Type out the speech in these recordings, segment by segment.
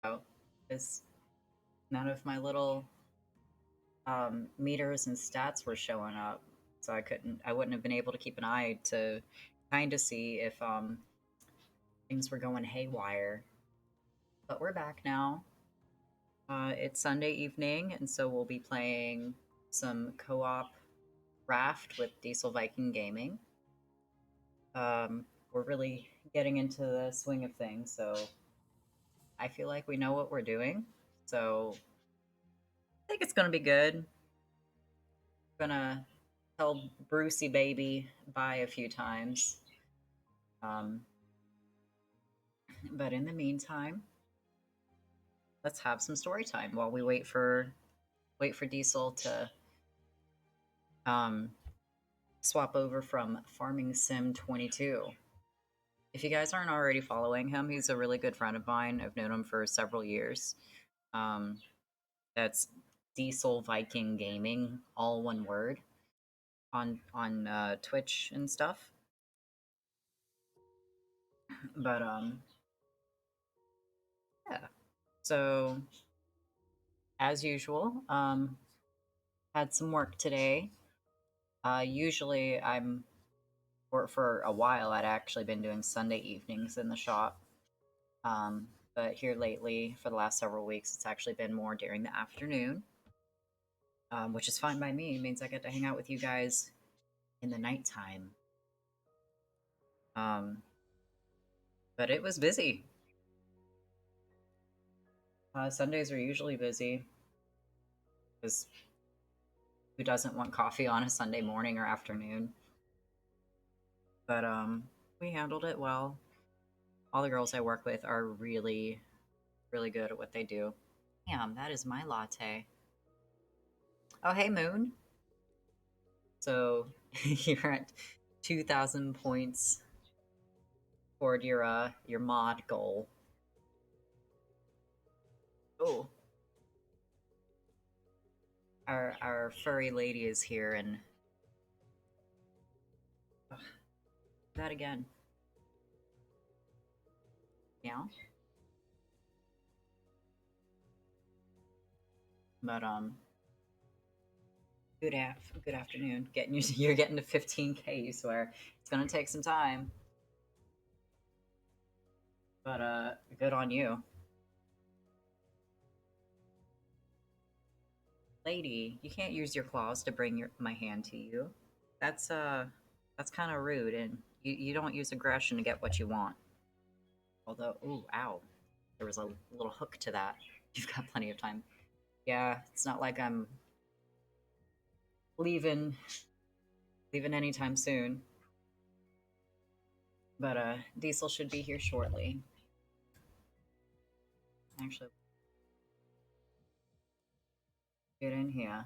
out because none of my little meters and stats were showing up, so I wouldn't have been able to keep an eye to kind of see if things were going haywire. But we're back now. It's Sunday evening, and so we'll be playing some co-op Raft with DieselVikingGaming. We're really getting into the swing of things, so I feel like we know what we're doing. So I think it's gonna be good. Gonna tell Brucey baby bye a few times. Um, but in the meantime, let's have some story time while we wait for Diesel to um, swap over from Farming Sim 22. If you guys aren't already following him, he's a really good friend of mine. I've known him for several years. Um, that's Diesel Viking Gaming, all one word, on Twitch and stuff. But yeah. So as usual, had some work today. Usually for a while I'd actually been doing Sunday evenings in the shop. But here lately, for the last several weeks, it's actually been more during the afternoon, which is fine by me. It means I get to hang out with you guys in the nighttime. Um, but it was busy. Sundays are usually busy because who doesn't want coffee on a Sunday morning or afternoon? But we handled it well. All the girls I work with are really, really good at what they do. Damn, that is my latte. Oh, hey, Moon. So you're at 2,000 points toward your mod goal. Oh, our furry lady is here, and ugh, that again. Yeah, but good afternoon. You're getting to 15K. You swear it's gonna take some time, but good on you, lady. You can't use your claws to bring my hand to you. That's that's kind of rude, and you don't use aggression to get what you want. Although, ooh, ow, there was a little hook to that. You've got plenty of time. Yeah, it's not like I'm leaving anytime soon. But Diesel should be here shortly. Actually, get in here.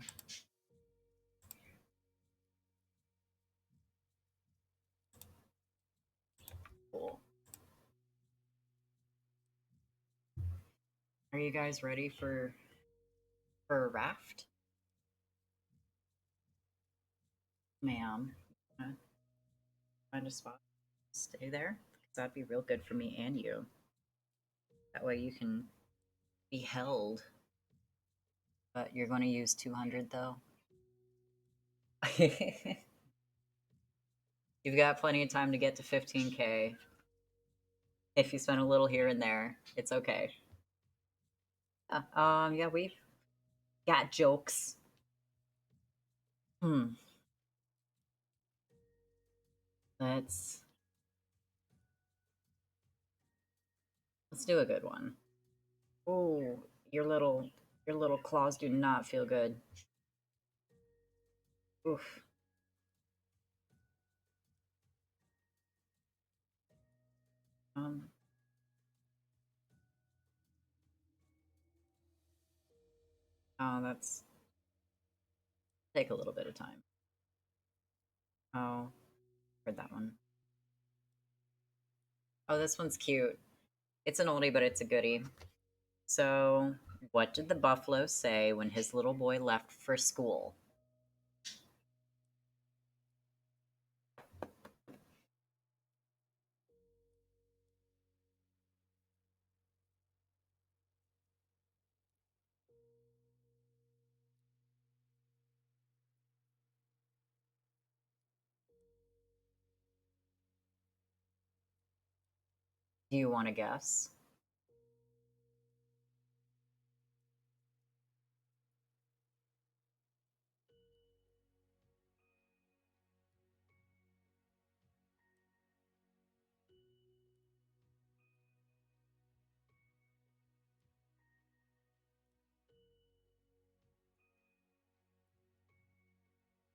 Cool. Are you guys ready for a raft? Ma'am. Find a spot. Stay there. Because that'd be real good for me and you. That way you can be held. But you're going to use 200 though. You've got plenty of time to get to 15K. If you spend a little here and there, it's okay. Yeah, we've got jokes. Hmm. Let's let's do a good one. Oh, your little claws do not feel good. Oof. Um. Oh, that's take a little bit of time. Oh, heard that one. Oh, this one's cute. It's an oldie, but it's a goodie. So, what did the buffalo say when his little boy left for school? Do you want to guess?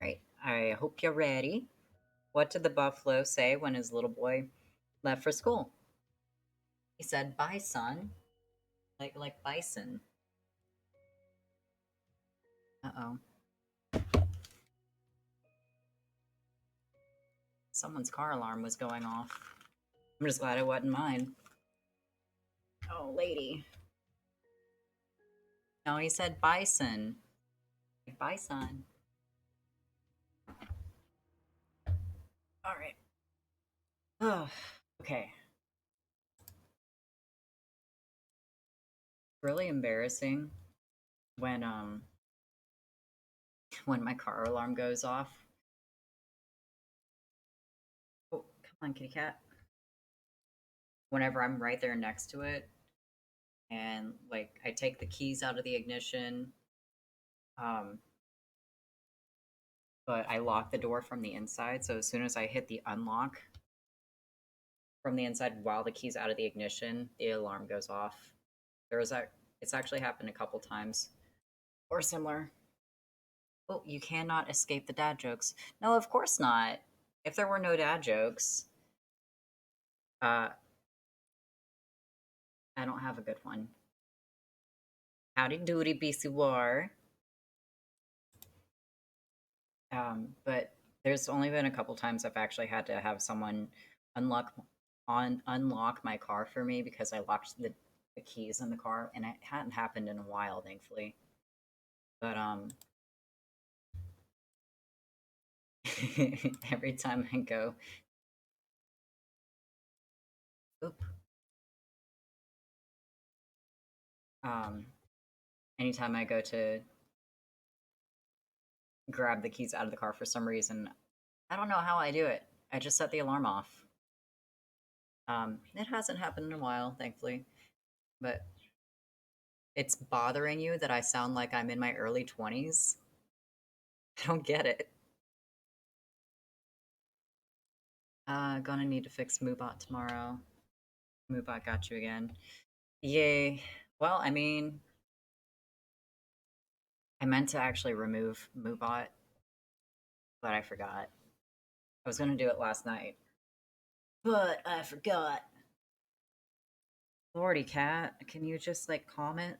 Right. I hope you're ready. What did the buffalo say when his little boy left for school? He said, "Bye, son." Like bison. Uh-oh. Someone's car alarm was going off. I'm just glad it wasn't mine. Oh, lady. No, he said bison. Like bison. All right. Oh, okay. Really embarrassing when when my car alarm goes off. Oh, come on, kitty cat. Whenever I'm right there next to it, and like I take the keys out of the ignition, um, but I lock the door from the inside. So as soon as I hit the unlock from the inside while the key's out of the ignition, the alarm goes off. It's actually happened a couple times or similar. Oh, you cannot escape the dad jokes. No, of course not. If there were no dad jokes, uh, I don't have a good one. Howdy doody, BC War. But there's only been a couple times I've actually had to have someone unlock unlock my car for me because I locked the keys in the car, and it hadn't happened in a while, thankfully. But every time I go, oop, um, anytime I go to grab the keys out of the car for some reason, I don't know how I do it. I just set the alarm off. It hasn't happened in a while, thankfully, but it's bothering you that I sound like I'm in my early 20s. I don't get it. Gonna need to fix Moobot tomorrow. Moobot got you again. Yay. Well, I mean, I meant to actually remove Moobot, but I forgot. I was gonna do it last night, but I forgot. Lordy cat, can you just like calm it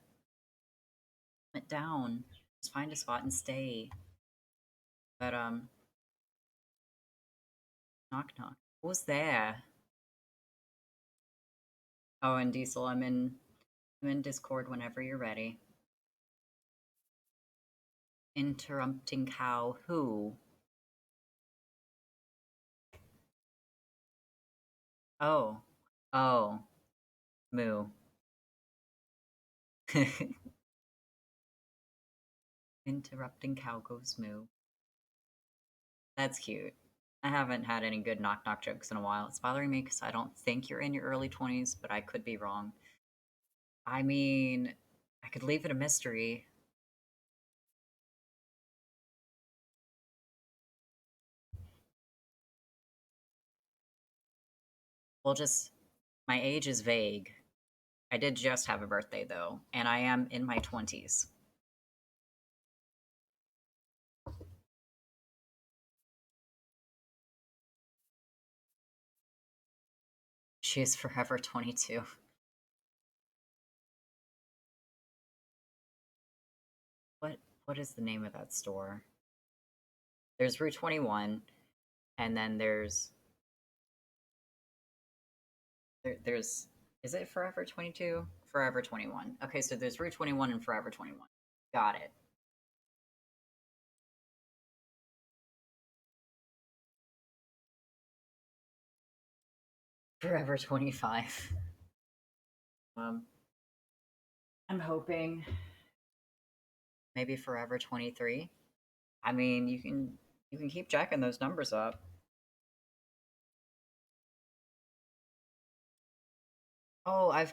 down? Just find a spot and stay. But knock knock. Who's there? Oh, and Diesel, I'm in Discord whenever you're ready. Interrupting cow who? Oh. Oh. Moo. Interrupting cow goes moo. That's cute. I haven't had any good knock knock jokes in a while. It's bothering me because I don't think you're in your early 20s, but I could be wrong. I mean, I could leave it a mystery. Well, just my age is vague. I did just have a birthday though, and I am in my 20s. She is forever 22. What is the name of that store? There's Route 21, and then there's is it Forever 22? Forever 21. Okay, so there's Route 21 and Forever 21. Got it. Forever 25. Um, I'm hoping maybe Forever 23. I mean, you can keep jacking those numbers up. Oh, I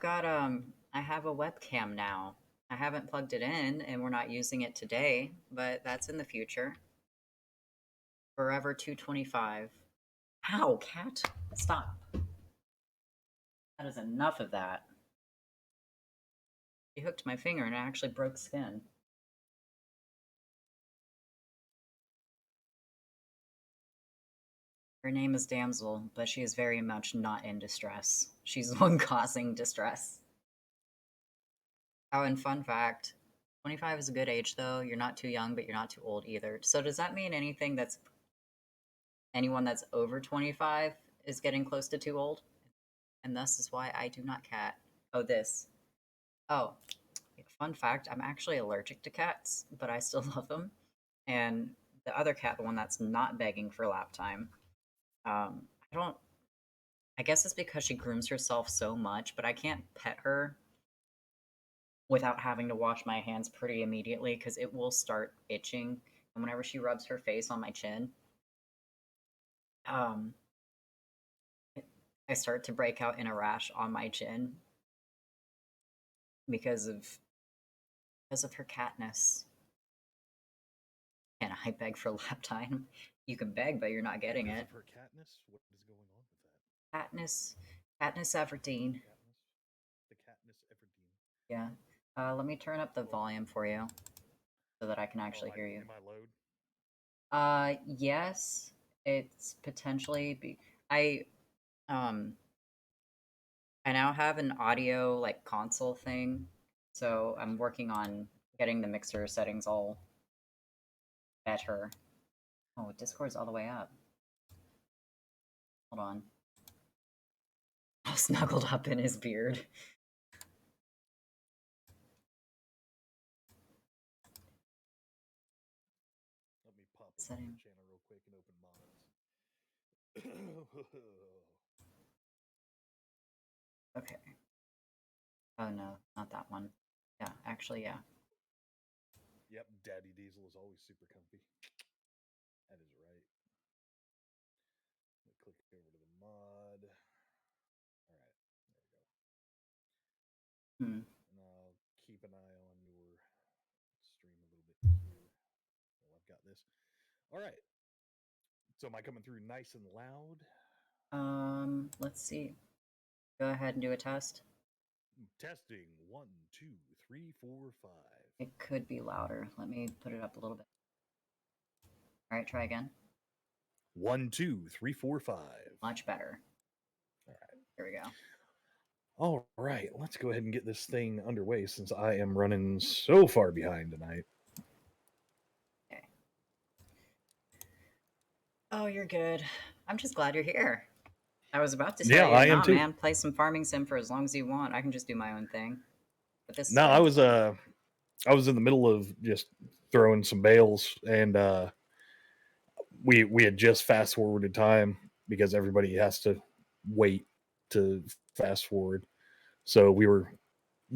have a webcam now. I haven't plugged it in and we're not using it today, but that's in the future. Forever 225. Ow, cat. Stop. That is enough of that. She hooked my finger and it actually broke skin. Her name is Damsel, but she is very much not in distress. She's the one causing distress. Oh, and fun fact, 25 is a good age though. You're not too young, but you're not too old either. So does that mean anyone that's over 25 is getting close to too old? And thus is why I do not cat. Oh, this. Oh, fun fact, I'm actually allergic to cats, but I still love them. And the other cat, the one that's not begging for lap time, I don't, I guess it's because she grooms herself so much, but I can't pet her without having to wash my hands pretty immediately because it will start itching. And whenever she rubs her face on my chin, um, I start to break out in a rash on my chin because of her catness. And I beg for lap time. You can beg, but you're not getting Because it. of her catness? What is going on with that? Katniss, Katniss Everdeen. The Katniss Everdeen. Yeah. Let me turn up the volume for you so that I can actually hear you. Am I loud? Yes, it's potentially I um I now have an audio like console thing, so I'm working on getting the mixer settings all better. Oh, Discord's all the way up. Hold on. All snuggled up in his beard. Let me pop over Setting. to the channel real quick and open mods. Okay. Oh no, not that one. Yeah, actually, yeah. Yep, Daddy Diesel is always super comfy. That is right. Click over to the mod. All right, there we go. Hmm. And I'll keep an eye on your stream a little bit here. Well, I've got this. All right. So am I coming through nice and loud? Let's see. Go ahead and do a test. Testing 1, 2, 3, 4, 5. It could be louder. Let me put it up a little bit. All right, try again. 1, 2, 3, 4, 5. Much better. All right. Here we go. All right, let's go ahead and get this thing underway since I am running so far behind tonight. Okay. Oh, you're good. I'm just glad you're here. I was about to tell Yeah, you, I am nah, too. man, play some farming sim for as long as you want. I can just do my own thing. But this is No, way more fun. I was in the middle of just throwing some bales, and we had just fast forwarded time because everybody has to wait to fast forward. So we were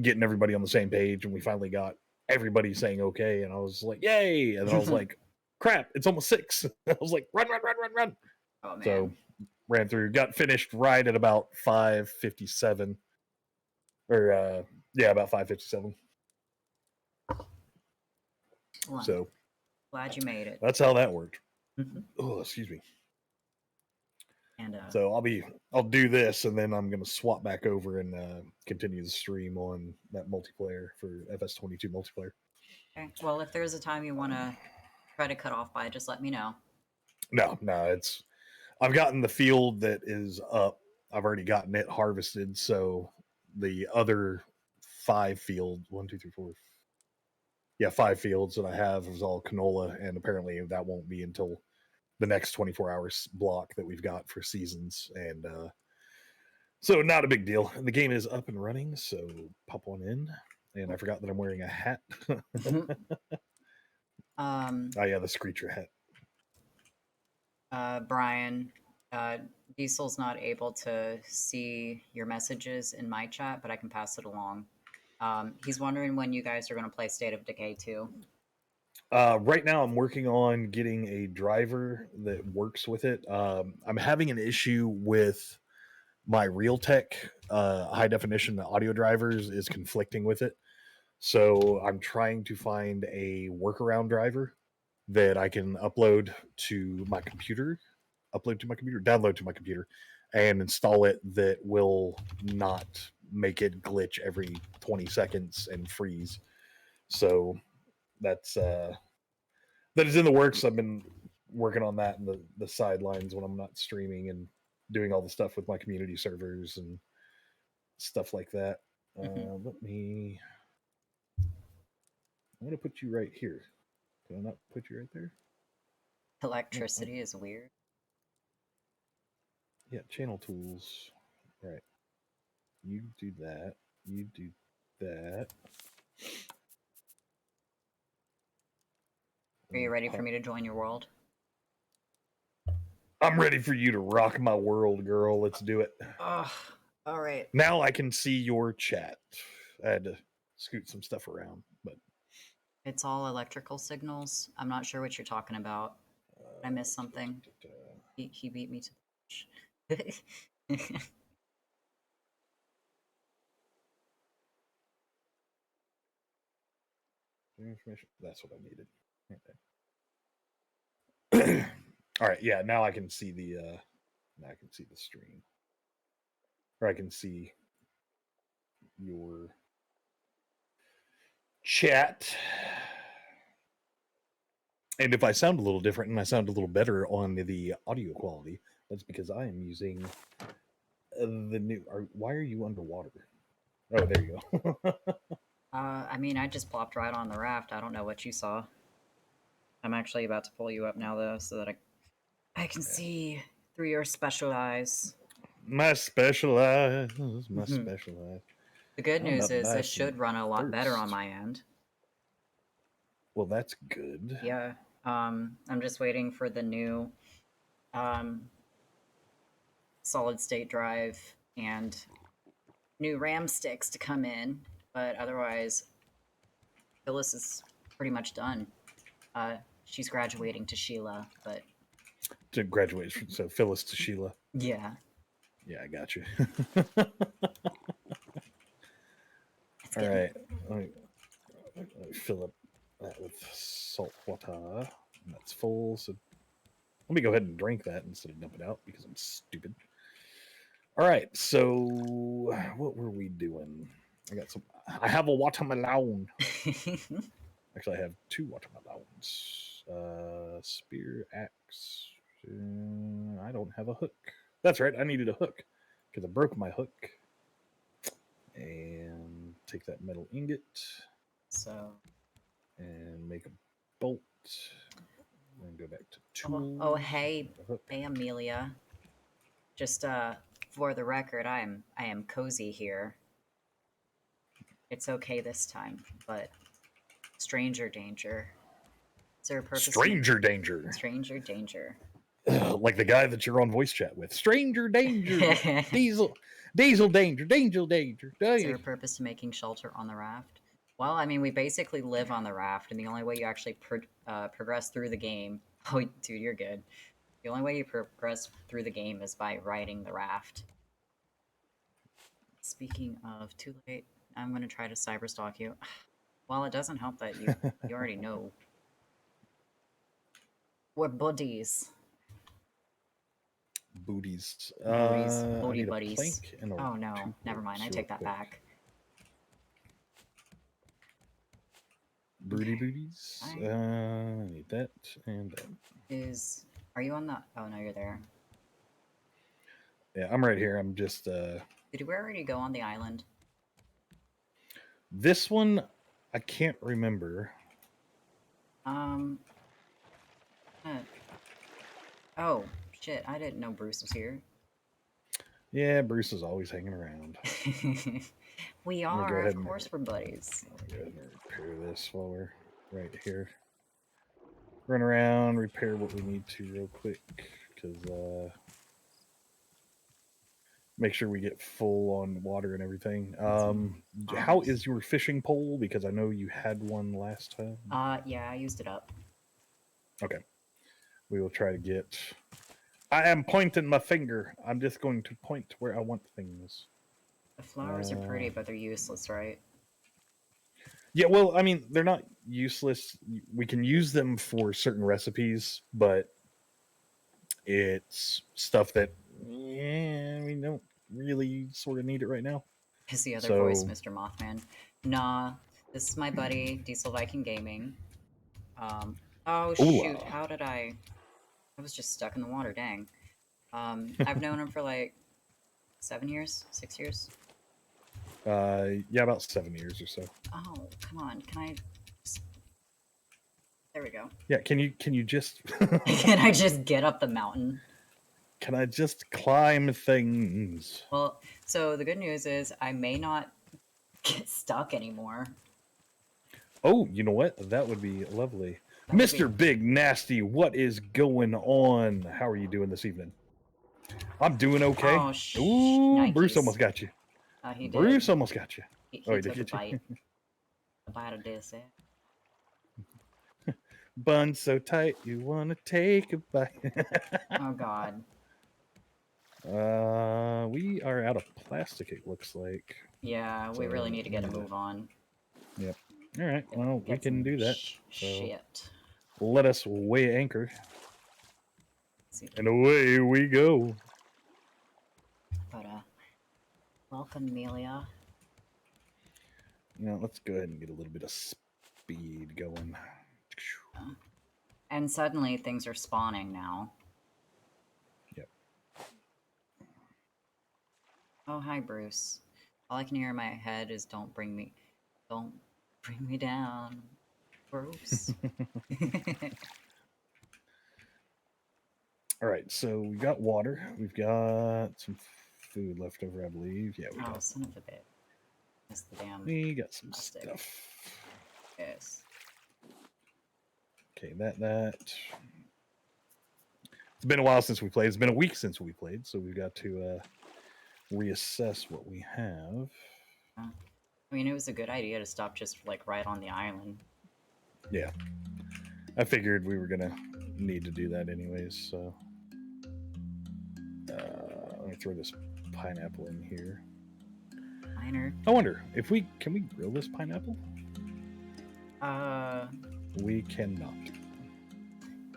getting everybody on the same page, and we finally got everybody saying okay, and I was like, "Yay!" And then I was like, "Crap, it's almost 6." I was like, "Run, run, run, run, run!" Oh So man. ran through, got finished right at about 5:57, or yeah, about 5:57. Well, So glad you made it. that's how that worked. Mhm. Oh, excuse me. And So I'll do this, and then I'm gonna swap back over and continue the stream on that multiplayer for FS22 multiplayer. okay. Well, if there's a time you want to try to cut off by, just let me know. No, it's I've gotten the field that is up. I've already gotten it harvested, so the other 5 field, 1, 2, 3, 4, yeah, 5 fields that I have is all canola, and apparently that won't be until the next 24 hours block that we've got for seasons, and so not a big deal. The game is up and running, so pop on in. And I forgot that I'm wearing a hat. um, Oh yeah, the Screecher hat. Brian, uh, Diesel's not able to see your messages in my chat, but I can pass it along. He's wondering when you guys are going to play State of Decay 2. Right now, I'm working on getting a driver that works with it. I'm having an issue with my Realtek high definition audio drivers is conflicting with it. So I'm trying to find a workaround driver that I can upload to my computer, download to my computer, and install it that will not make it glitch every 20 seconds and freeze. So that's that is in the works. I've been working on that in the sidelines when I'm not streaming and doing all the stuff with my community servers and stuff like that. Let me. I'm gonna put you right here. Can I not put you right there? Electricity is weird. Yeah, channel tools. Right. You do that. You do that. Are you ready for me to join your world? I'm ready for you to rock my world, girl. Let's do it. Oh, all right. Now I can see your chat. I had to scoot some stuff around, but It's all electrical signals. I'm not sure what you're talking about. I missed something. He beat me to the punch. information. That's what I needed. Okay. All right. Yeah. Now I can see the. Now I can see the stream, or I can see your chat. And if I sound a little different and I sound a little better on the audio quality, that's because I am using the new. Why are you underwater? Oh, there you go. I mean, I just plopped right on the raft. I don't know what you saw. I'm actually about to pull you up now, though, so that I can see through your special eyes. My special eyes. My special eyes. The good news is this should run a lot better on my end. Well, that's good. Yeah. I'm just waiting for the new solid state drive and new RAM sticks to come in, but otherwise, Phyllis is pretty much done. She's graduating to Sheila, but to graduate, so Phyllis to Sheila. Yeah. Yeah, I got you. All right. Let me fill up that with salt water. That's full. So let me go ahead and drink that instead of dump it out because I'm stupid. All right. So what were we doing? I have a watermelon. Actually, I have 2 watermelons. Spear, axe. I don't have a hook. That's right. I needed a hook because I broke my hook. And take that metal ingot. So. And make a bolt. And go back to tools. Oh hey, Amelia. Just for the record, I am cozy here. It's okay this time, but stranger danger. Is there a purpose? Stranger danger. Stranger danger. Like the guy that you're on voice chat with. Stranger danger. Diesel danger. Danger danger. Is there a purpose to making shelter on the raft? Well, I mean, we basically live on the raft, and the only way you actually progress through the game... Oh, dude, you're good. The only way you progress through the game is by riding the raft. Speaking of, too late, I'm going to try to cyberstalk you. Well, it doesn't help that you already know. We're buddies. Booties. Booty buddies. Oh no, never mind. I take that back. Booties. I need that and that. Are you on the... Oh no, you're there. Yeah, I'm right here. I'm just Did we already go on the island? This one I can't remember. Oh shit, I didn't know Bruce was here. Yeah, Bruce is always hanging around. We are, of course, we're buddies. Let me go ahead and repair this while we're right here. Run around, repair what we need to real quick, because make sure we get full on water and everything. How is your fishing pole? Because I know you had one last time. Yeah, I used it up. Okay. We will try to get I am pointing my finger. I'm just going to point where I want things. The flowers are pretty, but they're useless, right? Yeah, well, I mean, they're not useless. We can use them for certain recipes, but it's stuff that, yeah, we don't really sort of need it right now. Is the other voice So, Mr. Mothman? Nah, this is my buddy, DieselVikingGaming. Oh shoot, hola. how did I was just stuck in the water, dang. I've known him for like 7 years, 6 years. Yeah, about 7 years or so. Oh, come on, can I just... There we go. Yeah, can you just Can I just get up the mountain? can I just climb things? Well, so the good news is I may not get stuck anymore. Oh, you know what? That would be lovely. That would Mr. be... Big Nasty, what is going on? How are you doing this evening? I'm doing okay. Oh, Ooh, Bruce Nikes. almost got you. He Bruce did. almost got you. He Oh, he took did a get you. bite. A bite of this, Bun so tight, you wanna take a bite. Oh god. We are out of plastic. It looks like. Yeah, we So, really need to get a yeah. move on. Yep. All right. Well, we can do that. So Shit. let us weigh anchor, See, and away we go. but welcome, Amelia. You know, let's go ahead and get a little bit of speed going. And suddenly things are spawning now. Yep. Oh, hi, Bruce. All I can hear in my head is don't bring me down, Bruce. All right, so we got water. We've got some food left over, I believe. Yeah, Oh, son of a bitch. That's the damn we got some plastic. stuff. Yes. Okay, that. It's been a while since we played. It's been a week since we played, so we've got to reassess what we have. I mean, it was a good idea to stop just like right on the island. Yeah, I figured we were gonna need to do that anyways. So let me throw this pineapple in here. Minor. I wonder if we grill this pineapple. We cannot.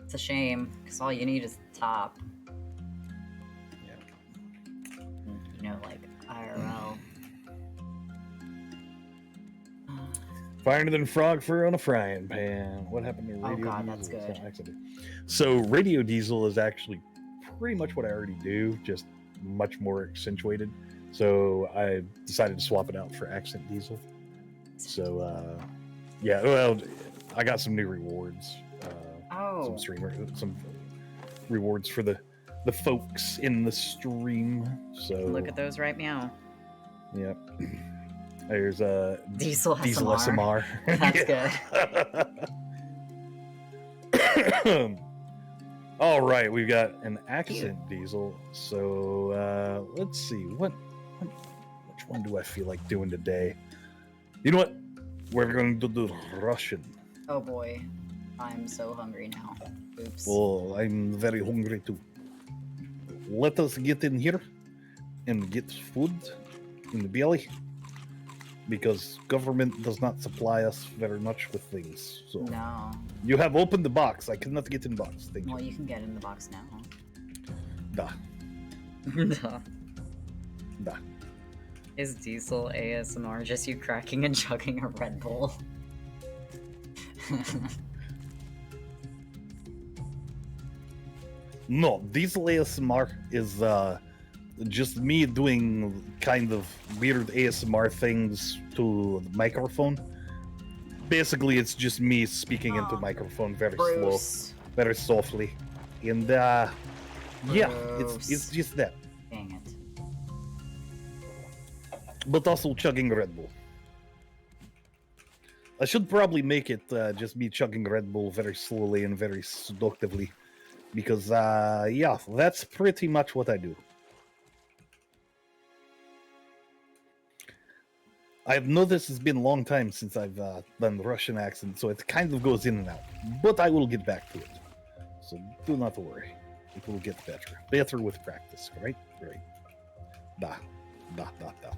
It's a shame because all you need is the top. Yeah. You know, like IRL. Finer than frog fur on a frying pan. What happened to radio diesel? God, that's good. So radio diesel is actually pretty much what I already do, just much more accentuated. So I decided to swap it out for accent diesel. So yeah, well, I got some new rewards. Some rewards for the folks in the stream. So Look at those right meow. Yep. There's Diesel SMR. That's good. All right, we've got an accent diesel. So let's see which one do I feel like doing today? You know what? We're going to do Russian. Oh boy, I'm so hungry now. Oops. Oh, I'm very hungry too. Let us get in here and get food in the belly, because government does not supply us very much with things. So no. You have opened the box. I cannot get in the box. Thank you. Well, you can get in the box now. Da. Da. Is Diesel ASMR just you cracking and chugging a Red Bull? No, Diesel ASMR is just me doing kind of weird ASMR things to the microphone. Basically, it's just me speaking into the microphone very slow, very softly, and yeah, it's just that. Dang it! But also chugging Red Bull. I should probably make it just me chugging Red Bull very slowly and very seductively, because yeah, that's pretty much what I do. I've noticed it's been a long time since I've done the Russian accent, so it kind of goes in and out. But I will get back to it, so do not worry. It will get better. Better with practice, right? Right. Da. Da, da, da.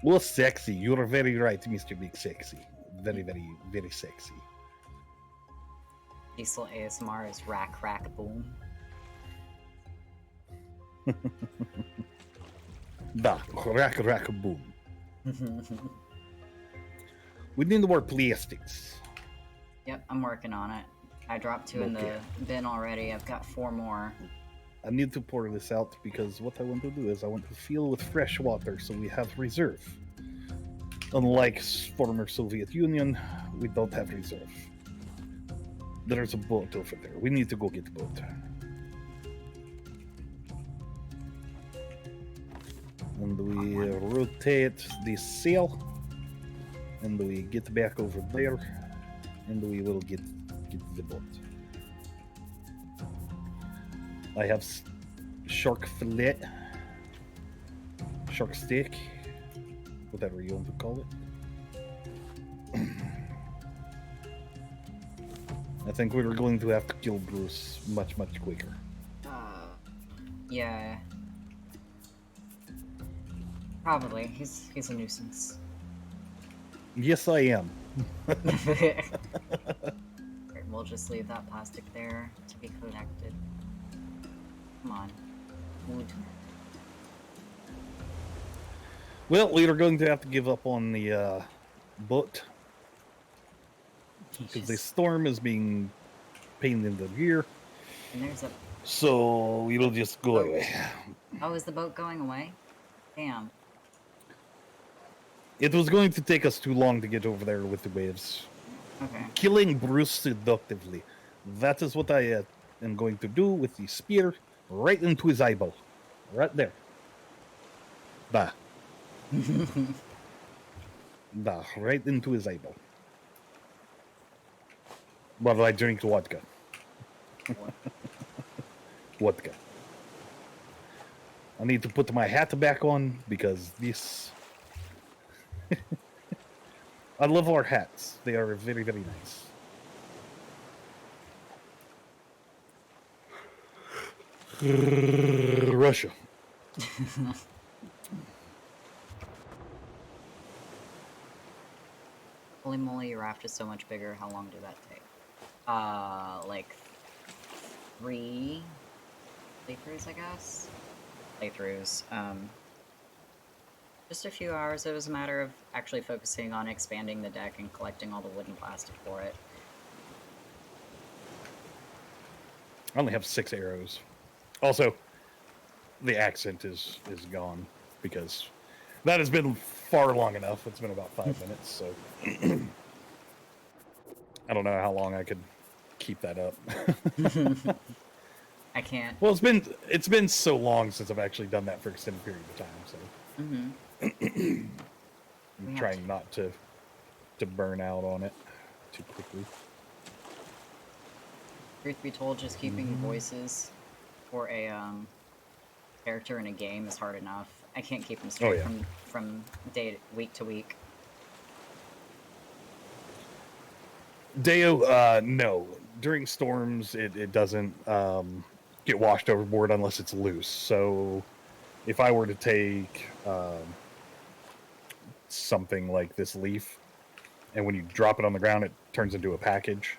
Well, sexy. You're very right, Mr. Big Sexy. Very, very, very sexy. Diesel ASMR is rack, rack, boom. Da. Rack, rack, boom. We need more plastics. Yep, I'm working on it. I dropped 2 in the bin already. I've got 4 more. I need to pour this out because what I want to do is I want to fill with fresh water so we have reserve. Unlike former Soviet Union, we don't have reserve. There's a boat over there. We need to go get the boat. And we rotate the sail. And we get back over there. And we will get the boat. I have shark fillet, shark steak, whatever you want to call it. I think we're going to have to kill Bruce much, much quicker. Yeah. Probably. He's a nuisance. Yes, I am. Right, we'll just leave that plastic there to be collected. Come on. Wood. Well, we are going to have to give up on the boat because the storm is being pained in the rear. And there's a... So we will just go away. Oh, is the boat going away? Damn. It was going to take us too long to get over there with the waves. Okay. Killing Bruce seductively. That is what I am going to do with the spear right into his eyeball. Right there. Da. Da. Right into his eyeball. While I drink vodka. Vodka. I need to put my hat back on because this... I love our hats. They are very, very nice. Russia. Holy moly, your raft is so much bigger. How long did that take? Like 3 playthroughs, I guess? Playthroughs. Just a few hours. It was a matter of actually focusing on expanding the deck and collecting all the wood and plastic for it. I only have 6 arrows. Also, the accent is gone because that has been far long enough. It's been about 5 minutes, so I don't know how long I could keep that up. I can't. Well, it's been so long since I've actually done that for an extended period of time, so I'm trying not to burn out on it too quickly. Truth be told, just keeping voices for a character in a game is hard enough. I can't keep them straight from week to week. Deo, no. During storms, it doesn't get washed overboard unless it's loose. So if I were to take something like this leaf, and when you drop it on the ground, it turns into a package.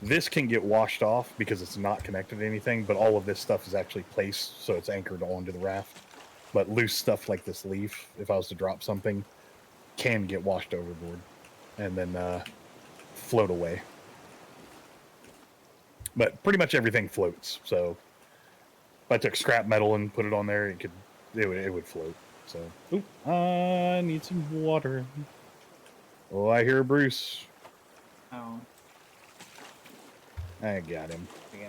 This can get washed off because it's not connected to anything, but all of this stuff is actually placed, so it's anchored onto the raft. But loose stuff like this leaf, if I was to drop something, can get washed overboard and then float away. But pretty much everything floats. So if I took scrap metal and put it on there, it would float. So, I need some water. Oh, I hear Bruce. Oh. I got him. Yeah.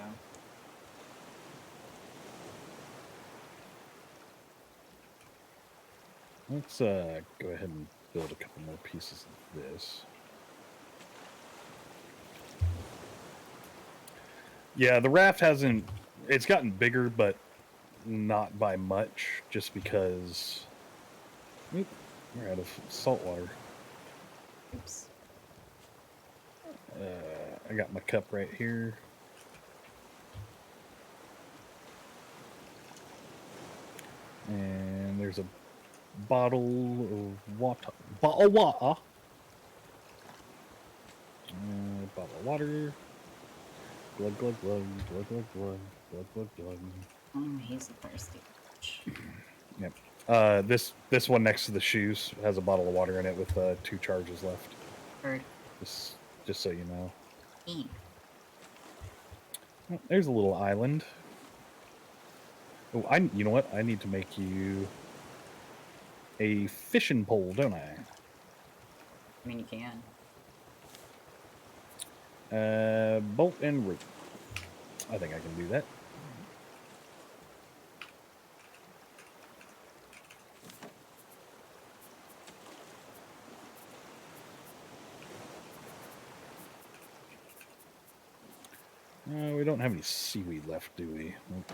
Let's go ahead and build a couple more pieces of this. Yeah, the raft it's gotten bigger, but not by much, just because we're out of salt water. Oops. I got my cup right here. And there's a bottle of water. Bottle of water. Bottle of water. Glug, glug, glug, glug, glug, glug, glug, glug, glug. He's a thirsty bitch. Yep. This one next to the shoes has a bottle of water in it with 2 charges left. Heard. Just so you know. E. Oh, there's a little island. Oh, you know what? I need to make you a fishing pole, don't I? I mean, you can. Bolt and rope. I think I can do that. We don't have any seaweed left, do we? Nope.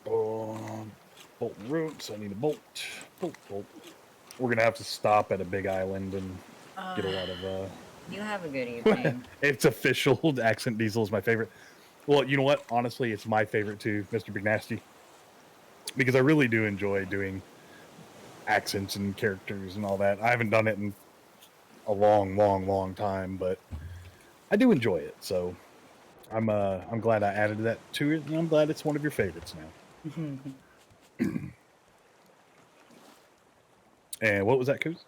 Bolt and ropes. I need a bolt. Bolt. We're gonna have to stop at a big island and get a lot of. You have a good evening. It's official. Accent Diesel is my favorite. Well, you know what? Honestly, it's my favorite too, Mr. Big Nasty, because I really do enjoy doing accents and characters and all that. I haven't done it in a long time, but I do enjoy it. So I'm glad I added that to it, and I'm glad it's one of your favorites now. And what was that, Coos?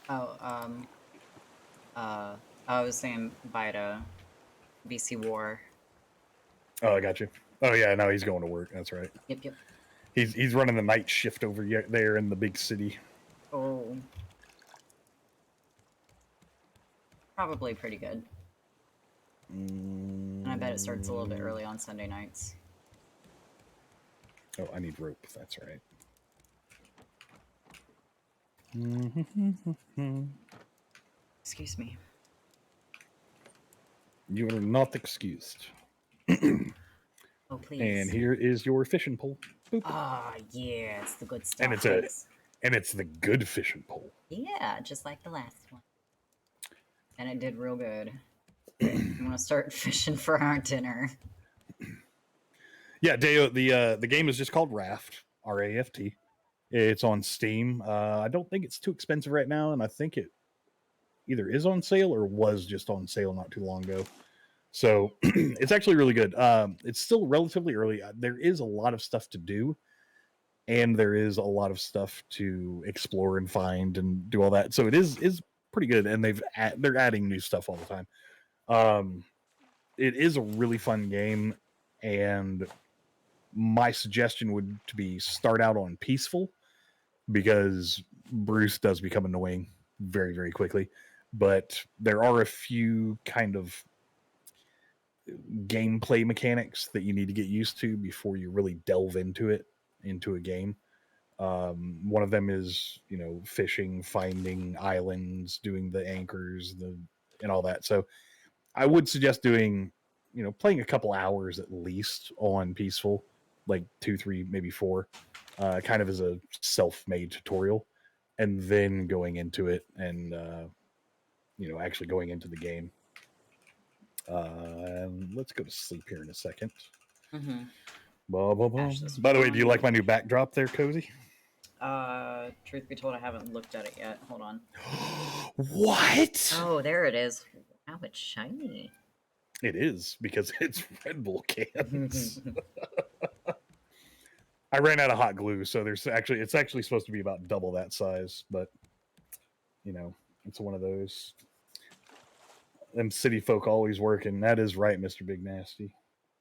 Oh, I was saying bye to BC War. Oh, I got you. Oh yeah, no, he's going to work. That's right. Yep. He's running the night shift over there in the big city. Oh. Probably pretty good. And I bet it starts a little bit early on Sunday nights. Oh, I need rope. That's right. Excuse me. You are not excused. Oh, please. And here is your fishing pole. Ah, yeah, it's the good stuff. And it's the good fishing pole. Yeah, just like the last one. And it did real good. I'm gonna start fishing for our dinner. Yeah, Deo, the game is just called Raft, R-A-F-T. It's on Steam. I don't think it's too expensive right now, and I think it either is on sale or was just on sale not too long ago. So it's actually really good. It's still relatively early. There is a lot of stuff to do, and there is a lot of stuff to explore and find and do all that. So it is pretty good, and they're adding new stuff all the time. It is a really fun game, and my suggestion would to be start out on peaceful, because Bruce does become annoying very, very quickly. But there are a few kind of gameplay mechanics that you need to get used to before you really delve into a game. One of them is, fishing, finding islands, doing the anchors, and all that. So I would suggest doing, playing a couple hours at least on peaceful, like 2, 3, maybe 4, kind of as a self-made tutorial, and then going into it and, actually going into the game. And let's go to sleep here in a second. Mm-hmm. By the way, do you like my new backdrop there, Cozy? Truth be told, I haven't looked at it yet. Hold on. What? Oh, there it is. Wow, it's shiny. It is, because it's Red Bull cans. I ran out of hot glue, so it's actually supposed to be about double that size, but it's one of those. Them city folk always working. That is right, Mr. Big Nasty.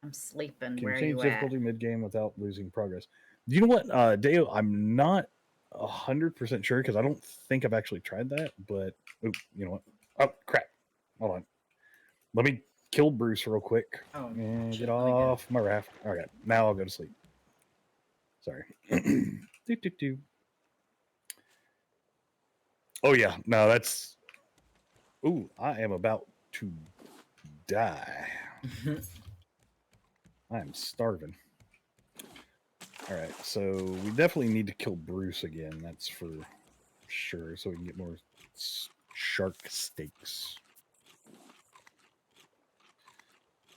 I'm sleeping. Can Where are change you difficulty at? mid-game without losing progress. Do you know what, Deo? I'm not 100% sure, because I don't think I've actually tried that. But you know what? Oh crap! Hold on. Let me kill Bruce real quick. Oh, and shit, get off my raft. Okay, now I'll go to sleep. Sorry. Oh yeah, no, that's. Ooh, I am about to die. I am starving. All right, so we definitely need to kill Bruce again. That's for sure, so we can get more shark steaks.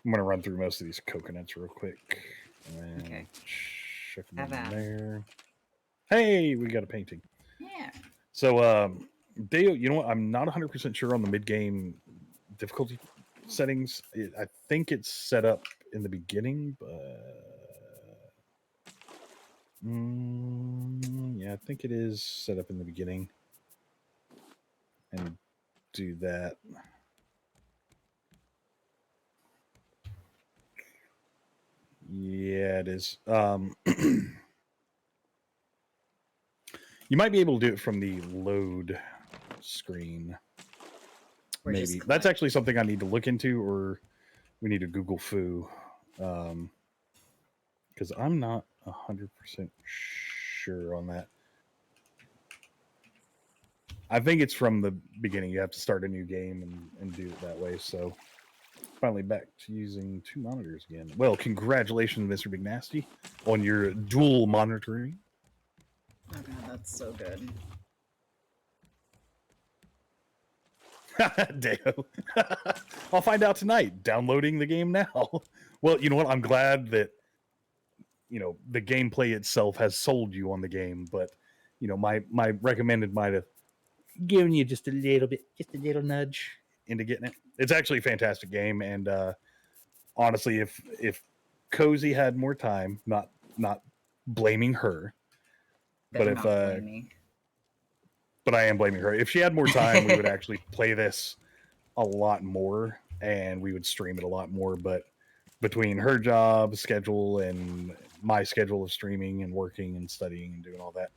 I'm gonna run through most of these coconuts real quick. And Okay. check them Have in at there. Hey, we got a painting. Yeah. So, Dale, you know what? I'm not 100% sure on the mid-game difficulty settings. I think it's set up in the beginning, but yeah, I think it is set up in the beginning. And do that. Yeah, it is. You might be able to do it from the load screen. Or Maybe just that's collect. actually something I need to look into, or we need to Google foo, because I'm not 100% sure on that. I think it's from the beginning. You have to start a new game and do it that way. So finally back to using 2 monitors again. Well, congratulations, Mr. Big Nasty, on your dual monitoring. Oh god, that's so good. Deo. I'll find out tonight. Downloading the game now. Well, you know what? I'm glad that the gameplay itself has sold you on the game, but my recommended might have given you just a little bit, just a little nudge into getting it. It's actually a fantastic game, and honestly, if Cozy had more time, not blaming her, but Better if not blame me. but I am blaming her. If she had more time, we would actually play this a lot more, and we would stream it a lot more. But between her job schedule and my schedule of streaming and working and studying and doing all that,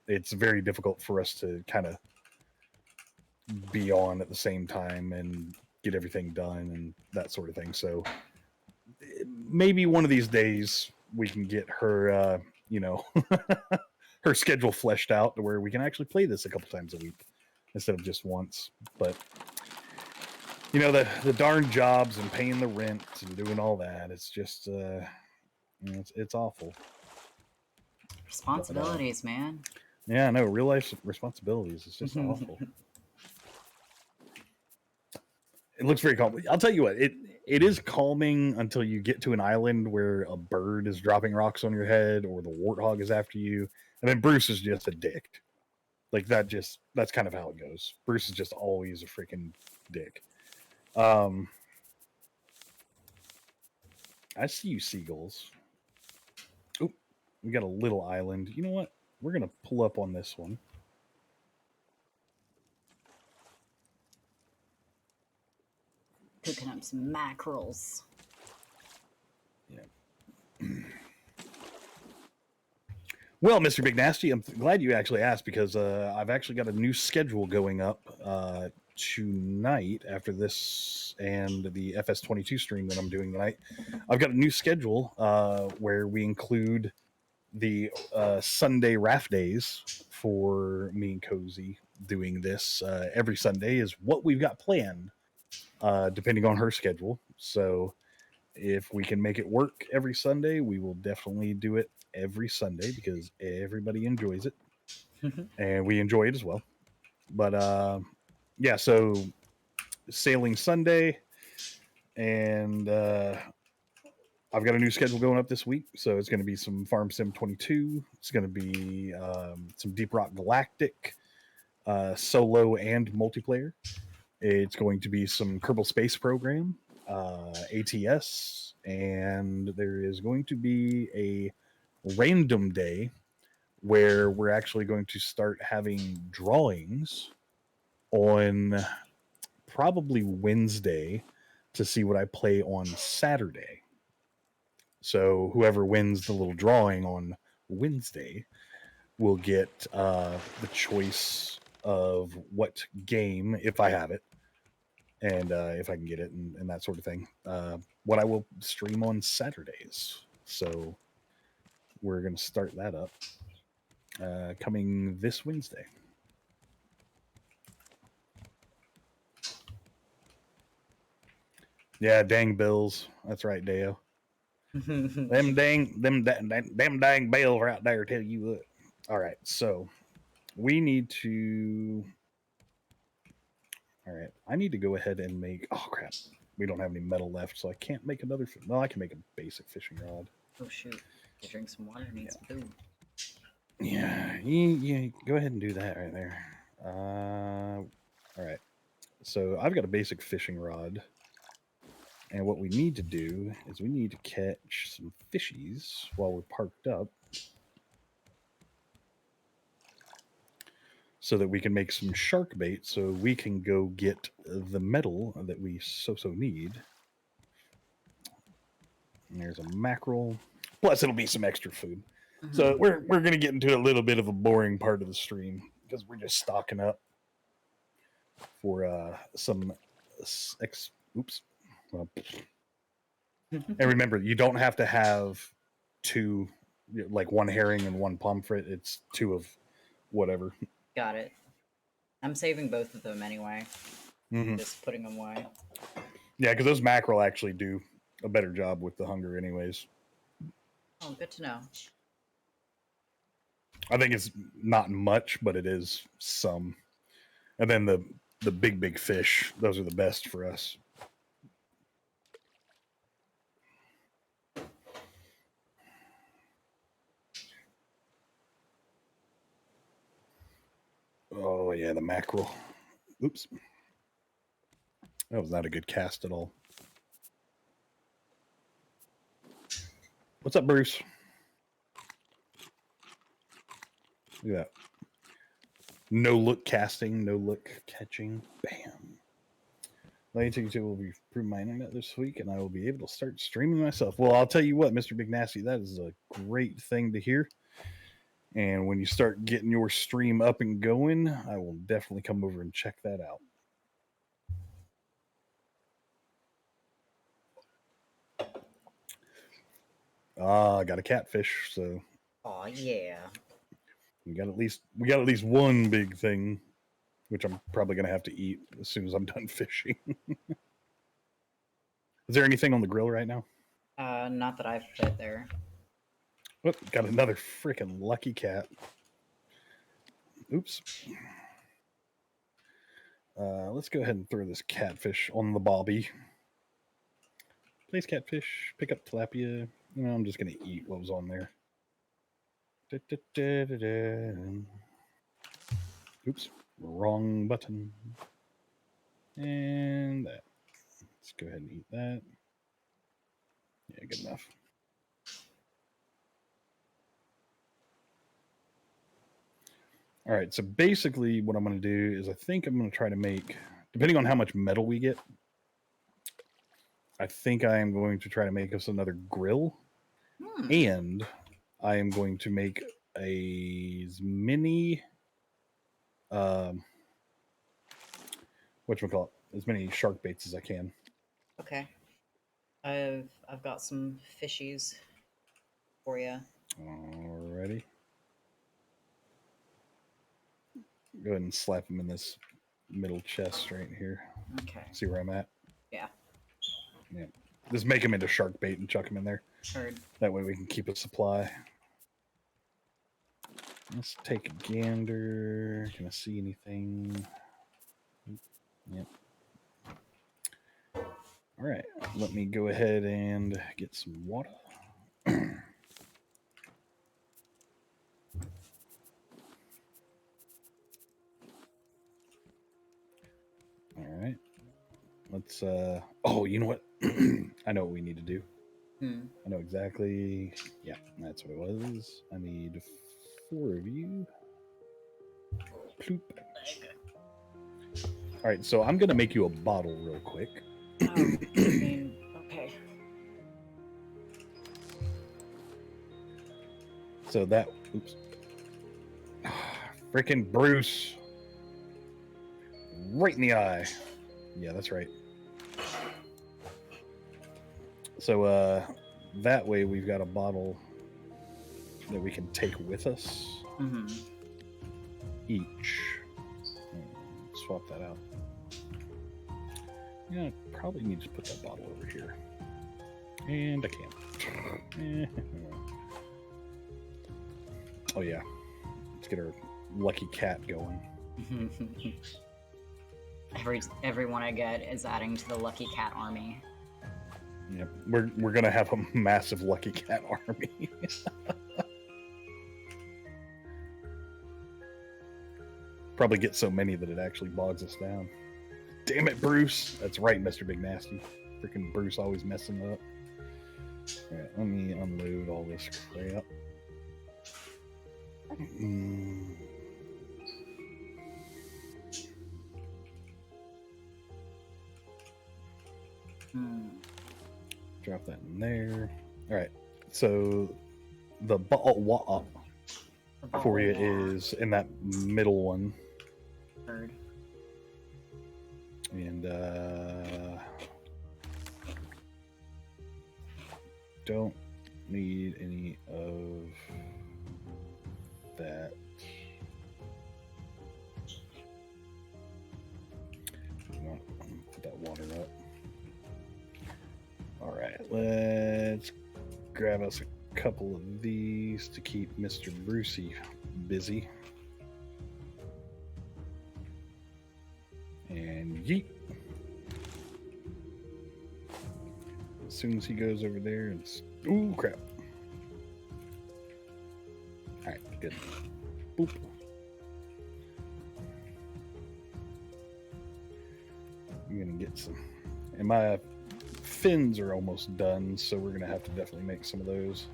it's very difficult for us to kind of be on at the same time and get everything done and that sort of thing. So maybe one of these days we can get her, her schedule fleshed out to where we can actually play this a couple times a week instead of just once. But the darn jobs and paying the rent and doing all that, it's just it's awful. Responsibilities, man. Yeah, no, real life responsibilities is just awful. It looks very calming. I'll tell you what, it is calming until you get to an island where a bird is dropping rocks on your head or the warthog is after you, and then Bruce is just a dick. Like that's kind of how it goes. Bruce is just always a freaking dick. I see you, seagulls. Oh, we got a little island. You know what? We're gonna pull up on this one. Cooking up some mackerels. Yeah. Well, Mr. Big Nasty, I'm glad you actually asked because I've actually got a new schedule going up tonight after this and the FS22 stream that I'm doing tonight. I've got a new schedule where we include the Sunday Raft days for me and Cozy doing this. Every Sunday is what we've got planned, depending on her schedule. So if we can make it work every Sunday, we will definitely do it every Sunday because everybody enjoys it and we enjoy it as well. But yeah, so sailing Sunday, and I've got a new schedule going up this week. So it's going to be some Farm Sim 22. It's going to be some Deep Rock Galactic, solo and multiplayer. It's going to be some Kerbal Space Program, ATS, and there is going to be a random day where we're actually going to start having drawings on probably Wednesday to see what I play on Saturday. So whoever wins the little drawing on Wednesday will get the choice of what game, if I have it, and if I can get it, and that sort of thing. What I will stream on Saturdays. So we're going to start that up coming this Wednesday. Yeah, dang bills. That's right, Deo. them dang bills right there tell you what. All right, so we need to. All right, I need to go ahead and make. Oh crap! we don't have any metal left, so I can't make another. Well, I can make a basic fishing rod. Oh shoot! You drink some water. Need some food. Yeah, you go ahead and do that right there. All right. So I've got a basic fishing rod, and what we need to do is we need to catch some fishies while we're parked up, so that we can make some shark bait, so we can go get the metal that we so need. And there's a mackerel. Plus, it'll be some extra food. Mm-hmm. So we're going to get into a little bit of a boring part of the stream because we're just stocking up for some oops. Well, and remember, you don't have to have two, like one herring and one pomfret. It's two of whatever. Got it. I'm saving both of them anyway. Mm-hmm. Just putting them away. Yeah, because those mackerel actually do a better job with the hunger anyways. Oh, good to know. I think it's not much, but it is some. And then the big fish, those are the best for us. Oh yeah, the mackerel. Oops. That was not a good cast at all. What's up, Bruce? Look at that. No look casting, no look catching. Bam. LA2 will be improving my internet this week, and I will be able to start streaming myself. Well, I'll tell you what, Mr. Big Nasty, that is a great thing to hear. And when you start getting your stream up and going, I will definitely come over and check that out. I got a catfish, so. Oh yeah. We got at least one big thing, which I'm probably gonna have to eat as soon as I'm done fishing. Is there anything on the grill right now? Not that I've put there. Oh, got another freaking lucky cat. Oops. Let's go ahead and throw this catfish on the bobby. Place catfish, pick up tilapia. No, I'm just gonna eat what was on there. Oops, wrong button. And that. Let's go ahead and eat that. Yeah, good enough. All right, so basically what I'm going to do is I think I'm going to try to make, depending on how much metal we get, I think I am going to try to make us another grill. And I am going to make as many, whatchamacallit, as many shark baits as I can. Okay. I've got some fishies for you. Alrighty. Go ahead and slap them in this middle chest right here. Okay. See where I'm at? Yeah. Yeah. Just make them into shark bait and chuck them in there. Heard. That way we can keep a supply. Let's take a gander. Can I see anything? Yep. All right. Let me go ahead and get some water. All right. Let's oh, you know what? I know what we need to do. I know exactly. Yeah, that's what it was. I need 4 of you. Ploop. All right, so I'm gonna make you a bottle real quick. Okay. So that, oops. Freaking Bruce. Right in the eye. Yeah, that's right. So that way we've got a bottle that we can take with us. Each. Swap that out. Yeah, I probably need to put that bottle over here. And I can't. Oh yeah. Let's get our lucky cat going. Everyone I get is adding to the lucky cat army. Yep, we're gonna have a massive lucky cat army. Probably get so many that it actually bogs us down. Damn it, Bruce! That's right, Mr. Big Nasty. Freaking Bruce always messing up. Alright, let me unload all this crap. Drop that in there. Alright, so the ball for you is in that middle one. Third. And don't need any of that. Put that water up. All right, let's grab us a couple of these to keep Mr. Brucey busy. And yeet. As soon as he goes over there, it's ooh crap. All right, good. Boop. I'm gonna get some, and my fins are almost done, so we're gonna have to definitely make some of those,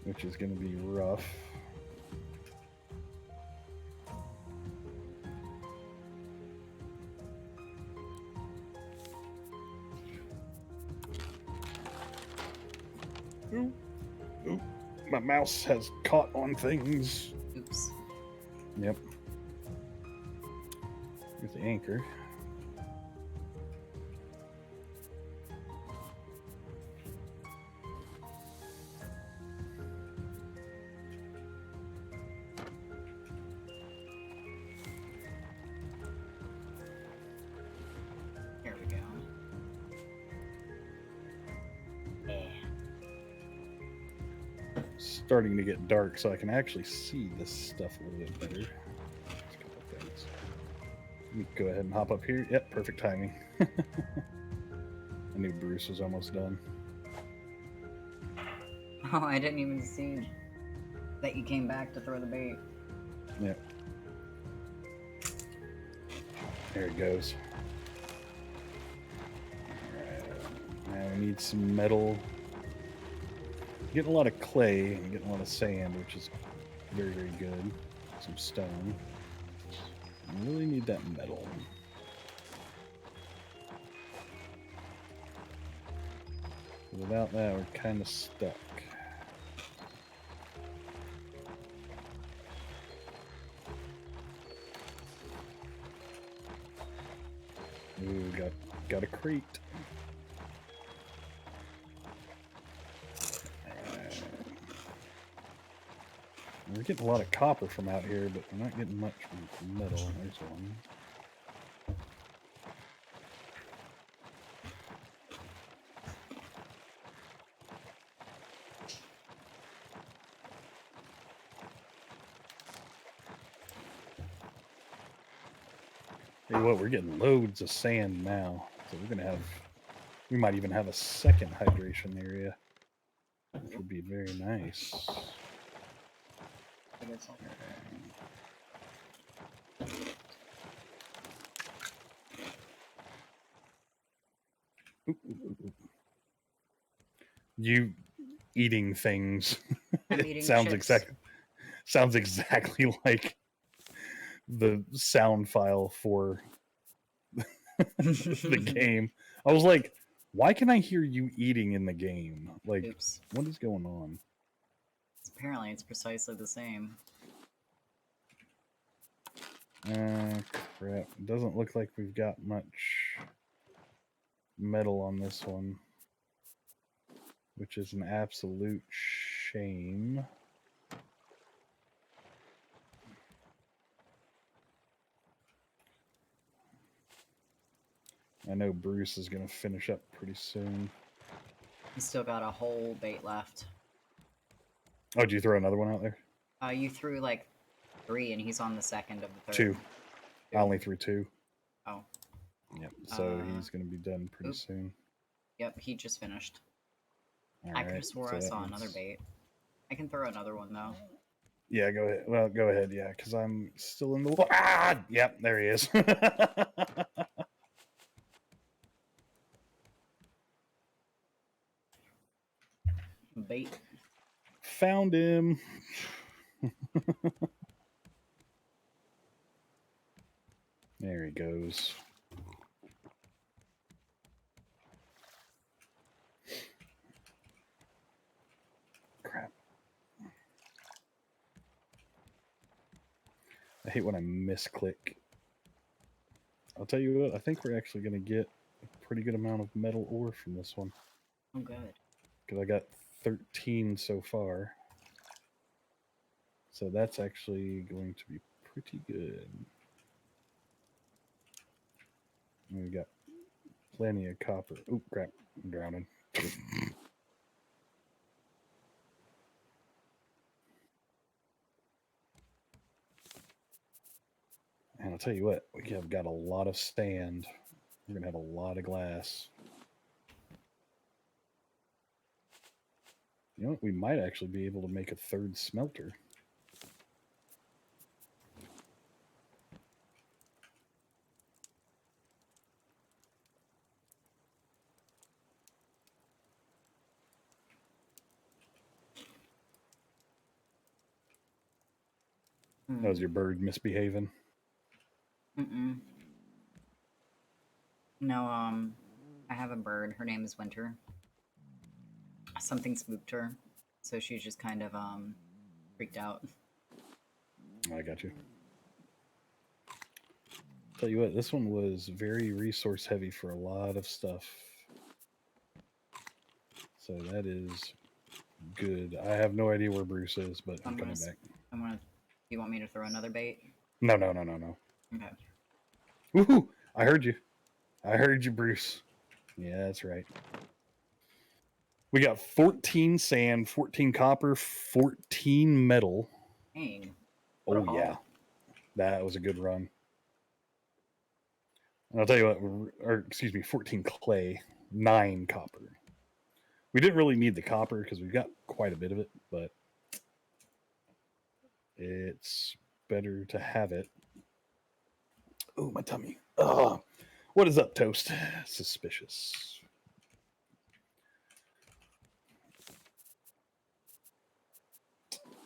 which is gonna be rough. Ooh, ooh, my mouse has caught on things. Oops. Yep. Here's the anchor. There we go. Yeah. Starting to get dark, so I can actually see this stuff a little bit better. There's a couple things. Let me go ahead and hop up here. Yep, perfect timing. I knew Bruce was almost done. Oh, I didn't even see that you came back to throw the bait. Yep. There it goes. Alright. Now we need some metal. Getting a lot of clay and getting a lot of sand, which is very, very good. Some stone. I really need that metal. Without that, we're kind of stuck. Ooh, got a crate. We're getting a lot of copper from out here, but we're not getting much from metal. There's one. Tell you what, we're getting loads of sand now. So we might even have a second hydration area, which would be very nice. You eating things. I'm eating sounds chips. sounds exactly like the sound file for the game. I was like, why can I hear you eating in the game? Like, Oops. what is going on? Apparently, it's precisely the same. Crap. It doesn't look like we've got much metal on this one, which is an absolute shame. I know Bruce is going to finish up pretty soon. He's still got a whole bait left. Oh, did you throw another one out there? You threw like 3, and he's on the second of the third. 2. I only threw 2. Oh. Yep. So he's going to be done pretty soon. Yep, he just finished. All I could have right, swore so I that saw means- another bait. I can throw another one though. Yeah, go ahead. Well, go ahead. Yeah, because I'm still in the. Ah, yep, there he is. Bait. Found him. There he goes. Crap. I hate when I misclick. I'll tell you what, I think we're actually going to get a pretty good amount of metal ore from this one. Oh, good. Because I got 13 so far. So that's actually going to be pretty good. And we got plenty of copper. Oh, crap. I'm drowning. And I'll tell you what, we have got a lot of sand. We're going to have a lot of glass. You know what? We might actually be able to make a 3rd smelter. That was your bird misbehaving. Mm-mm. No, I have a bird. Her name is Winter. Something spooked her, so she's just kind of freaked out. I got you. Tell you what, this one was very resource heavy for a lot of stuff. So that is good. I have no idea where Bruce is, but I'm coming back. Do you want me to throw another bait? No. Okay. Woohoo! I heard you. I heard you, Bruce. Yeah, that's right. We got 14 sand, 14 copper, 14 metal. Dang. Oh, yeah. That was a good run. And I'll tell you what, or excuse me, 14 clay, 9 copper. We didn't really need the copper because we've got quite a bit of it, but it's better to have it. Oh, my tummy. Oh, what is up, Toast? Suspicious.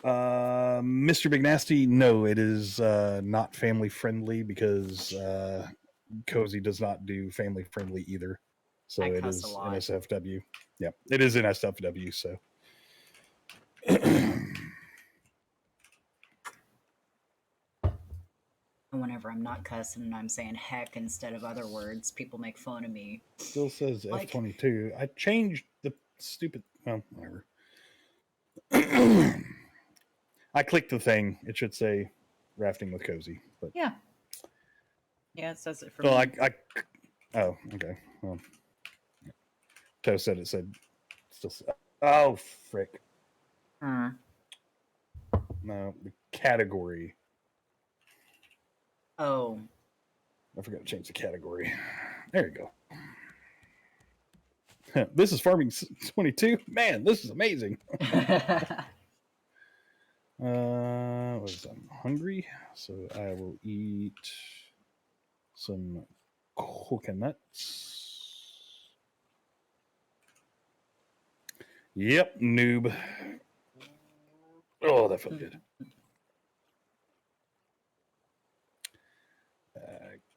Mr. Big Nasty, no, it is not family friendly because Cozy does not do family friendly either. So I it cuss is a lot. NSFW. Yeah, it is NSFW. So And whenever I'm not cussing and I'm saying heck instead of other words, people make fun of me. still says Like- F22. I changed the stupid. Well, whatever. I clicked the thing. It should say rafting with Cozy. But Yeah, it says it for well, me. Oh, okay. Well, Toast said it said still. Oh, frick. No, the category. Oh. I forgot to change the category. There you go. This is Farming 22. Man, this is amazing. What is that? I'm hungry, so I will eat some coconuts. Yep, noob. Oh, that felt good.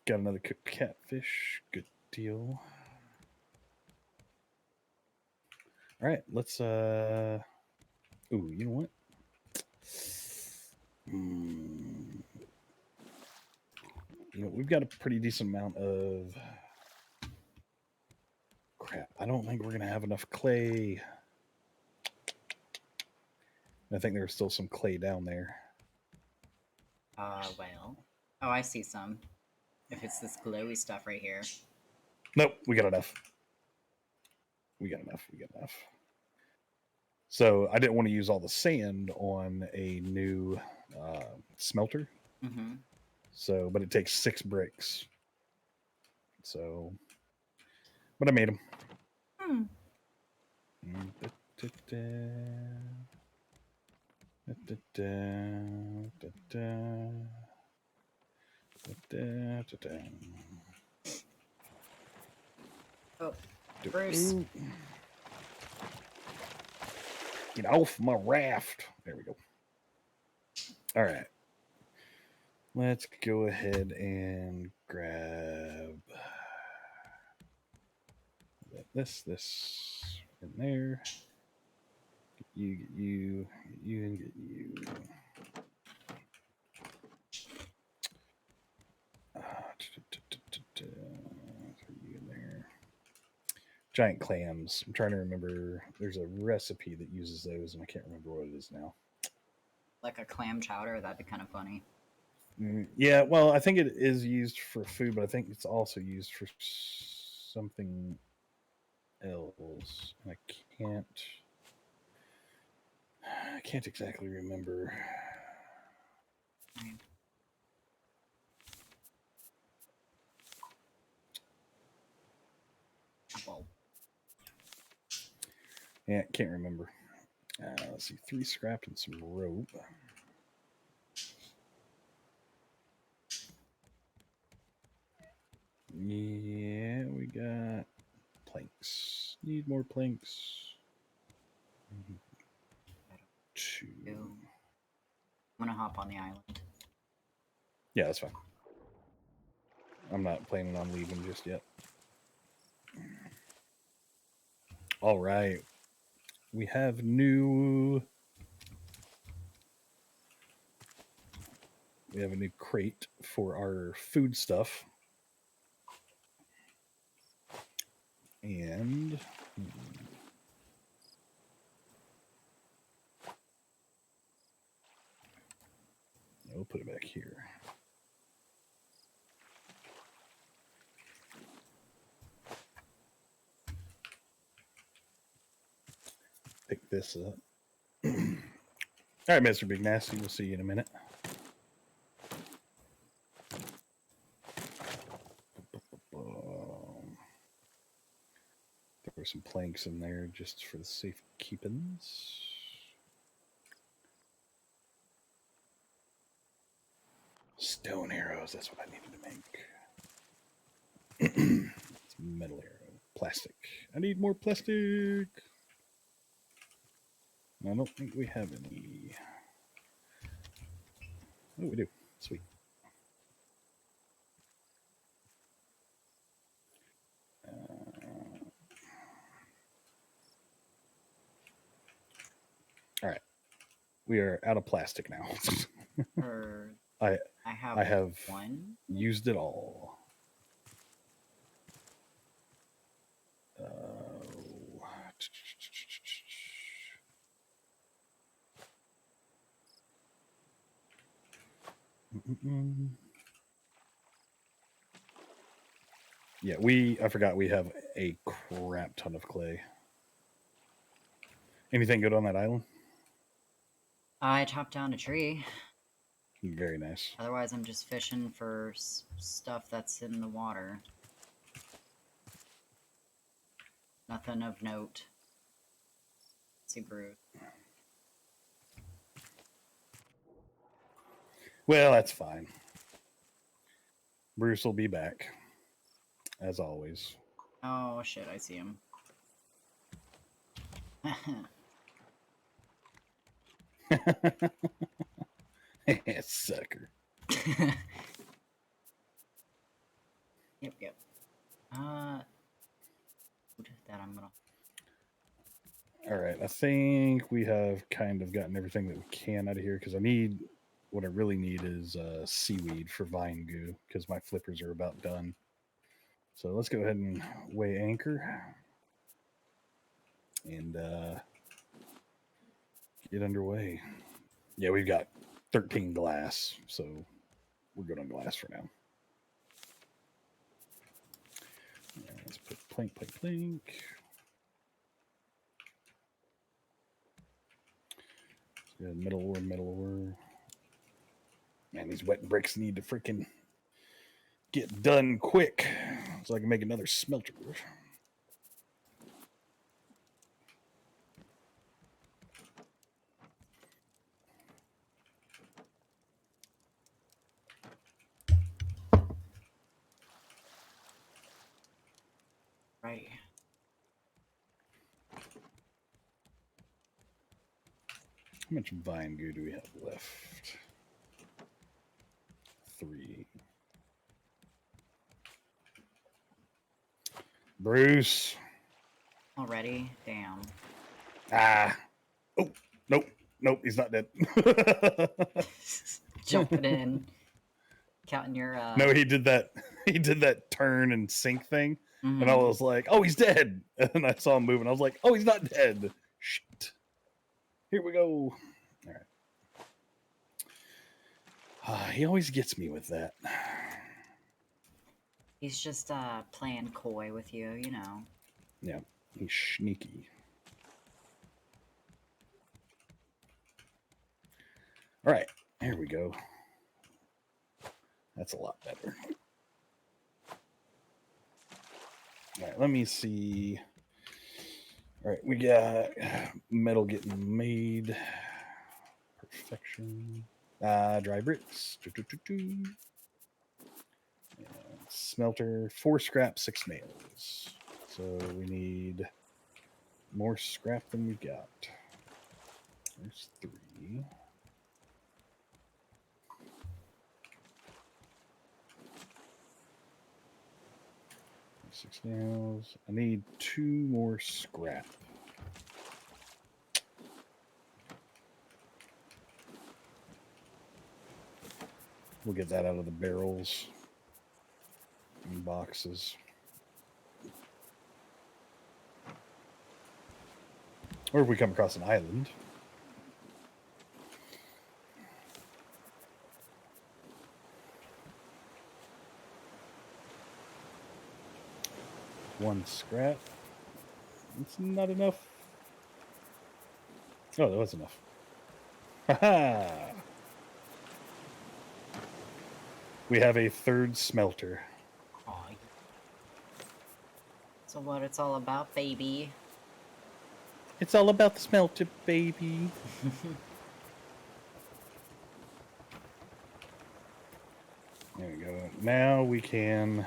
Got another cooked catfish. Good deal. All right, let's ooh, you know what? You know, we've got a pretty decent amount of crap. I don't think we're gonna have enough clay. I think there's still some clay down there. Well. Oh, I see some. If it's this glowy stuff right here. Nope, we got enough. We got enough. So I didn't want to use all the sand on a new smelter. Mm-hmm. So, but it takes 6 bricks. So, but I made them. Hmm. Oh, Bruce. Ooh. Get off my raft. There we go. All right. Let's go ahead and grab this in there. Get you, and get you. Throw you in there. Giant clams. I'm trying to remember. There's a recipe that uses those, and I can't remember what it is now. Like a clam chowder, that'd be kind of funny. Yeah, well, I think it is used for food, but I think it's also used for something else. And I can't exactly remember. Right. Apple. Yeah, can't remember. Let's see, 3 scrap and some rope. Yeah, we got planks. Need more planks. 2. I'm gonna hop on the island. Yeah, that's fine. I'm not planning on leaving just yet. All right. We have a new crate for our food stuff. And we'll put it back here. Pick this up. All right, Mr. Big Nasty. We'll see you in a minute. Throw some planks in there just for the safe keepings. Stone arrows. That's what I needed to make. It's metal arrow. Plastic. I need more plastic. I don't think we have any. Oh, we do. Sweet. All right. We are out of plastic now. I have one. used it all. Yeah, I forgot we have a crap ton of clay. Anything good on that island? I chopped down a tree. Very nice. Otherwise, I'm just fishing for stuff that's in the water. Nothing of note. Let's see, Bruce. Well, that's fine. Bruce will be back, as always. Oh shit! I see him. Sucker. Yep. That I'm gonna. All right, I think we have kind of gotten everything that we can out of here because what I really need is seaweed for vine goo because my flippers are about done. So let's go ahead and weigh anchor and get underway. Yeah, we've got 13 glass, so we're good on glass for now. Let's put plank. Metal ore. Man, these wet bricks need to freaking get done quick so I can make another smelter. Right. How much vine goo do we have left? 3. Bruce. Already? Damn. Ah. Oh, nope. Nope, he's not dead. Jumping in. Counting your No, he did that. He did that turn and sink thing. And I mhm. was like, oh, he's dead. And I saw him moving. I was like, oh, he's not dead. Shit. Here we go. All right. He always gets me with that. He's just playing coy with you, you know. Yeah, he's sneaky. All right, here we go. That's a lot better. All right, let me see. All right, we got metal getting made. Perfection. Dry bricks. Smelter, 4 scrap, 6 nails. So we need more scrap than we got. There's 3. Six nails. I need 2 more scrap. We'll get that out of the barrels and boxes. Or if we come across an island. One scrap. It's not enough. Oh, that was enough. Haha! We have a 3rd smelter. Aw. So what it's all about, baby. It's all about the smelter, baby. There we go. Now we can...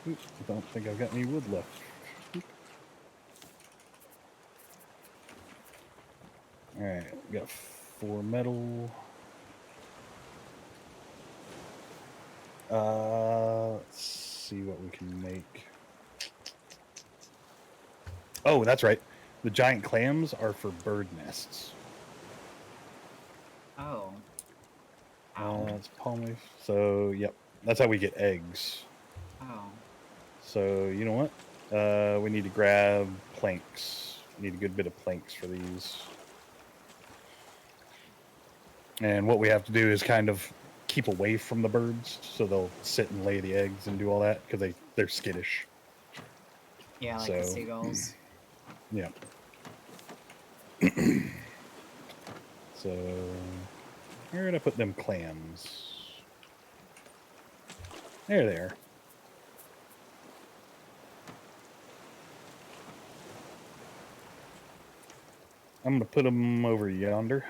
Oops, I don't think I've got any wood left. Alright, we got 4 metal. Let's see what we can make. Oh, that's right. The giant clams are for bird nests. Oh. Ow. It's palm leaf. So, yep. That's how we get eggs. Oh. So, you know what? We need to grab planks. We need a good bit of planks for these. And what we have to do is kind of keep away from the birds so they'll sit and lay the eggs and do all that because they're skittish. Yeah, like the seagulls. Yeah. So, where did I put them clams? There they are. I'm going to put them over yonder.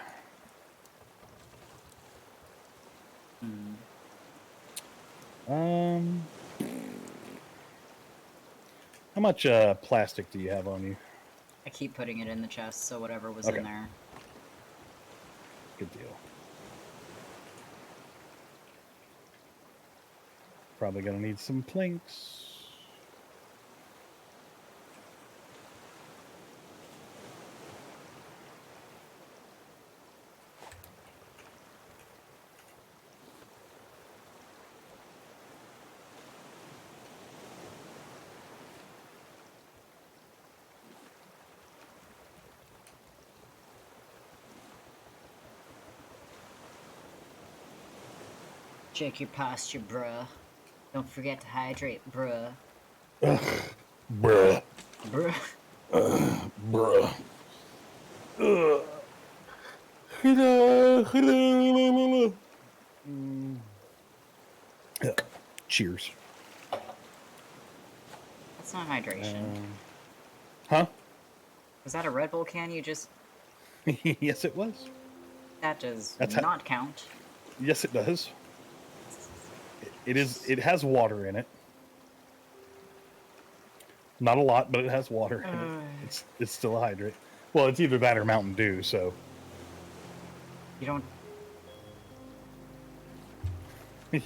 How much plastic do you have on you? I keep putting it in the chest, so whatever was in there. Good deal. Probably gonna need some planks. Check your posture, bruh. Don't forget to hydrate, bruh. Bruh. Bruh. Bruh. Cheers. That's not hydration. Huh? Was that a Red Bull can you just... Yes, it was. That does That's not count. Yes, it does. It is. It has water in it. Not a lot, but it has water in it. It's still a hydrate. Well, it's either that or Mountain Dew. So You don't...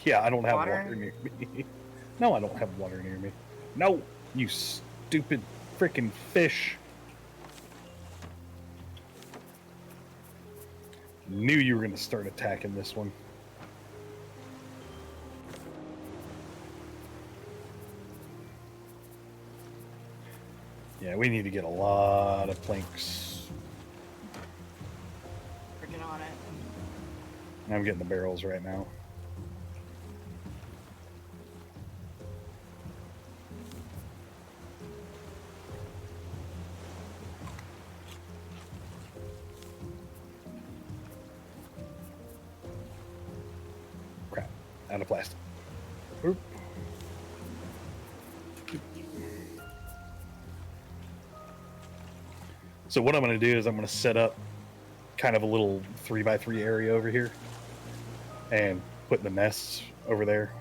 yeah, I don't have Water? water near me. No, I don't have water near me. No, you stupid freaking fish. Knew you were going to start attacking this one. Yeah, we need to get a lot of planks. Working on it. I'm getting the barrels right now. Crap, out of plastic. Oop. So what I'm going to do is I'm going to set up kind of a little 3x3 area over here and put the nests over there.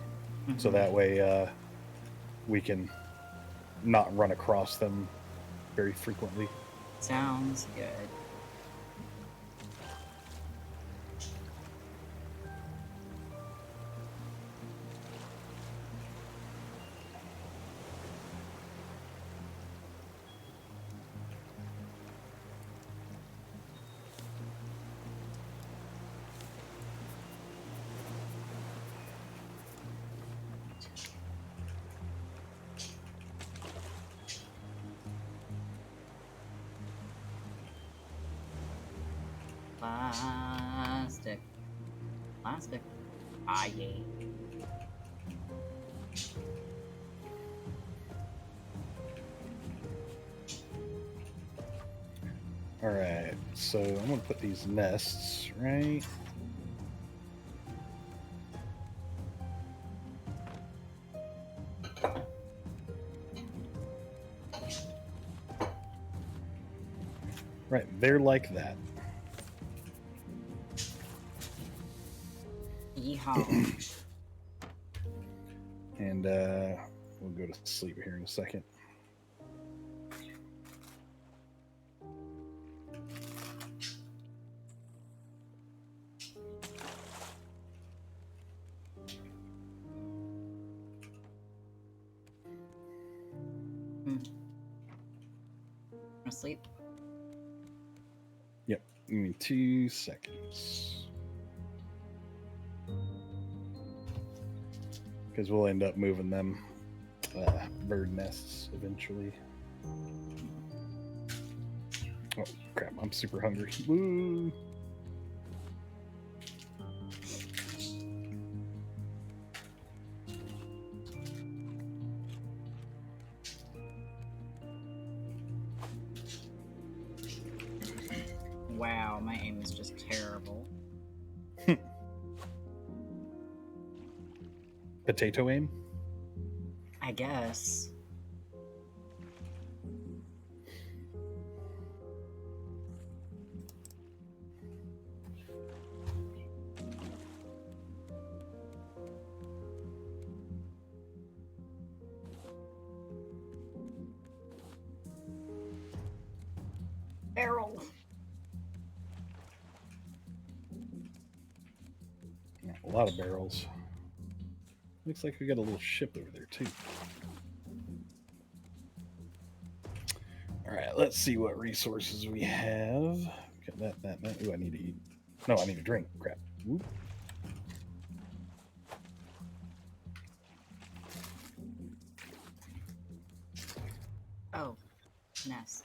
Mm-hmm. So that way we can not run across them very frequently. Sounds good. Plastic. Ah, yay. Alright, so I'm going to put these nests right... right there like that. Yeehaw. And we'll go to sleep here in a second. Asleep? Yep, give me 2 seconds. Because we'll end up moving them bird nests eventually. Oh crap, I'm super hungry. Woo! Wow, my aim is just terrible. Potato aim? I guess. Barrel. Yeah, a lot of barrels. Looks like we got a little ship over there too. All right, let's see what resources we have. Got that. Ooh, I need to eat. No, I need to drink. Crap. Whoop. Oh, nest.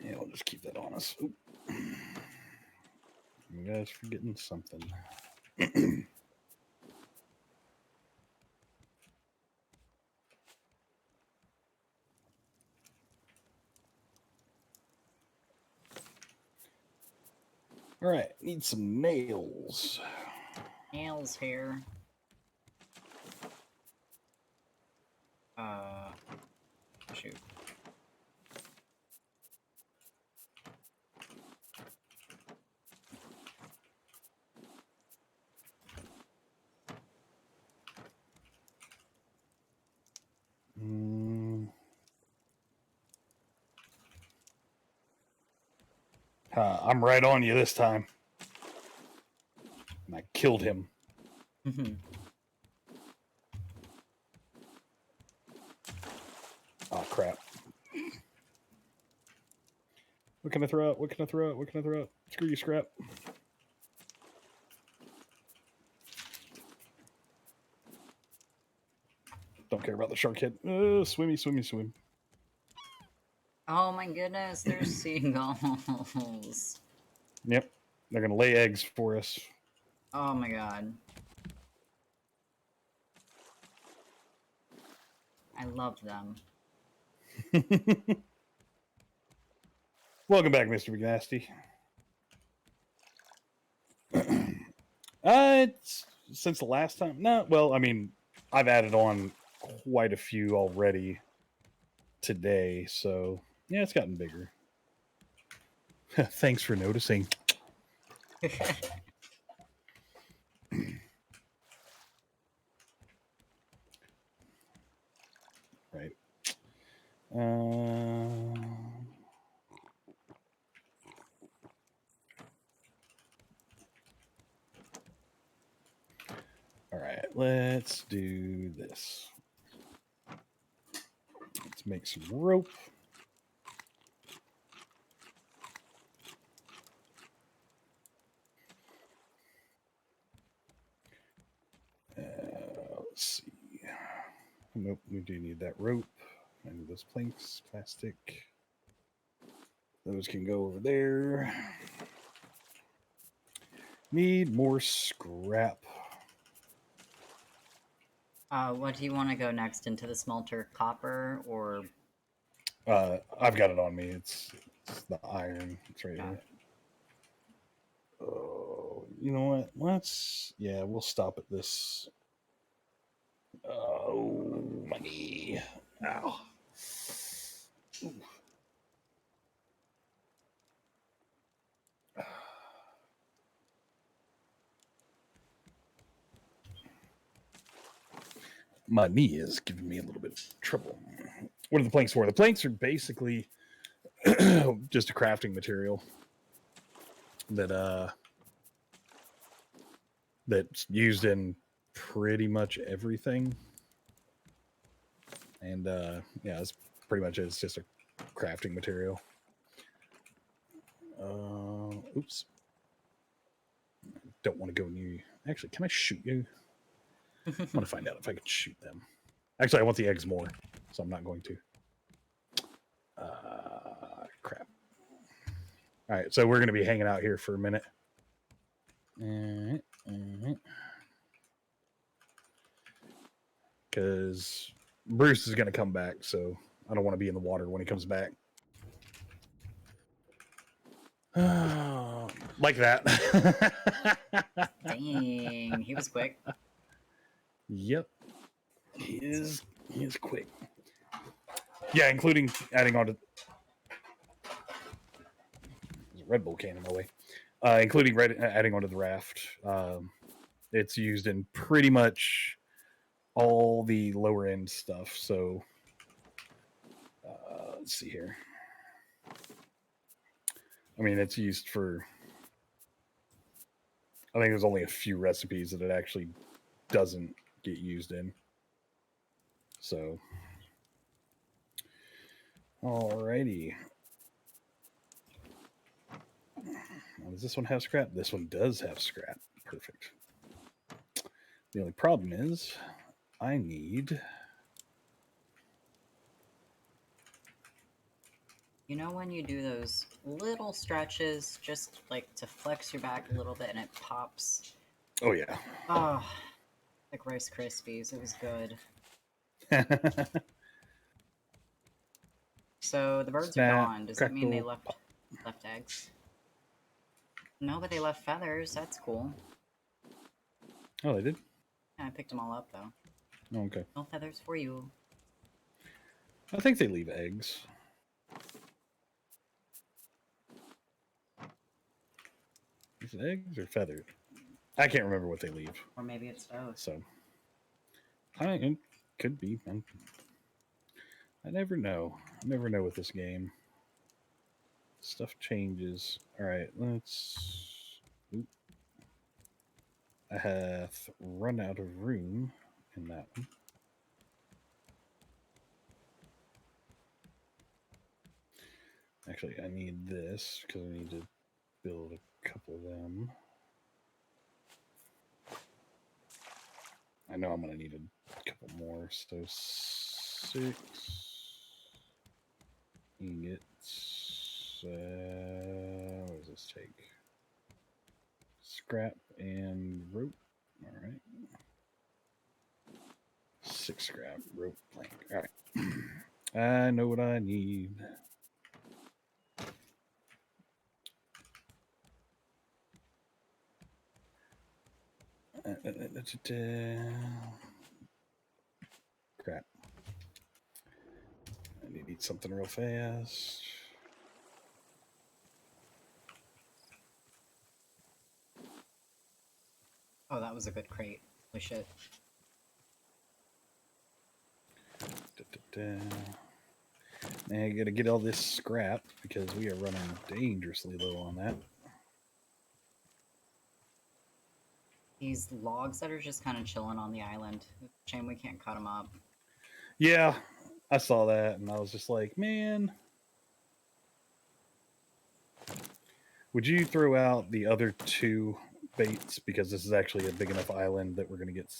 Yeah, we'll just keep that on us. Oop. Guys, forgetting something. All right, need some nails. Nails here. Shoot. I'm right on you this time. And I killed him. Oh, crap. What can I throw out? What can I throw out? What can I throw out? Screw you, scrap. Don't care about the shark head. Swimmy, swimmy, swim. Oh my goodness, there's seagulls. Yep. They're going to lay eggs for us. Oh my god. I love them. Welcome back, Mr. McNasty. It's since the last time. No, well, I mean, I've added on quite a few already today, so yeah, it's gotten bigger. Thanks for noticing. Right. All right, let's do this. Let's make some rope. Let's see. Nope, we do need that rope. I need those planks, plastic. Those can go over there. Need more scrap. What do you want to go next? Into the smelter copper or? I've got it on me. It's the iron. It's right here. Oh, you know what? We'll stop at this. Oh, my knee. Ow. Ooh. My knee is giving me a little bit of trouble. What are the planks for? The planks are basically just a crafting material that's used in pretty much everything. And it's pretty much it's just a crafting material. Oops. Don't want to go near you. Actually, can I shoot you? I want to find out if I can shoot them. Actually, I want the eggs more, so I'm not going to. Crap. All right, so we're going to be hanging out here for a minute. Because Bruce is going to come back, so I don't want to be in the water when he comes back. Like that. Dang, he was quick. Yep. He is quick. Yeah, including adding on to Red Bull can in my way. Including adding onto the raft. It's used in pretty much all the lower end stuff. So let's see here. I mean, it's used for. I think there's only a few recipes that it actually doesn't get used in. So, alrighty. Does this one have scrap? This one does have scrap. Perfect. The only problem is I need You know when you do those little stretches just like to flex your back a little bit and it pops? Oh yeah. Oh, like Rice Krispies. It was good. So the birds are Snap, gone. Does that mean they crackle, left pop. eggs? No, but they left feathers. That's cool. Oh, they did? Yeah, I picked them all up though. Oh, okay. No feathers for you. I think they leave eggs. Is it eggs or feathered? I can't remember what they leave. Or maybe it's both. So, it could be. I never know. I never know with this game. Stuff changes. All right, let's. Oop. I have run out of room in that one. Actually, I need this because I need to build a couple of them. I know I'm going to need a couple more. So 6 ingots. What does this take? Scrap and rope. All right. 6 scrap, rope, plank. All right. I know what I need. Crap. I need to eat something real fast. Oh, that was a good crate. Holy shit. Now I gotta get all this scrap because we are running dangerously low on that. These logs that are just kind of chilling on the island. Shame we can't cut them up. Yeah, I saw that and I was just like, man. Would you throw out the other 2 baits because this is actually a big enough island that we're gonna get.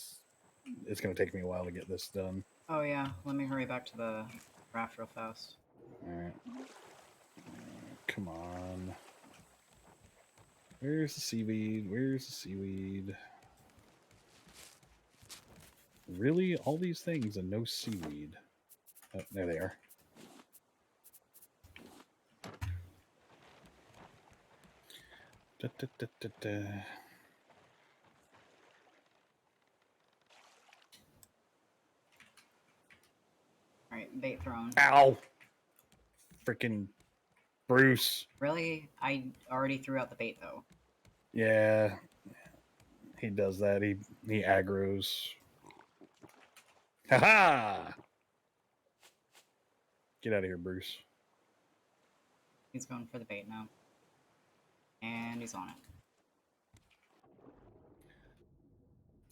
It's gonna take me a while to get this done. Oh yeah, let me hurry back to the raft real fast. All right. Come on. Where's the seaweed? Where's the seaweed? Really? All these things and no seaweed. Oh, there they are. Da, da, da, da, da. Alright, bait thrown. Ow! Freaking Bruce. Really? I already threw out the bait though. Yeah. He does that. He aggroes. Ha-ha! Get out of here, Bruce. He's going for the bait now. And he's on it.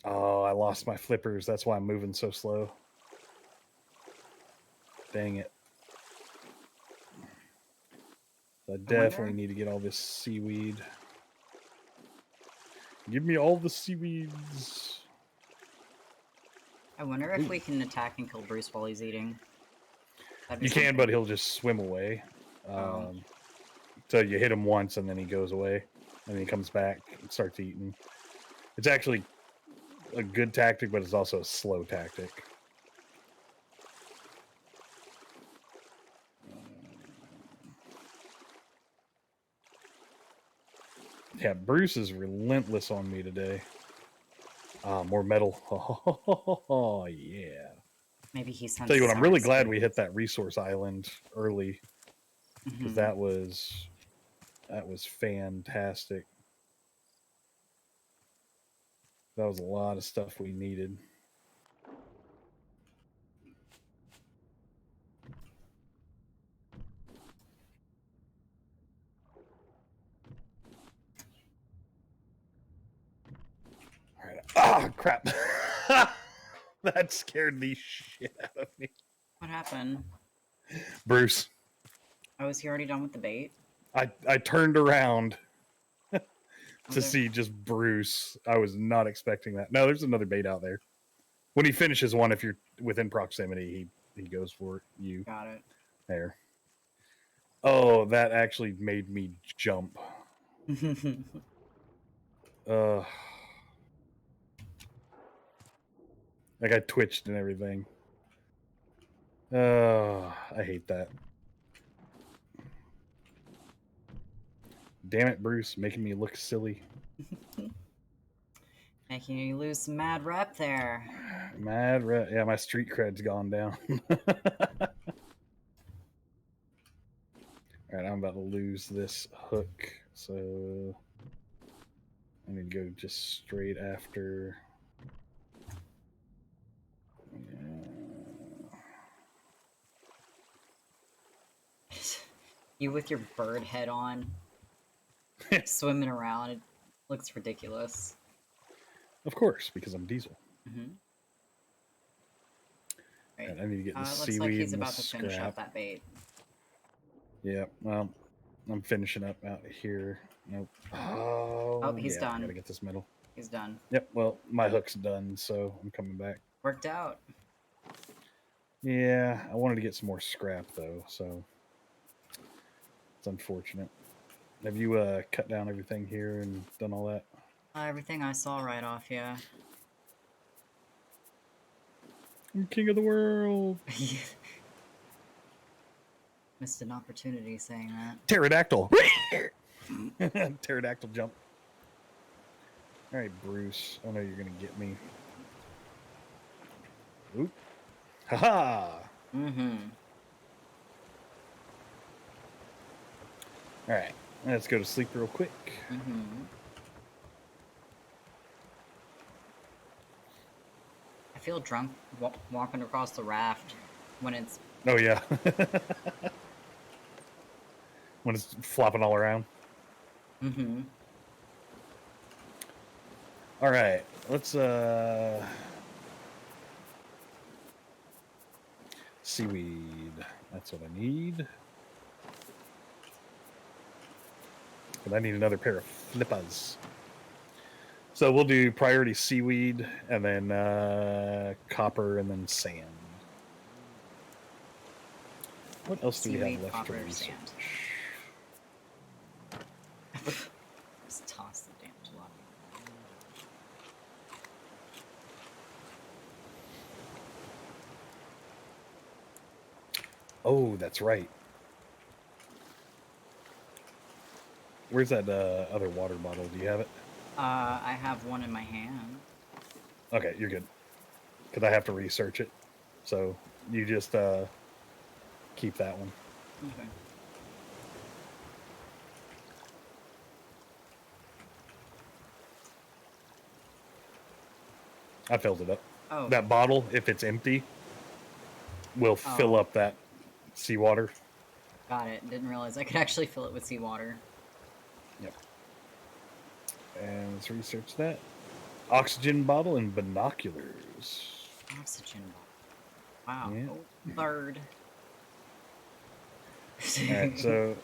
Oh, I lost my flippers. That's why I'm moving so slow. Dang it. I definitely need to get all this seaweed. Give me all the seaweeds. I wonder if we can attack and kill Bruce while he's eating. You can, but he'll just swim away. So you hit him once and then he goes away. And then he comes back and starts eating. It's actually a good tactic, but it's also a slow tactic. Yeah, Bruce is relentless on me today. More metal. Oh, yeah. Maybe he's. Tell you what, I'm really glad we hit that resource island early. Because that was fantastic. That was a lot of stuff we needed. All right. Ah, crap. That scared the shit out of me. What happened? Bruce. Oh, is he already done with the bait? I turned around to see just Bruce. I was not expecting that. No, there's another bait out there. When he finishes one, if you're within proximity, he goes for you. Got it. There. Oh, that actually made me jump. Like I twitched and everything. I hate that. Damn it, Bruce, making me look silly. Making you lose some mad rep there. Yeah, my street cred's gone down. Alright, I'm about to lose this hook, so I need to go just straight after. Yeah. You with your bird head on, swimming around. It looks ridiculous. Of course, because I'm Diesel. Mm-hmm. Right. And I need to get the Looks seaweed like he's and the about to finish up scrap. that bait. Yeah, well, I'm finishing up out here. Nope. Oh, he's yeah, done. I gotta get this metal. He's done. Yep, well, my hook's done, so I'm coming back. Worked out. Yeah, I wanted to get some more scrap, though, so it's unfortunate. Have you cut down everything here and done all that? Everything I saw right off, yeah. I'm king of the world. Missed an opportunity saying that. Pterodactyl. Pterodactyl jump. All right, Bruce. I know you're gonna get me. Oop. Haha. Mm-hmm. All right, let's go to sleep real quick. Mm-hmm. I feel drunk walking across the raft when it's... Oh yeah. When it's flopping all around. Mm-hmm. All right, let's seaweed. That's what I need. But I need another pair of flippers. So we'll do priority seaweed, and then copper, and then sand. What else do we have left copper, to research? Just toss the damn jalopy. Oh, that's right. Where's that other water bottle? Do you have it? I have one in my hand. Okay, you're good. Because I have to research it. So you just keep that one. Okay. I filled it up. Oh. That bottle, if it's empty, will fill up that seawater. Got it. Didn't realize I could actually fill it with seawater. Yep. And let's research that. Oxygen bottle and binoculars. Oxygen bottle. Wow. Yeah. Oh, bird. Alright, so...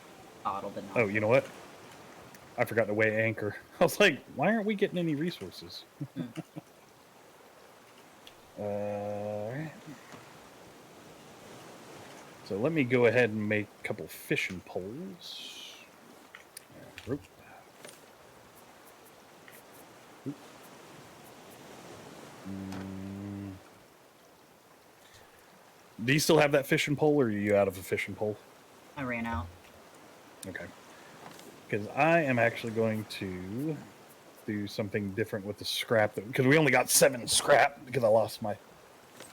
Bottle binoculars. Oh, you know what? I forgot to weigh anchor. I was like, why aren't we getting any resources? Alright. So let me go ahead and make a couple fishing poles. Rope. Do you still have that fishing pole, or are you out of a fishing pole? I ran out. Okay. Because I am actually going to do something different with the scrap. Because we only got 7 scrap because I lost my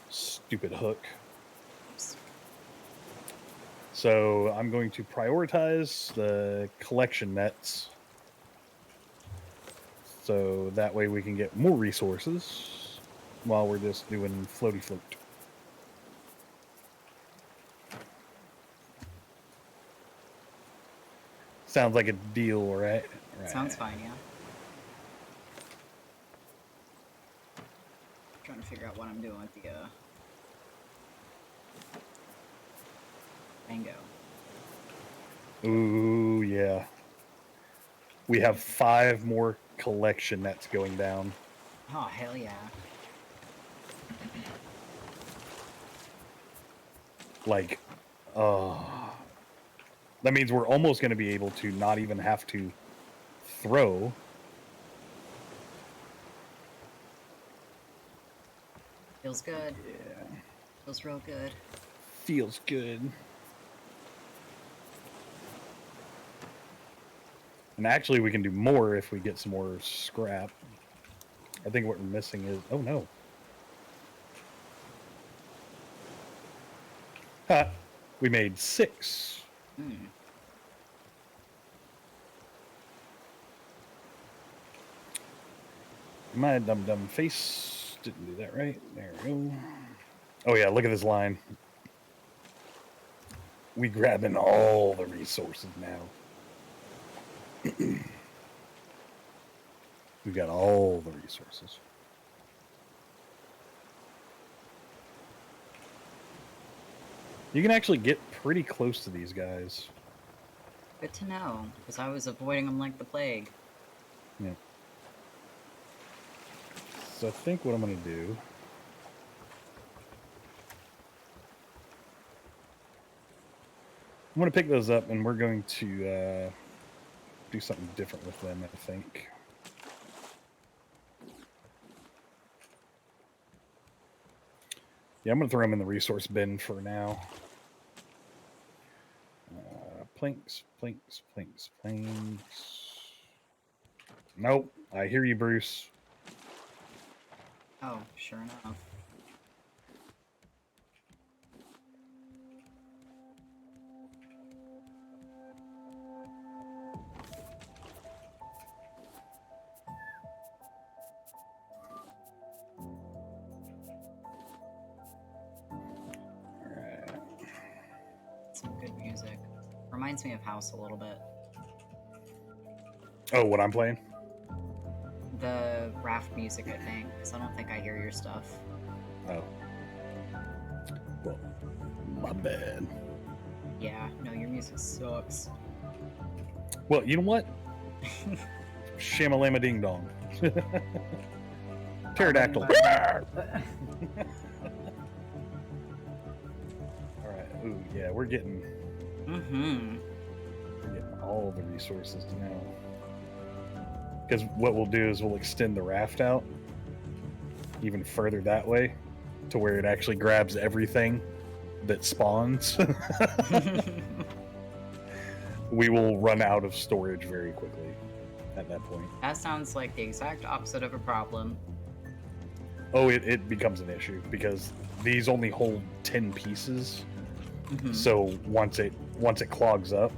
stupid hook. Oops. So I'm going to prioritize the collection nets. So that way we can get more resources while we're just doing floaty float. Sounds like a deal, right? Sounds fine, yeah. Trying to figure out what I'm doing with the mango. Ooh, yeah. We have 5 more collection nets going down. Oh, hell yeah. Like, That means we're almost going to be able to not even have to throw. Feels good. Yeah. Feels real good. Feels good. And actually, we can do more if we get some more scrap. I think what we're missing is... Oh, no. Ha! We made 6. My dumb face didn't do that right. There we go. Oh, yeah, look at this line. We grabbing all the resources now. We got all the resources. You can actually get pretty close to these guys. Good to know, because I was avoiding them like the plague. Yeah. So I think what I'm going to do... I'm going to pick those up, and we're going to do something different with them, I think. Yeah, I'm going to throw them in the resource bin for now. Planks. Nope. I hear you, Bruce. Oh, sure enough. Alright. Some good music. Reminds me of House a little bit. Oh, what I'm playing? The Raft music, I think, because I don't think I hear your stuff. Oh. Well, my bad. Yeah, no, your music sucks. Well, you know what? Shamalama ding dong. Pterodactyl. Alright. Ooh, yeah, we're getting all the resources now. Because what we'll do is we'll extend the raft out even further that way to where it actually grabs everything that spawns. We will run out of storage very quickly at that point. That sounds like the exact opposite of a problem. Oh, it becomes an issue because these only hold 10 pieces. So once it clogs up,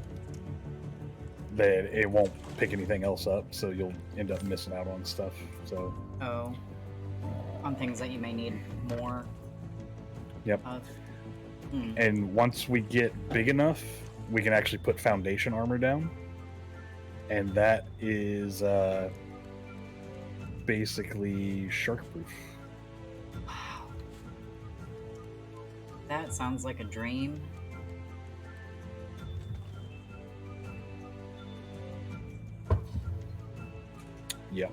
then it won't pick anything else up, so you'll end up missing out on stuff. So on things that you may need more of. And once we get big enough, we can actually put foundation armor down, and that is basically shark-proof. Wow. That sounds like a dream. Yeah.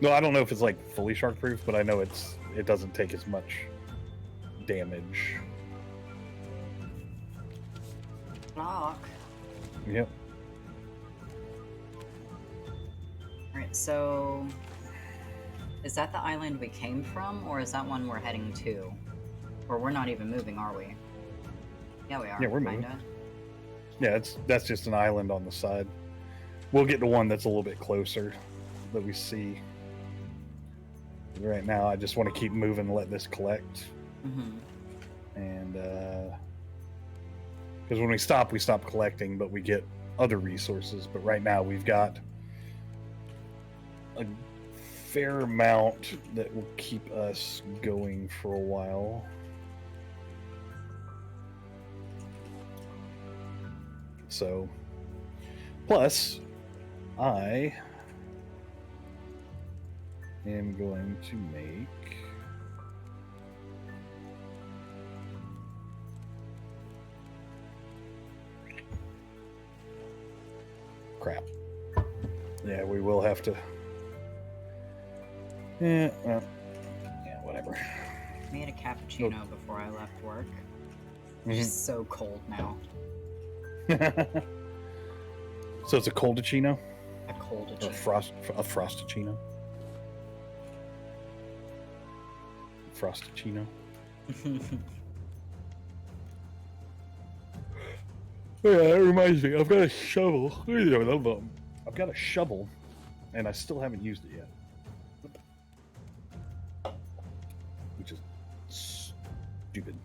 No, I don't know if it's like fully shark-proof, but I know it doesn't take as much damage. Block. Yep. Alright, so is that the island we came from, or is that one we're heading to? Or we're not even moving, are we? Yeah, we are. Yeah, we're moving. Yeah, that's just an island on the side. We'll get to one that's a little bit closer that we see. Right now, I just want to keep moving and let this collect. And because when we stop collecting, but we get other resources. But right now, we've got a fair amount that will keep us going for a while. So, plus, I am going to make crap. Yeah, we will have to. Yeah, whatever. I made a cappuccino before I left work. It's just so cold now. So it's a coldachino? A cold Or a frostachino? Frostachino? Yeah, that reminds me. I've got a shovel. I've got a shovel, and I still haven't used it yet. Which is stupid.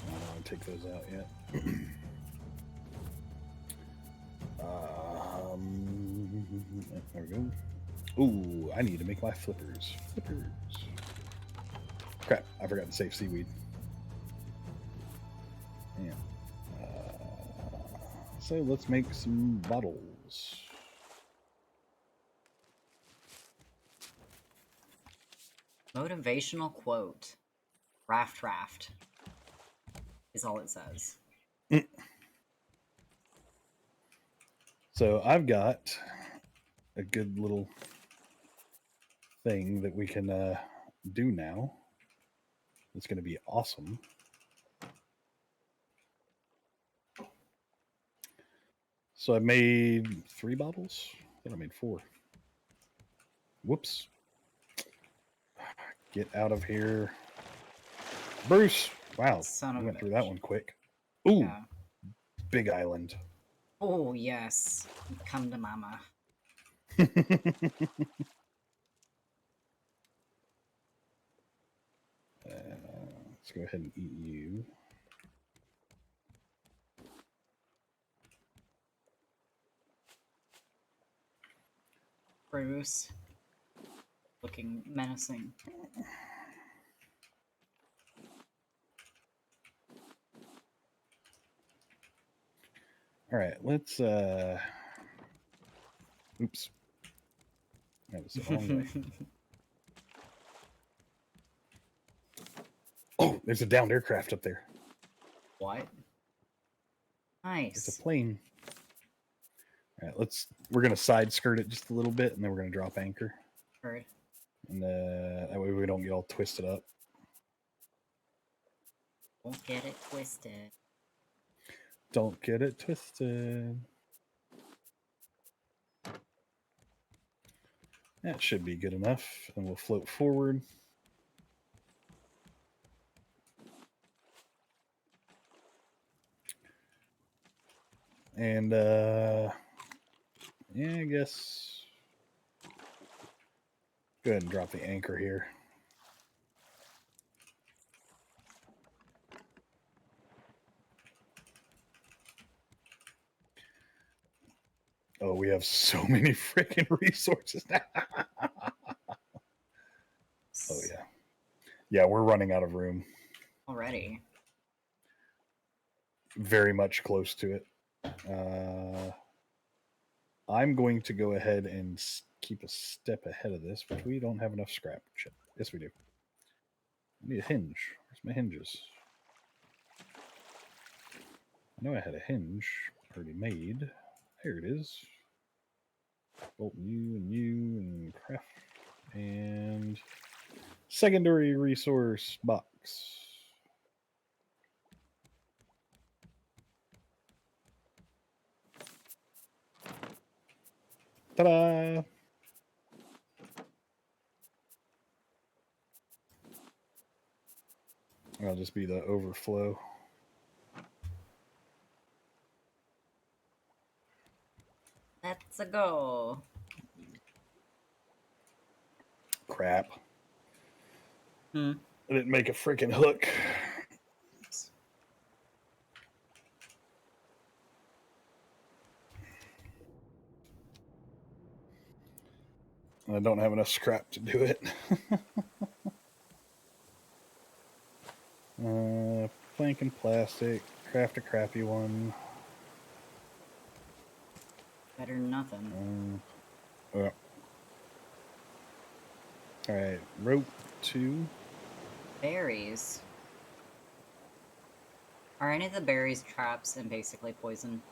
I don't want to take those out yet. There we go. Ooh, I need to make my flippers. Crap, I forgot to save seaweed. Yeah. So let's make some bottles. Motivational quote. Raft is all it says. So I've got a good little thing that we can do now. It's going to be awesome. So I made 3 bottles. I thought I made 4. Whoops. Get out of here. Bruce! Wow, Son I of a went through bitch. that one quick. Ooh, Yeah. big island. Oh, yes. Come to mama. Let's go ahead and eat you. Bruce. Looking menacing. All right, let's oops. That was the wrong way. Oh, there's a downed aircraft up there. What? Nice. It's a plane. All right, we're gonna side skirt it just a little bit, and then we're gonna drop anchor. Heard. And that way we don't get all twisted up. Don't get it twisted. Don't get it twisted. That should be good enough, and we'll float forward. And yeah, I guess go ahead and drop the anchor here. Oh, we have so many freaking resources now. Oh yeah. Yeah, we're running out of room. Already. Very much close to it. I'm going to go ahead and keep a step ahead of this, but we don't have enough scrap. Shit. Yes, we do. I need a hinge. Where's my hinges? I know I had a hinge already made. There it is. Bolt you and craft. And secondary resource box. Ta-da! That'll just be the overflow. Let's go. Crap. Hmm. I didn't make a freaking hook. I don't have enough scrap to do it. Plank and plastic. Craft a crappy one. Better than nothing. Alright, rope 2. Berries. Are any of the berries traps and basically poison?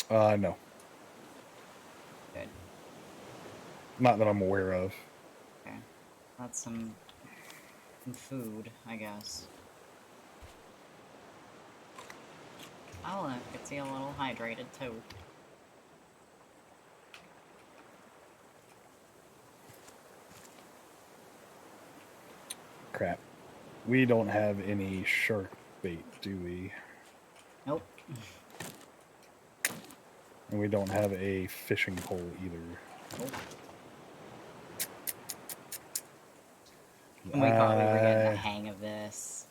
No. Good. Not that I'm aware of. Okay. That's some food, I guess. Oh, look, it's a little hydrated too. Crap. We don't have any shark bait, do we? Nope. And we don't have a fishing pole either. Nope. And we thought we were getting the hang of this.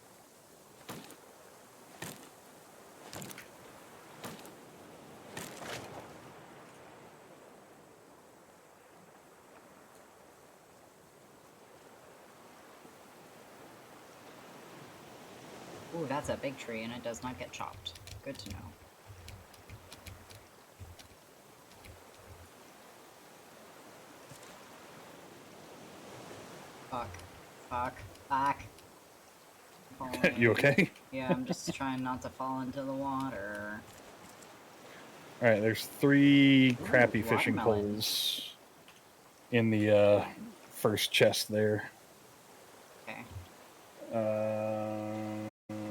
Ooh, that's a big tree, and it does not get chopped. Good to know. Fuck. Fuck. Fuck. You okay? Yeah, I'm just trying not to fall into the water. Alright, there's 3 crappy fishing watermelon. poles in the first chest there. Okay.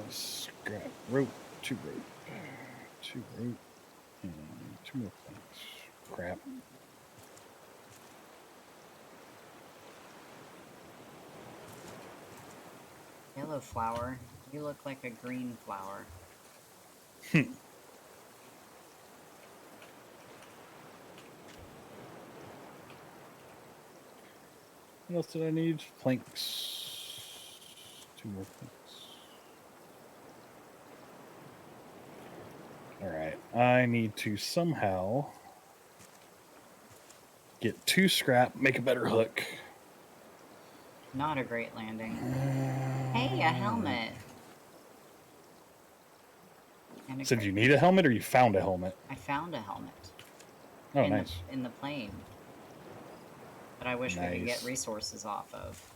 Scrap rope, 2 rope, 2 rope, and 2 more planks. Crap. Yellow flower. You look like a green flower. What else did I need? Planks. 2 more planks. Alright, I need to somehow get 2 scrap, make a better hook. Not a great landing. Hey, a helmet. And So, do you need a helmet or you found a helmet? I found a helmet. Oh, nice. In the plane. That I wish we could get resources off of.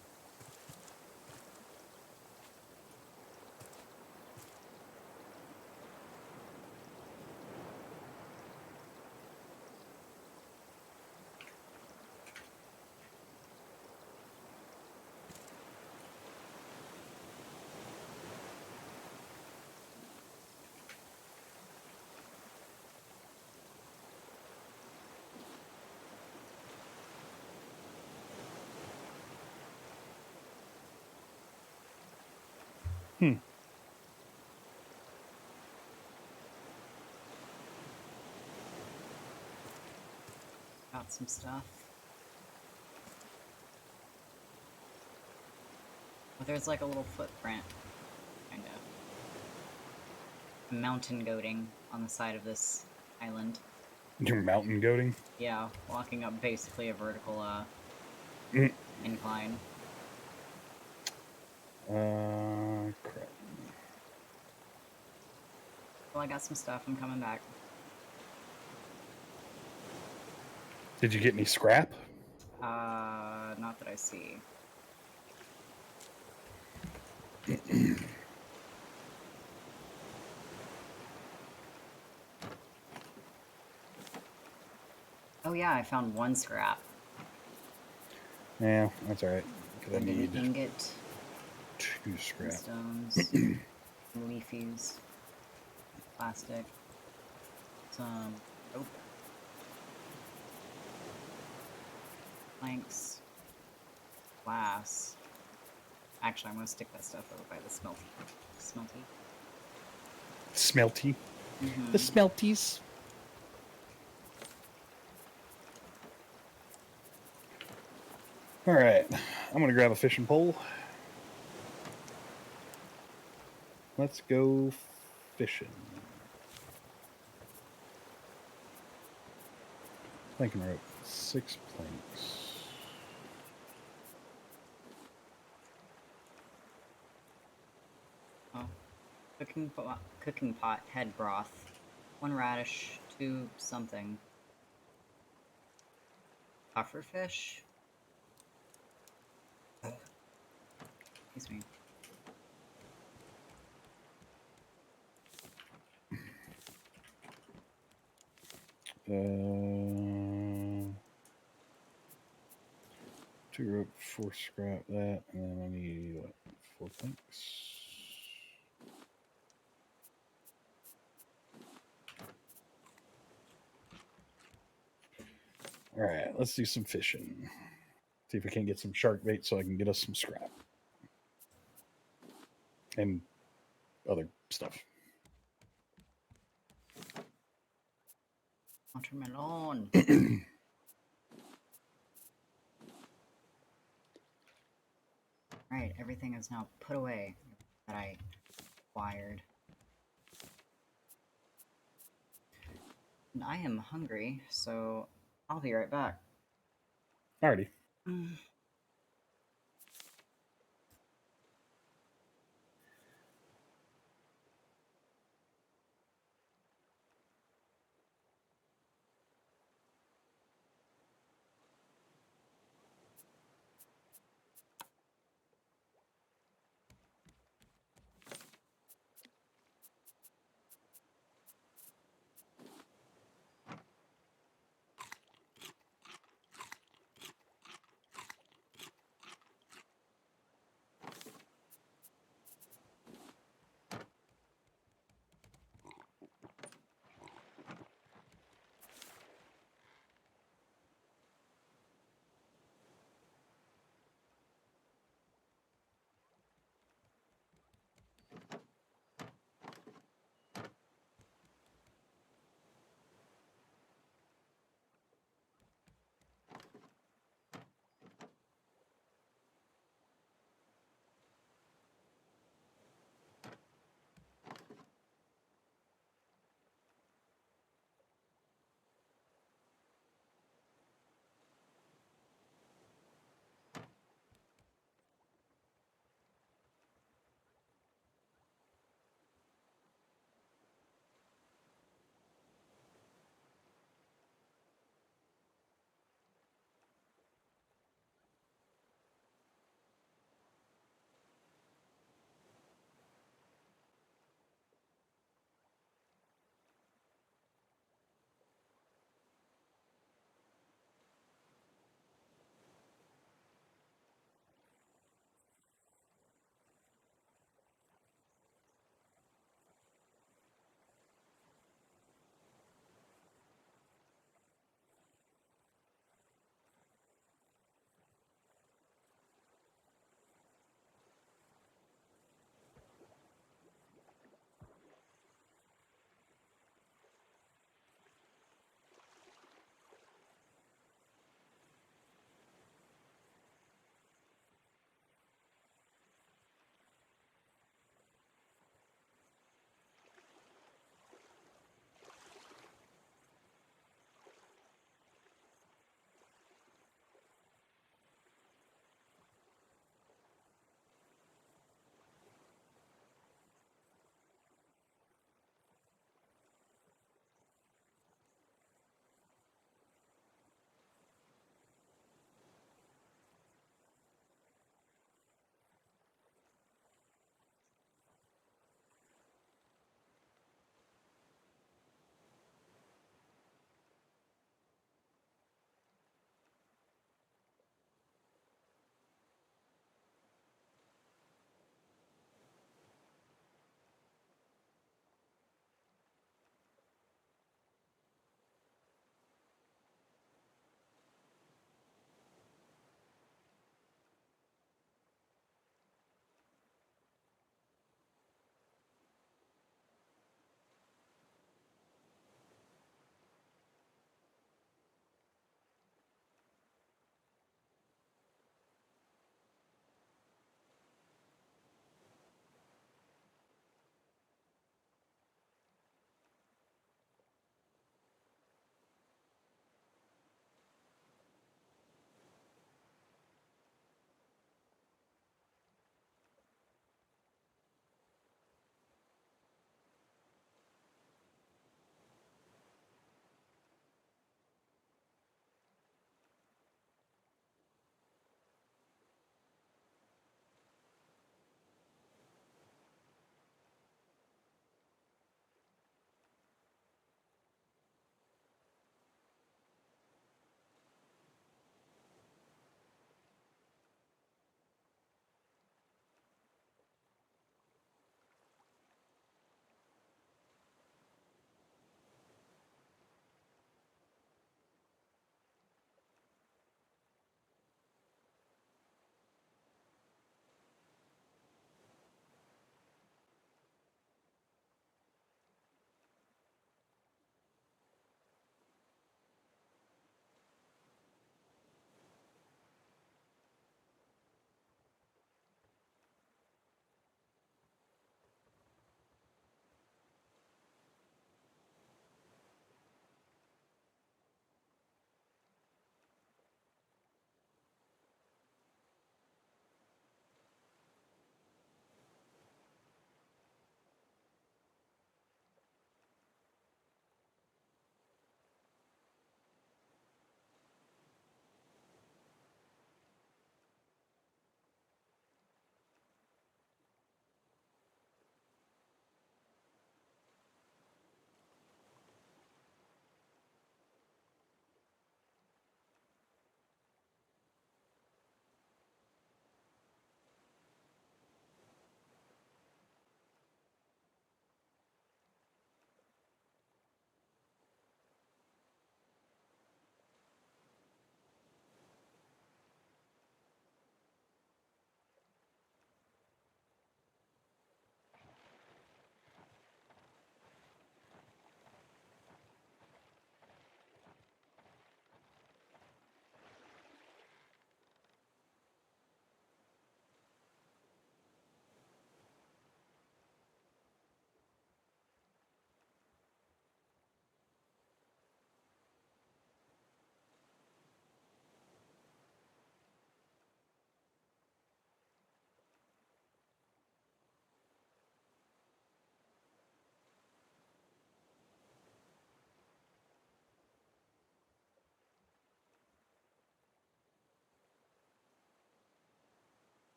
Got some stuff. But there's like a little footprint. Kind of. Mountain goating on the side of this island. You're mountain goating? Yeah, walking up basically a vertical incline. Crap. Well, I got some stuff. I'm coming back. Did you get any scrap? Not that I see. Oh yeah, I found 1 scrap. Yeah, that's alright. Because I need an ingot, 2 scrap. stones, leafies, plastic, some rope, planks, glass. Actually, I'm gonna stick that stuff over by the smelty. Smelty? The smelties. Alright, I'm gonna grab a fishing pole. Let's go fishing. Planking rope, 6 planks. Oh, cooking pot, head broth, 1 radish, 2 something. Pufferfish? Excuse me. 2 rope, 4 scrap that, and then I need what, 4 planks. All right, let's do some fishing. See if we can't get some shark bait so I can get us some scrap and other stuff. Watermelon. Right, everything is now put away that I acquired. And I am hungry, so I'll be right back. Alrighty.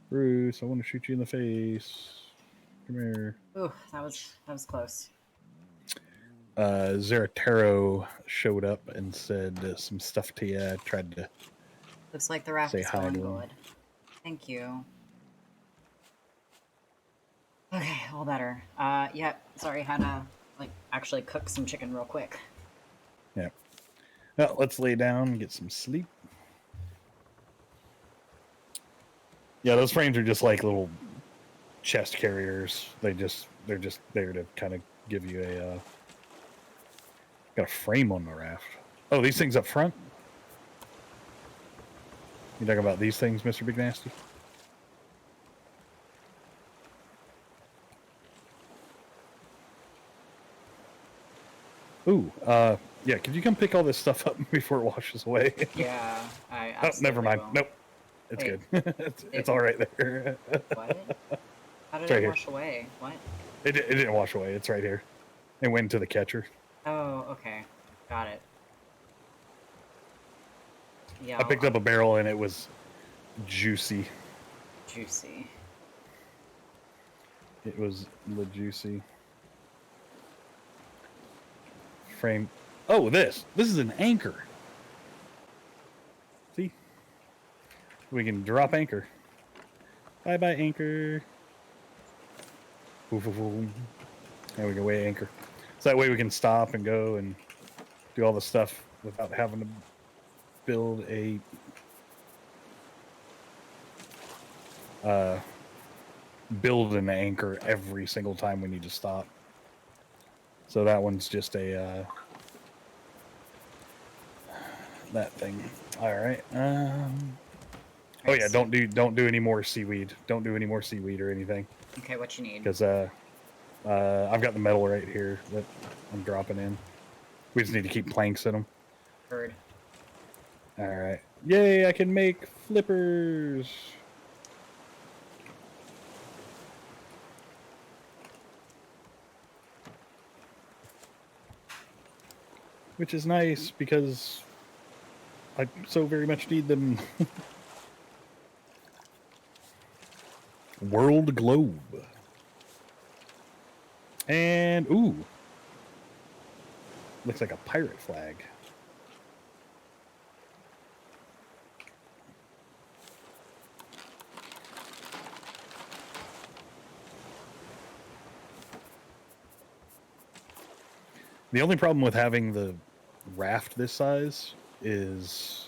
Bruce, I want to shoot you in the face. Come here. Ooh, that was close. Zaratero showed up and said some stuff to you. I tried to Looks like the raft say is hi going to him. good. Thank you. Okay, all better. Yep. Sorry, had to actually cook some chicken real quick. Yeah. Well, let's lay down and get some sleep. Yeah, those frames are just like little chest carriers. They're just there to kind of give you a got a frame on the raft. Oh, these things up front? You talking about these things, Mr. Big Nasty? Ooh, yeah, could you come pick all this stuff up before it washes away? Yeah, I Oh, never mind. will. Nope. It's Wait, good. It's all right there. What? How did It's right it here. wash away? What? It didn't wash away. It's right here. It went into the catcher. Oh, okay. Got it. Yeah, I picked up a barrel and it was juicy. juicy. It was the juicy. Frame. Oh, this is an anchor. See? We can drop anchor. Bye bye anchor. Oof, oof, oof. There we go, weigh anchor. So that way we can stop and go and do all the stuff without having to build a build an anchor every single time we need to stop. So that one's just a that thing. All right. Oh yeah, don't do any more seaweed. Don't do any more seaweed or anything. Okay, what you need? Because I've got the metal right here that I'm dropping in. We just need to keep planks in them. Heard. All right. Yay! I can make flippers. Which is nice because I so very much need them. World globe. And ooh, looks like a pirate flag. The only problem with having the raft this size is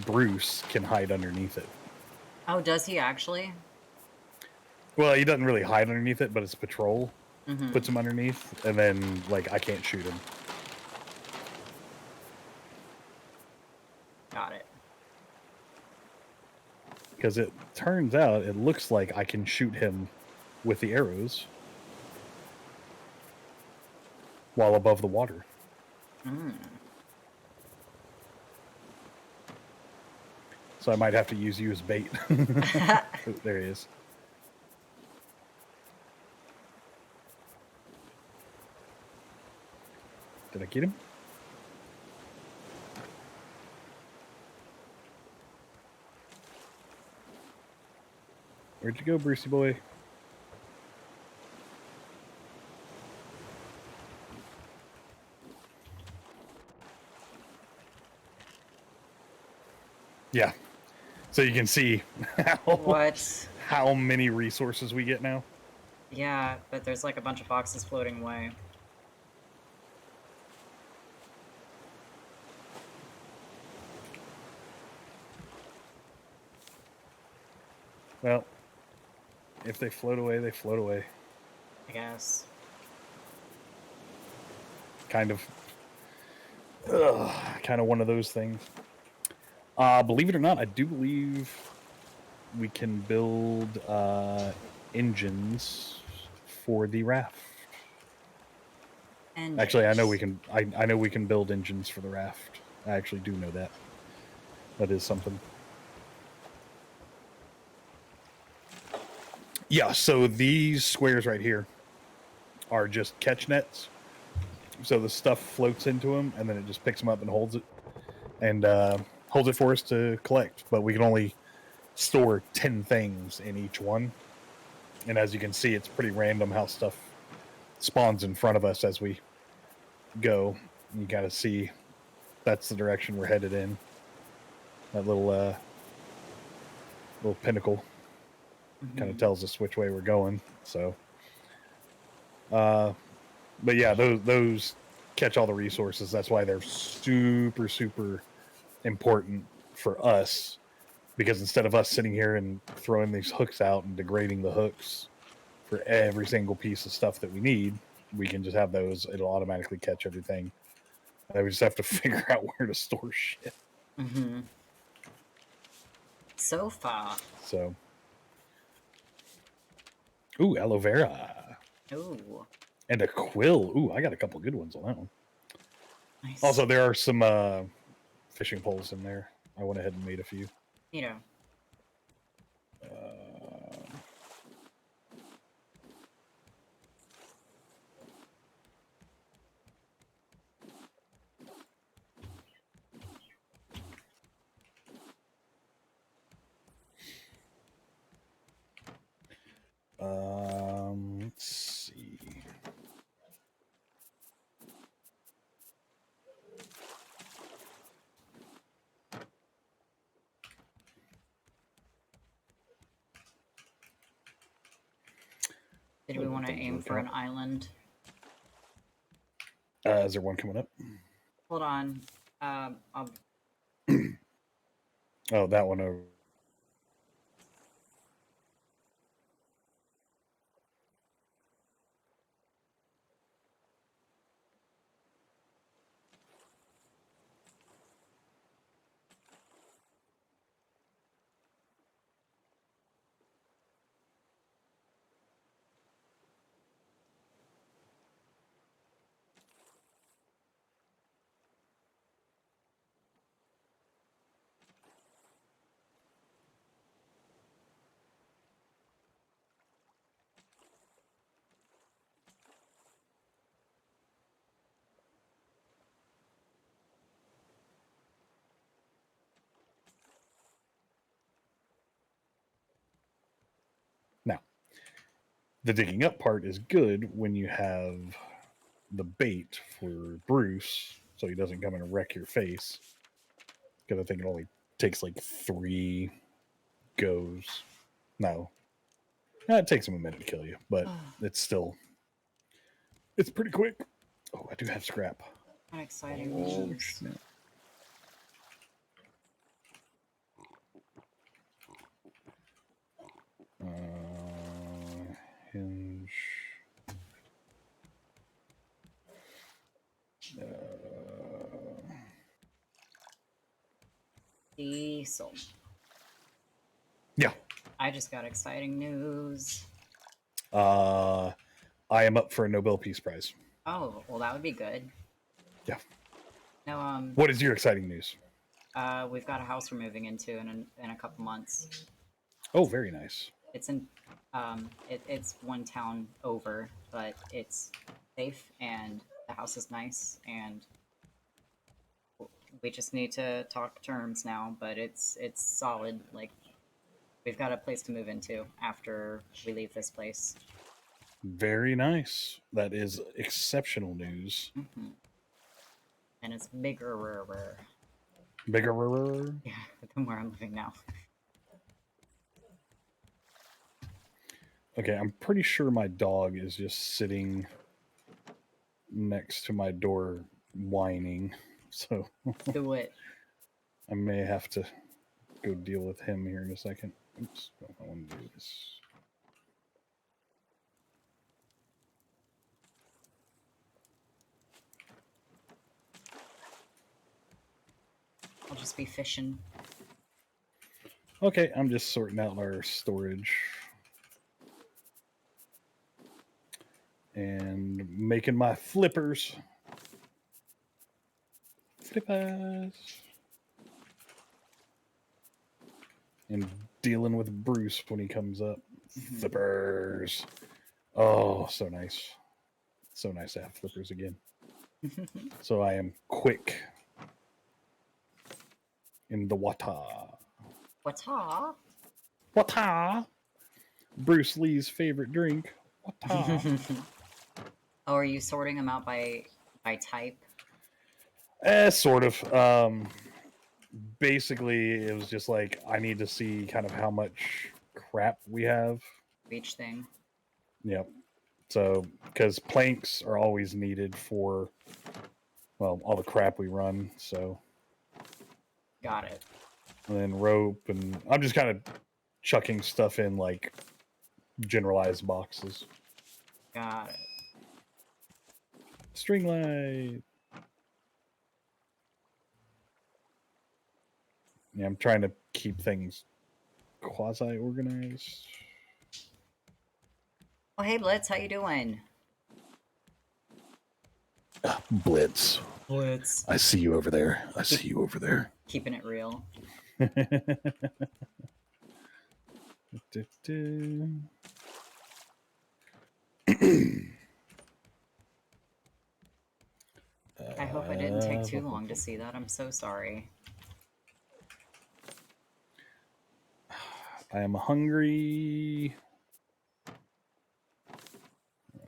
Bruce can hide underneath it. Oh, does he actually? Well, he doesn't really hide underneath it, but it's patrol. Mm-hmm. Puts him underneath, and then like I can't shoot him. Got it. Because it turns out it looks like I can shoot him with the arrows. while above the water. Mm. So I might have to use you as bait. Oh, there he is. Did I get him? Where'd you go, Brucey boy? Yeah. So you can see What? how many resources we get now. Yeah, but there's like a bunch of boxes floating away. Well, if they float away, they float away. I guess. Kind of one of those things. Believe it or not, I do believe we can build engines for the raft. Engines. Actually, I know we can. I know we can build engines for the raft. I actually do know that. That is something. Yeah. So these squares right here are just catch nets. So the stuff floats into them, and then it just picks them up and holds it, and holds it for us to collect. But we can only store 10 things in each one. And as you can see, it's pretty random how stuff spawns in front of us as we go. You kind of see that's the direction we're headed in. That little pinnacle kind of tells us which way we're going. So, but yeah, those catch all the resources. That's why they're super, super important for us, because instead of us sitting here and throwing these hooks out and degrading the hooks for every single piece of stuff that we need, we can just have those. It'll automatically catch everything. And we just have to figure out where to store shit. Mm-hmm. So far. So, ooh, aloe vera. Ooh. And a quill. Ooh, I got a couple good ones on that one. Nice. Also, there are some fishing poles in there. I went ahead and made a few. You know. Let's see. Did we want to aim for an island? Is there one coming up? Hold on. Oh, that one over. Now, the digging up part is good when you have the bait for Bruce, so he doesn't come and wreck your face. Because I think it only takes like 3 goes. No. It takes him a minute to kill you, but it's pretty quick. Oh, I do have scrap. An exciting Oh, news. snap. Hinge. Diesel. Yeah. I just got exciting news. I am up for a Nobel Peace Prize. Oh, well, that would be good. Yeah. No, What is your exciting news? we've got a house we're moving into in a couple months. Oh, very nice. It's in, it's one town over, but it's safe and the house is nice, and we just need to talk terms now. But it's solid. Like we've got a place to move into after we leave this place. Very nice. That is exceptional news. Mm-hmm. And it's bigger, Bigger. yeah, than where I'm living now. Okay, I'm pretty sure my dog is just sitting next to my door whining. So Do it. I may have to go deal with him here in a second. Oops, I want to do this. I'll just be fishing. Okay, I'm just sorting out our storage and making my flippers. Flippers. And dealing with Bruce when he comes up. Mm-hmm. Flippers. Oh, so nice. So nice to have flippers again. So I am quick in the water. What's up? Water. Bruce Lee's favorite drink. Water. Oh, are you sorting them out by type? Sort of. Basically, it was just like I need to see kind of how much crap we have. Each thing. Yep. So, because planks are always needed for, well, all the crap we run. So, Got it. and then rope, and I'm just kind of chucking stuff in like generalized boxes. Got it. String light. Yeah, I'm trying to keep things quasi organized. Oh, hey, Blitz, how you doing? Blitz. Blitz. I see you over there. I see you over there. Keeping it real. I hope I didn't take too long to see that. I'm so sorry. I am hungry. I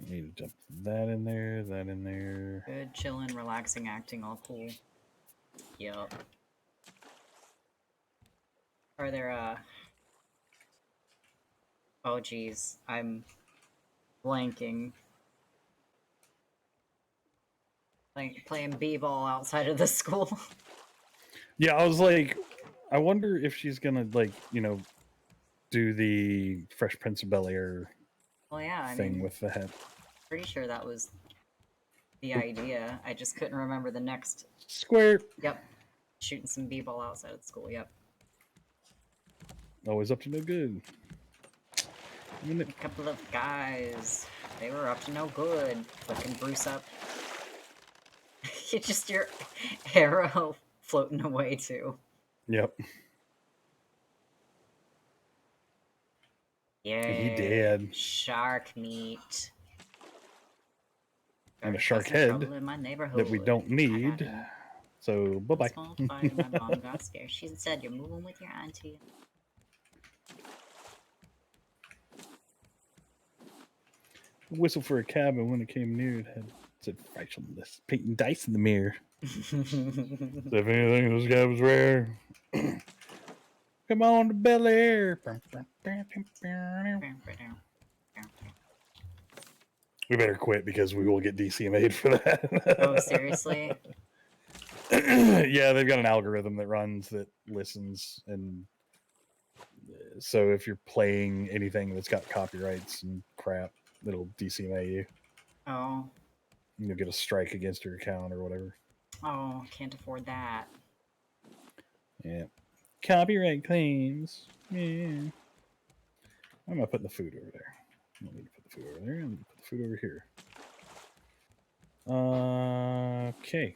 need to dump that in there, that in there. Good, chilling, relaxing, acting all cool. Yup. Are there, oh, geez. I'm blanking. Like, playing b-ball outside of the school. Yeah, I was like, I wonder if she's gonna, like, do the Fresh Prince of Bel-Air Well, yeah, I thing mean, with the head. pretty sure that was the idea. I just couldn't remember the next. Square. Yep. Shooting some b-ball outside of the school, yep. Always up to no good. A couple of guys, they were up to no good. Flicking Bruce up. You just your arrow floating away too. Yep. Yeah. He did. Shark meat. And a shark head that we don't need. So, bye-bye. Small fire, my mom got scared. She said, "You're moving with your auntie." Whistle for a cab, and when it came near, it said fractionless painting dice in the mirror. So if anything, this guy was rare. Come on to Bel Air. We better quit because we will get DCMA'd for that. Oh, seriously? Yeah, they've got an algorithm that runs that listens, and so if you're playing anything that's got copyrights and crap, it'll DCMA you. Oh. You'll get a strike against your account or whatever. Oh, can't afford that. Yeah. Copyright claims. Yeah. Why am I putting the food over there? I don't need to put the food over there. I need to put the food over here. Okay.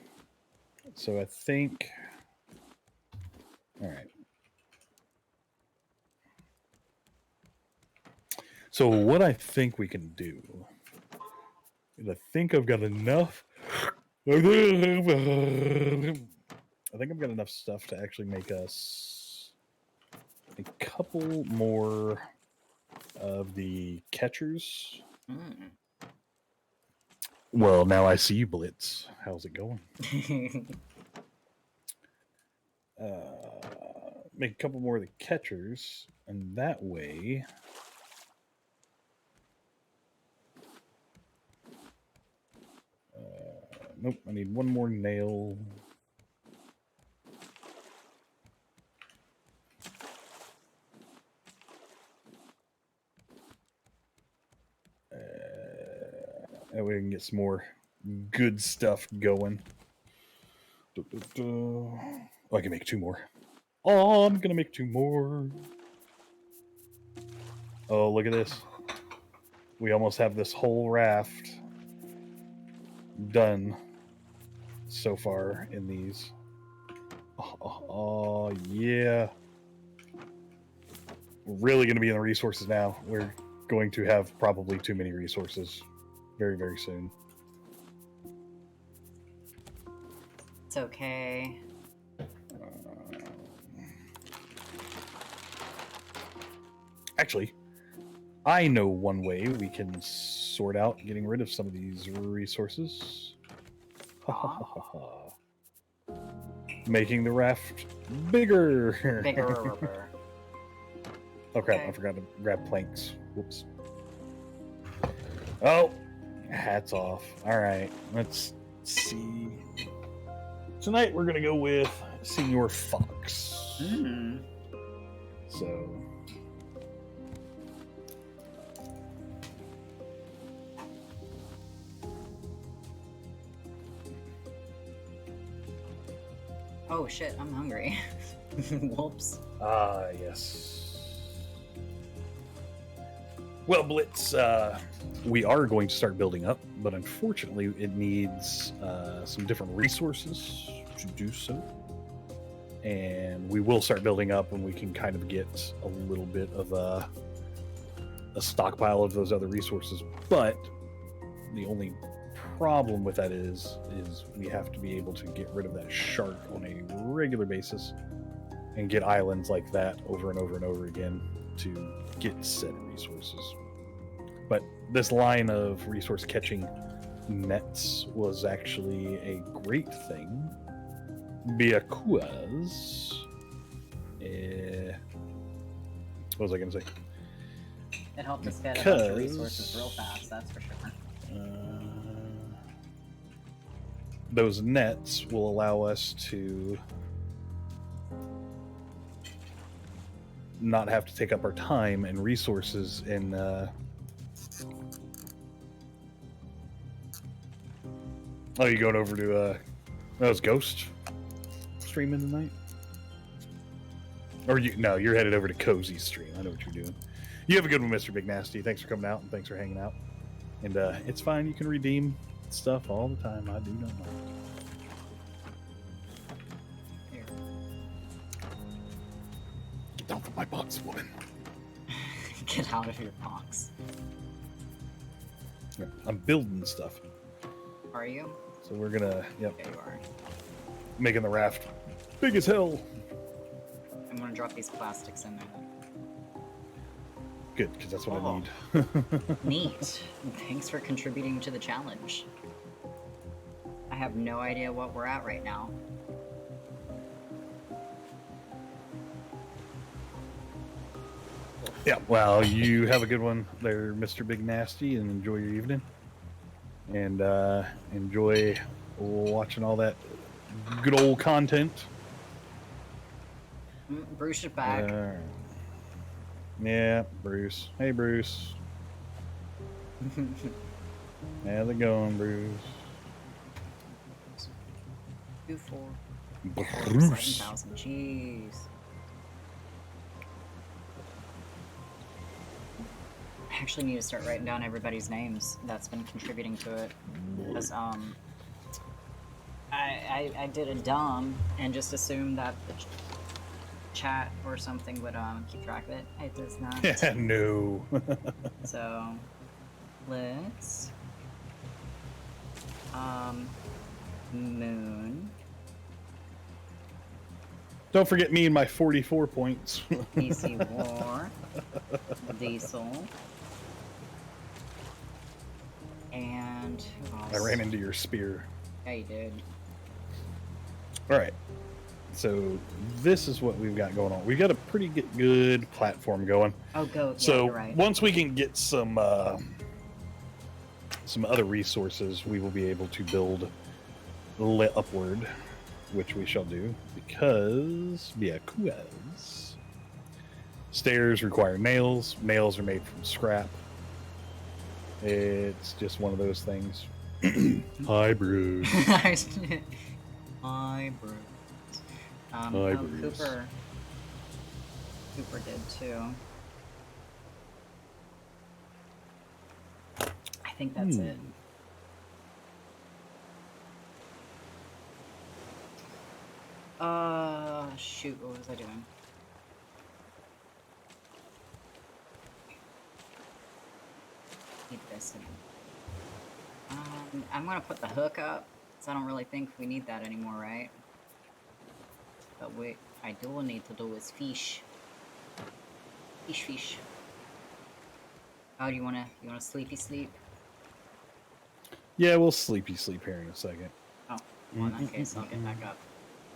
So I think. All right. So what I think we can do is I think I've got enough. I think I've got enough stuff to actually make us a couple more of the catchers. Mm. Well, now I see you, Blitz. How's it going? Make a couple more of the catchers, and that way. Nope, I need one more nail. That way we can get some more good stuff going. Oh, I can make two more. Oh, I'm gonna make two more. Oh, look at this. We almost have this whole raft done so far in these. Oh yeah. We're really going to be in the resources now. We're going to have probably too many resources very, very soon. It's okay. Actually, I know one way we can sort out getting rid of some of these resources. Making the raft bigger. Bigger. Oh crap, I forgot to grab planks. Whoops. Oh, hats off. Alright, let's see. Tonight we're gonna go with Senior Fox. Mm. So Oh shit, I'm hungry. Whoops. yes. Well, Blitz, we are going to start building up, but unfortunately it needs some different resources to do so. And we will start building up when we can kind of get a little bit of a stockpile of those other resources. But the only problem with that is we have to be able to get rid of that shark on a regular basis and get islands like that over and over and over again to get said resources. But this line of resource catching nets was actually a great thing because what was I going to say? It helped us get a bunch of resources real fast, that's for sure. Those nets will allow us to not have to take up our time and resources in oh, you going over to that was Ghost streaming tonight? Or you're headed over to Cozy's stream. I know what you're doing. You have a good one, Mr. Big Nasty. Thanks for coming out and thanks for hanging out. And it's fine, you can redeem stuff all the time. I do not mind. Here. Get down from my box, woman. Get out of your box. Yeah, I'm building stuff. Are you? So we're gonna, yep. Yeah, you are. Making the raft big as hell. I'm gonna drop these plastics in there. Good, because that's what I need. Neat. Thanks for contributing to the challenge. I have no idea what we're at right now. Yeah, well, you have a good one there, Mr. Big Nasty, and enjoy your evening. And enjoy watching all that good old content. Bruce is back. Yeah, Bruce. Hey, Bruce. How's it going, Bruce? 2-4. Bruce. 7,000. Jeez. I actually need to start writing down everybody's names that's been contributing to it. Because, I did a dumb and just assumed that the chat or something would keep track of it. It does not. Yeah, no. So let's moon Don't forget me and my 44 points. DC War Diesel and who else? I ran into your spear. Yeah, you did. All right. So this is what we've got going on. We got a pretty good platform going. Oh, go. Yeah, So you're right. once we can get some other resources, we will be able to build upward, which we shall do because stairs require nails. Nails are made from scrap. It's just one of those things. Hi, Bruce. Hi, Bruce. Hi, Bruce. Cooper did too. I think that's it. Shoot, what was I doing? Need this. I'm gonna put the hook up, so I don't really think we need that anymore, right? But what I do need to do is fish. Fish. Oh, you wanna sleepy sleep? Yeah, we'll sleepy sleep here in a second. Oh, well, in that case, I'll get back up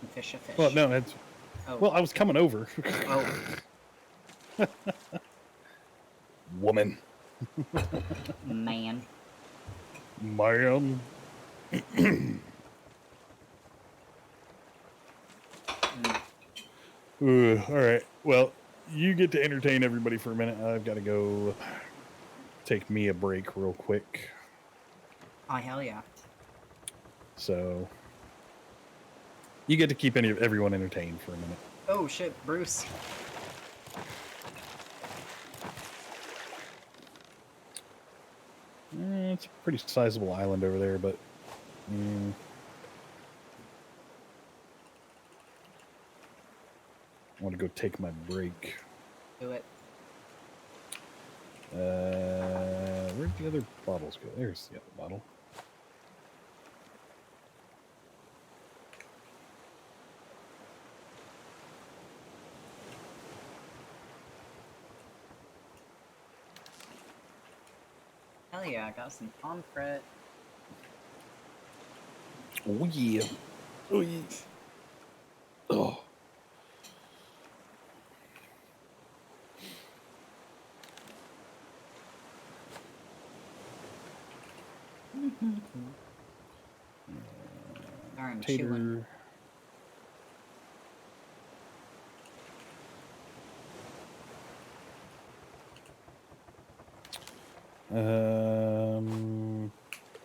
and fish a fish. Well, no, that's... Oh. Well, I was coming over. Oh. Woman. Man. Man. All right. Well, you get to entertain everybody for a minute. I've got to go take me a break real quick. Oh, hell yeah. So you get to keep everyone entertained for a minute. Oh, shit, Bruce. It's a pretty sizable island over there, but... I want to go take my break. Do it. Where'd the other bottles go? There's the other bottle. Hell yeah, I got some pomfret. Oh yeah. Oh yeah. Oh. Sorry, I'm Tater. chewing.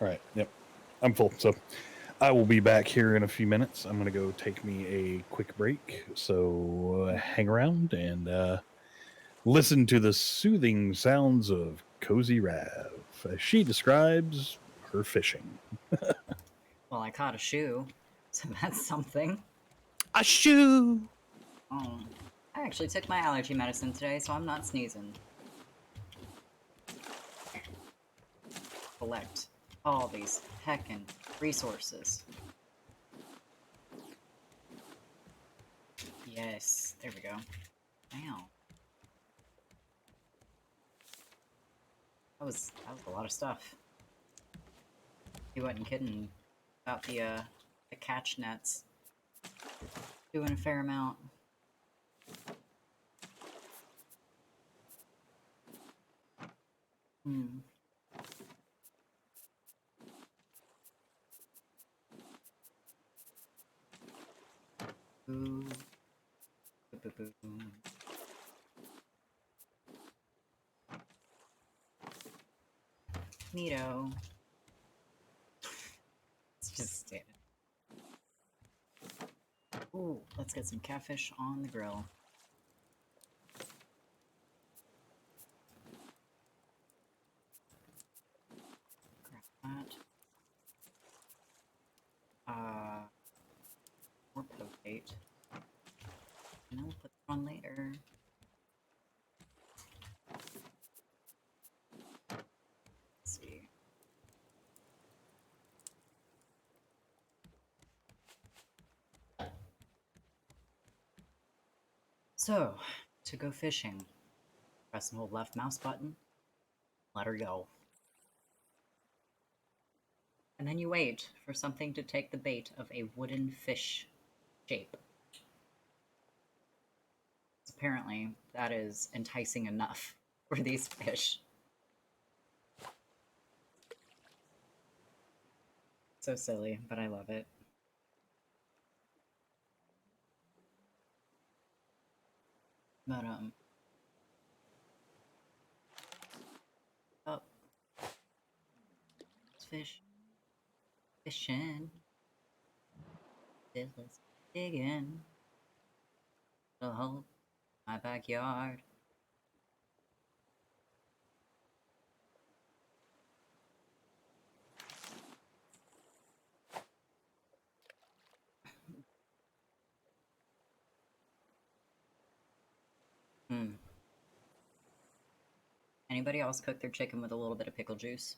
All right. Yep. I'm full. So I will be back here in a few minutes. I'm going to go take me a quick break. So hang around and listen to the soothing sounds of Cozy Rav as she describes her fishing. Well, I caught a shoe, so that's something. A shoe! Oh, I actually took my allergy medicine today, so I'm not sneezing. Collect all these heckin' resources. Yes, there we go. Wow. That was a lot of stuff. He wasn't kidding about the catch nets. Doing a fair amount. Boo. Boo, boo, boo. Neato. It's just standing. Ooh, let's get some catfish on the grill. Grab that. bait. And I'll put that on later. Let's see. So, to go fishing, press and hold left mouse button, let her go. And then you wait for something to take the bait of a wooden fish shape. Apparently, that is enticing enough for these fish. So silly, but I love it. But, oh, fish. Fishing. Let's dig in. The whole my backyard. Hmm. Anybody else cook their chicken with a little bit of pickle juice?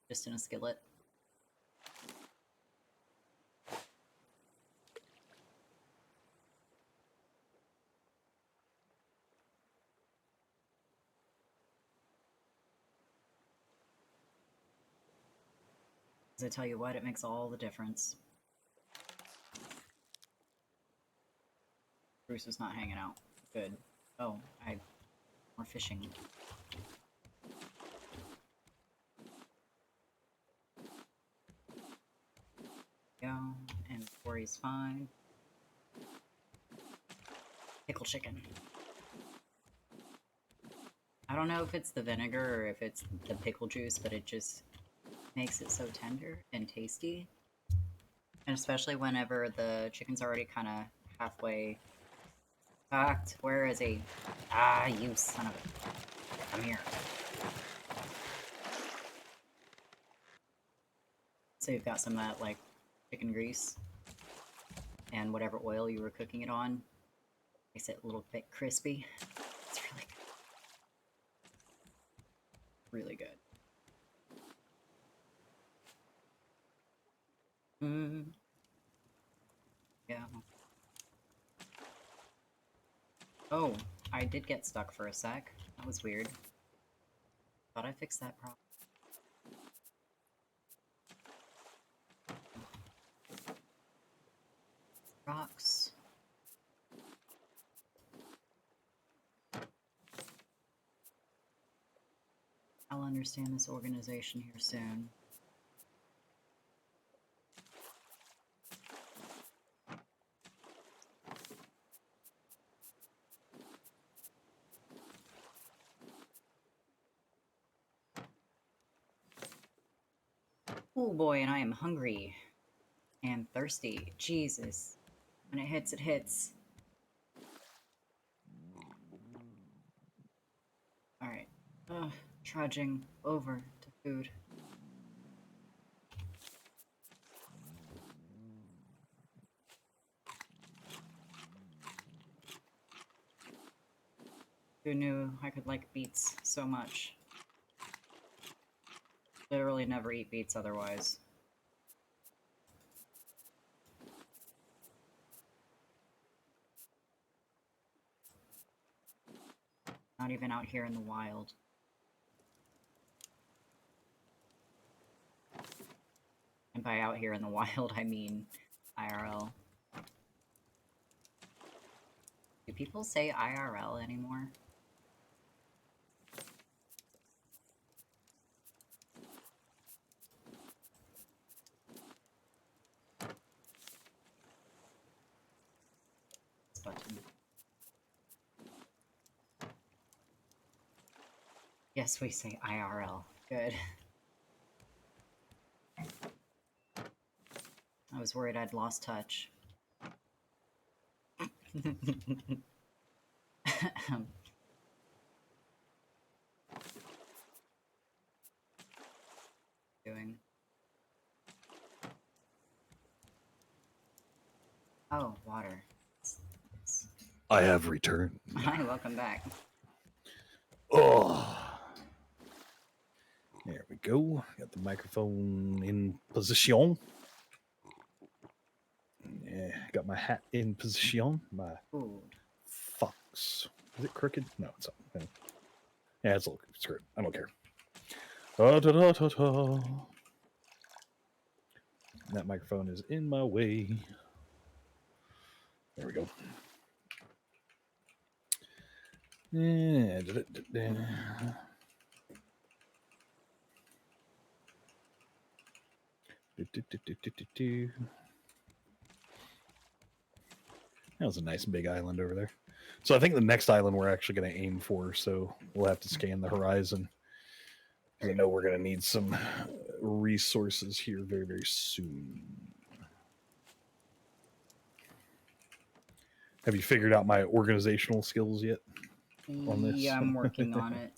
Just in a skillet? Because I tell you what, it makes all the difference. Bruce is not hanging out. Good. Oh, more fishing. Go, and Corey's fine. Pickle chicken. I don't know if it's the vinegar or if it's the pickle juice, but it just makes it so tender and tasty. And especially whenever the chicken's already kind of halfway cooked. Where is he? Ah, you son of a... Come here. So you've got some of that, like, chicken grease and whatever oil you were cooking it on. Makes it a little bit crispy. It's really good. Really good. Yeah. Oh, I did get stuck for a sec. That was weird. Thought I fixed that problem. Rocks. I'll understand this organization here soon. Oh boy, and I am hungry and thirsty. Jesus. When it hits, it hits. Alright. Trudging over to food. Who knew I could like beets so much? Literally never eat beets otherwise. Not even out here in the wild. And by out here in the wild, I mean IRL. Do people say IRL anymore? This button. Yes, we say IRL. Good. I was worried I'd lost touch. Doing. Oh, water. I have returned. Hi, welcome back. Oh, there we go. Got the microphone in position. Yeah, got my hat in position. My Food. fox. Is it crooked? No, it's not. Yeah, it's a little screwed. I don't care. Da, da, da, da, da. That microphone is in my way. There we go. Yeah. That was a nice big island over there. So I think the next island we're actually going to aim for, so we'll have to scan the horizon. I know we're going to need some resources here very, very soon. Have you figured out my organizational skills yet on this? Yeah, I'm working on it.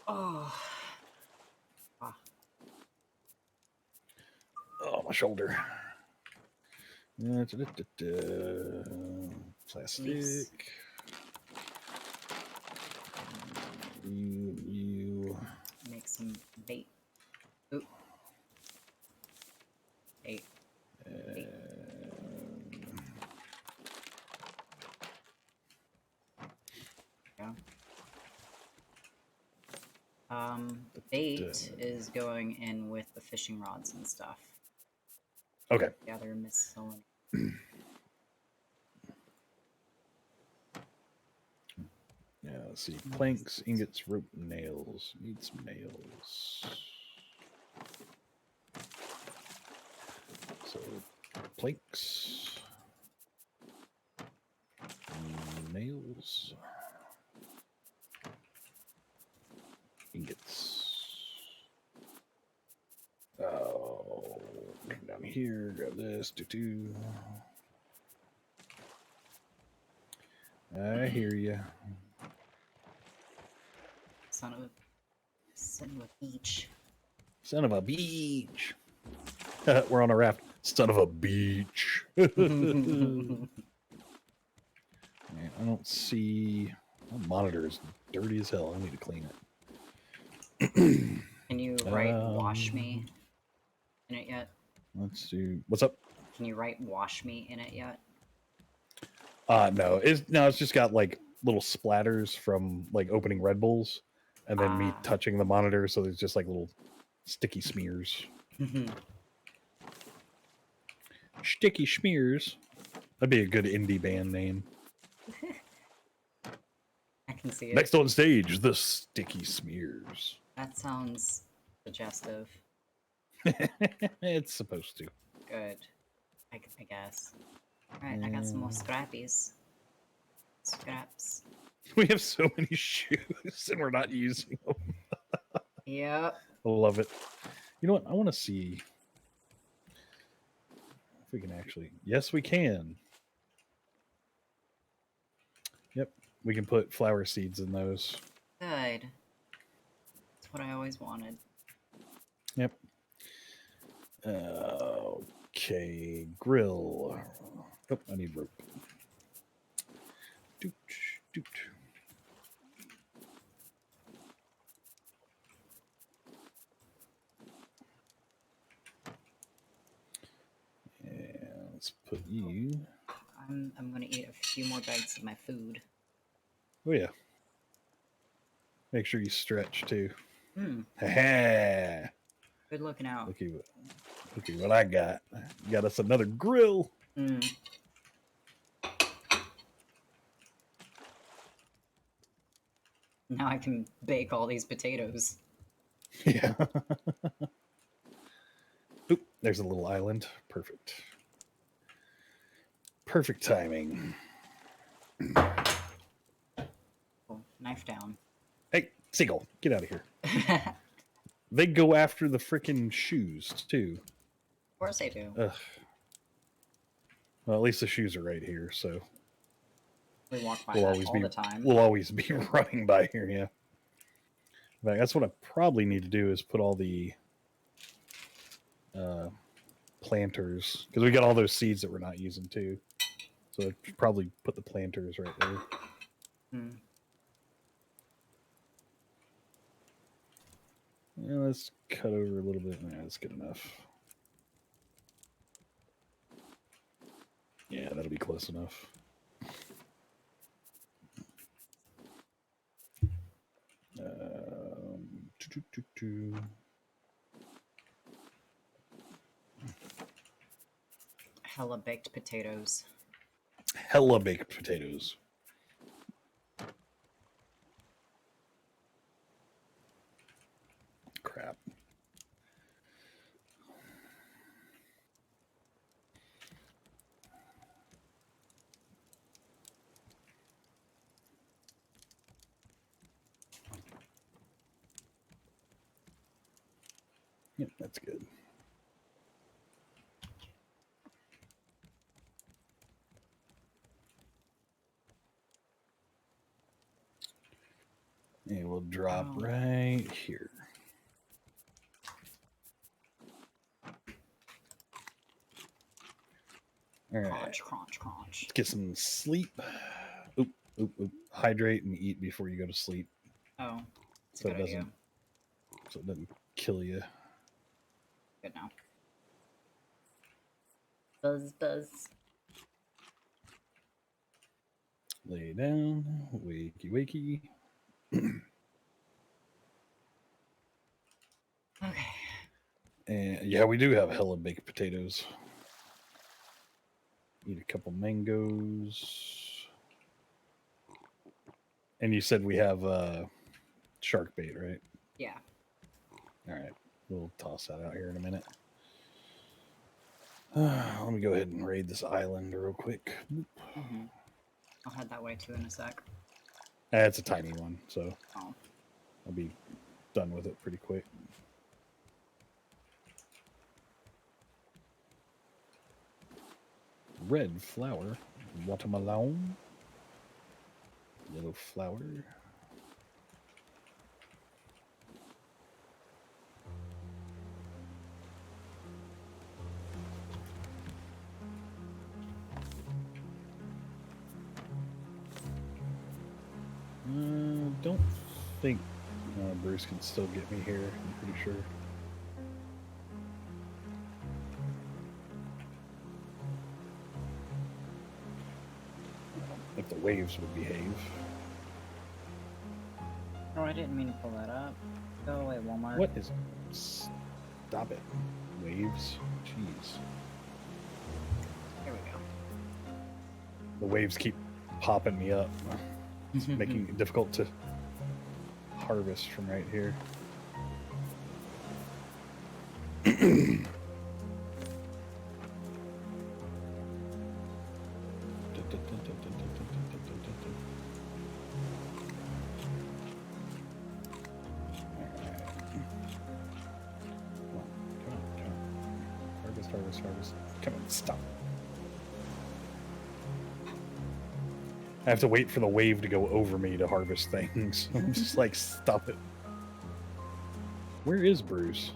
Oh. Oh, my shoulder. Plastic. Leaves. You. Make some bait. Oop. Bait. Bait. Yeah. The bait is going in with the fishing rods and stuff. Okay. Gather miscellaneous. Yeah, let's see. Planks, ingots, rope, nails. Need some nails. So, planks. Nails. Ingots. Oh, come down here, grab this, do. I hear you. Son of a beach. Son of a beach. We're on a raft. Son of a beach. Man, I don't see. My monitor is dirty as hell. I need to clean it. Can you write wash me in it yet? Let's see. What's up? Can you write wash me in it yet? No. It's just got like little splatters from like opening Red Bulls and then me touching the monitor, so there's just like little sticky smears. Sticky smears. That'd be a good indie band name. I can see it. Next on stage, the Sticky Smears. That sounds suggestive. It's supposed to. Good. I guess. Alright, I got some more scrappies. Scraps. We have so many shoes and we're not using them. Yep. I love it. You know what? I want to see if we can actually. Yes, we can. Yep. We can put flower seeds in those. Good. That's what I always wanted. Yep. Okay. Grill. Oh, I need rope. Doot, doot. And let's put you. I'm gonna eat a few more bites of my food. Oh yeah. Make sure you stretch too. Ha. Good looking out. Look at what I got. Got us another grill. Now I can bake all these potatoes. Yeah. Oop, there's a little island. Perfect. Perfect timing. Cool. Knife down. Hey, seagull, get out of here. They go after the freaking shoes, too. Of course they do. Ugh. Well, at least the shoes are right here, so we walk by all the time. We'll always be running by here, yeah. In fact, that's what I probably need to do is put all the planters because we got all those seeds that we're not using too. So I'd probably put the planters right there. Hmm. Yeah, let's cut over a little bit. Yeah, that's good enough. Yeah, that'll be close enough. Doo, doo, doo, doo. Hella baked potatoes. Hella baked potatoes. Crap. Yep, that's good. And we'll drop right here. All right. Crunch, crunch, crunch. Let's get some sleep. Oop, oop, oop. Hydrate and eat before you go to sleep. Oh, that's a good idea. So it doesn't kill you. Good now. Buzz, buzz. Lay down. Wakey, wakey. Okay. And yeah, we do have hella baked potatoes. Eat a couple mangoes. And you said we have shark bait, right? Yeah. All right. We'll toss that out here in a minute. Let me go ahead and raid this island real quick. Mm-hmm. I'll head that way too in a sec. It's a tiny one, so Oh. I'll be done with it pretty quick. Red flower, watermelon, yellow flower. Don't think Bruce can still get me here. I'm pretty sure. If the waves would behave. Oh, I didn't mean to pull that up. Go away, Walmart. What is... Stop it. Waves? Jeez. Here we go. The waves keep popping me up. It's making it difficult to harvest from right here. Harvest. Come on, stop. I have to wait for the wave to go over me to harvest things. I'm just like, stop it. Where is Bruce?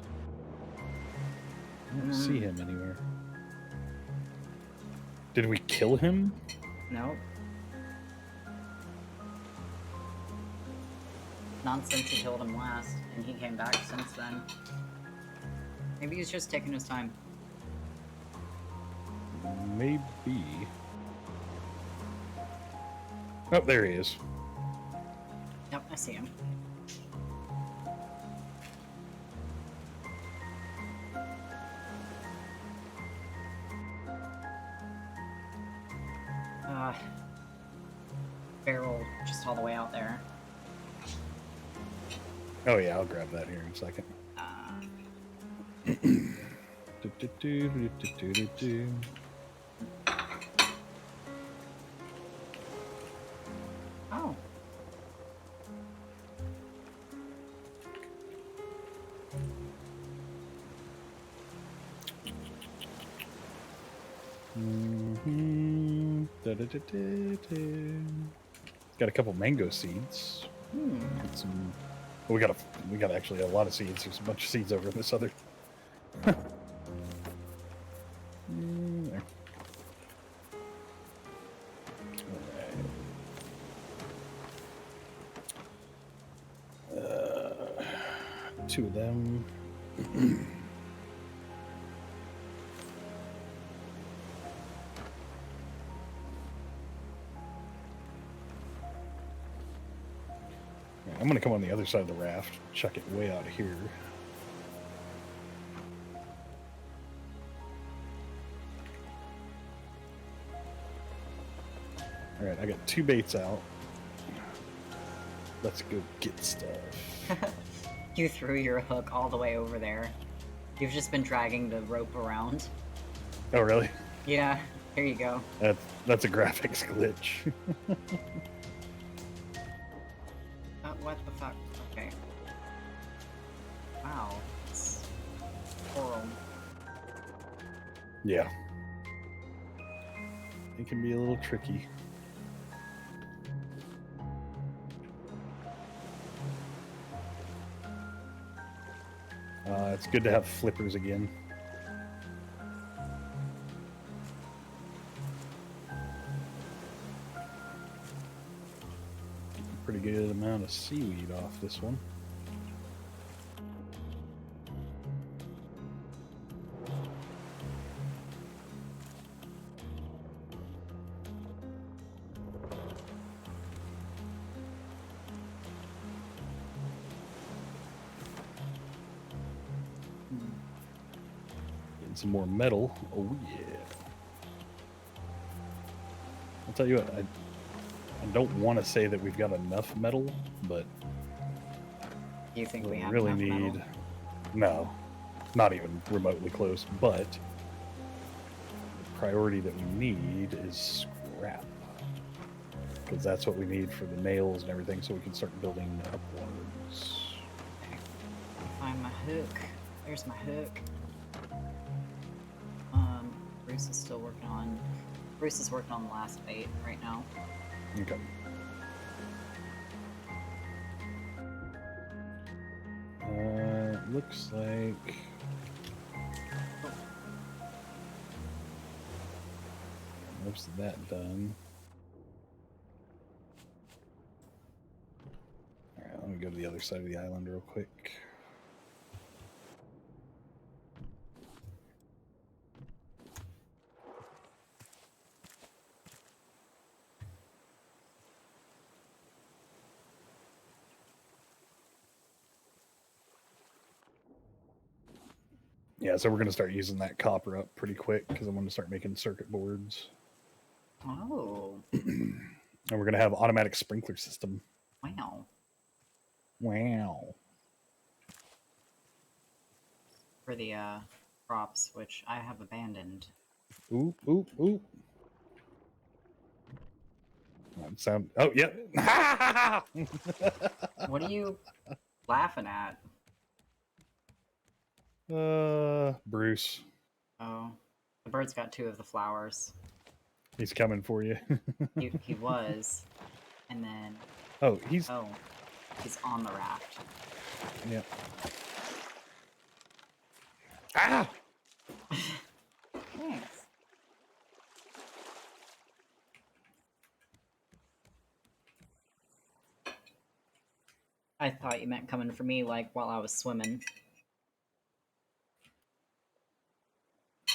I don't see him anywhere. Did we kill him? Nope. Nonsense, he killed him last, and he came back since then. Maybe he's just taking his time. Maybe. Oh, there he is. Yep, I see him. Barrel just all the way out there. Oh yeah, I'll grab that here in a second. Oh. Got a couple mango seeds. Some, well, we got actually a lot of seeds. There's a bunch of seeds over in this other. 2 of them. I'm going to come on the other side of the raft, chuck it way out here. All right, I got 2 baits out. Let's go get stuff. You threw your hook all the way over there. You've just been dragging the rope around. Oh, really? Yeah, here you go. That's a graphics glitch. What the fuck? Okay. Wow. It's coral. Yeah. It can be a little tricky. It's good to have flippers again. Pretty good amount of seaweed off this one. Getting some more metal. Oh yeah. I'll tell you what, I don't want to say that we've got enough metal, but Do you think we have really enough need metal? no, not even remotely close, but the priority that we need is scrap, because that's what we need for the nails and everything, so we can start building upwards. Find my hook. There's my hook. Bruce is still working on. Bruce is working on the last bait right now. Okay. Looks like most of that done. All right, let me go to the other side of the island real quick. Yeah, so we're going to start using that copper up pretty quick because I'm going to start making circuit boards. Oh. And we're going to have automatic sprinkler system. Wow. Wow. For the crops, which I have abandoned. Oop, oop, oop. That sound. Oh, yeah. What are you laughing at? Bruce. Oh, the bird's got 2 of the flowers. He's coming for you. He was, and then Oh, he's on the raft. yeah. Ah! Thanks. I thought you meant coming for me, like while I was swimming.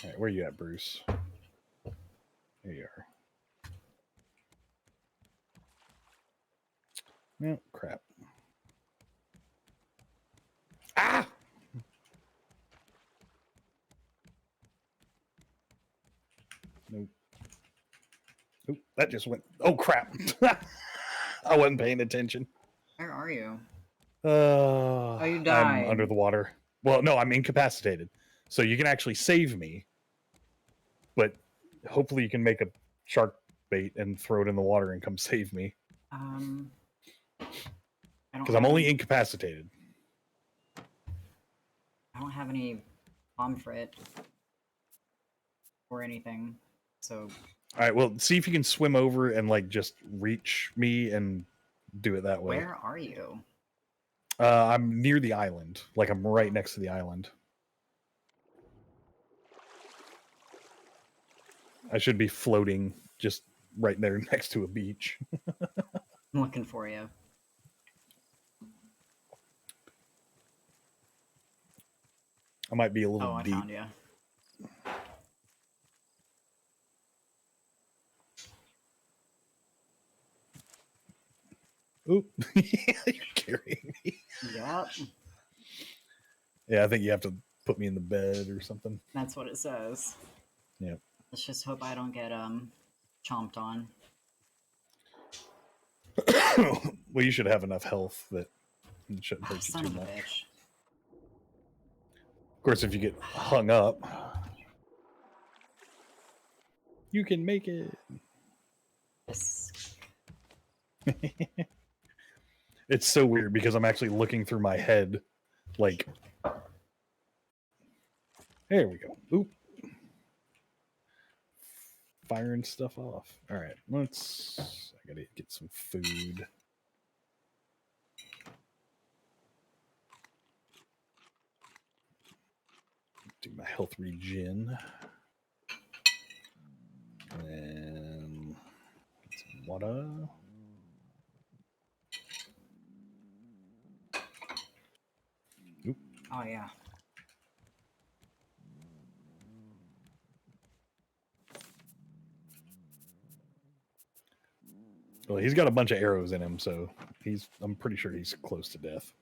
All right, where you at, Bruce? There you are. No, crap. Ah! Nope. Oop, that just went. Oh, crap. I wasn't paying attention. Where are you? Oh, you I'm died. under the water. Well, no, I'm incapacitated. So you can actually save me, but hopefully you can make a shark bait and throw it in the water and come save me. I don't. Because I'm only incapacitated. I don't have any pomfret or anything, so. All right, well, see if you can swim over and like just reach me and do it that way. Where are you? I'm near the island. Like I'm right next to the island. I should be floating just right there next to a beach. I'm looking for you. I might be a little Oh, I deep. found you. Oop. You're carrying me. Yep. Yeah, I think you have to put me in the bed or something. That's what it says. Yep. Let's just hope I don't get chomped on. Well, you should have enough health that it shouldn't hurt you Son too of a much. bitch. Of course, if you get hung up, you can make it. Yes. It's so weird because I'm actually looking through my head, like, there we go. Oop. Firing stuff off. All right, I gotta get some food. Do my health regen. And get some water. Oop. Oh, yeah. Well, he's got a bunch of arrows in him, so I'm pretty sure he's close to death.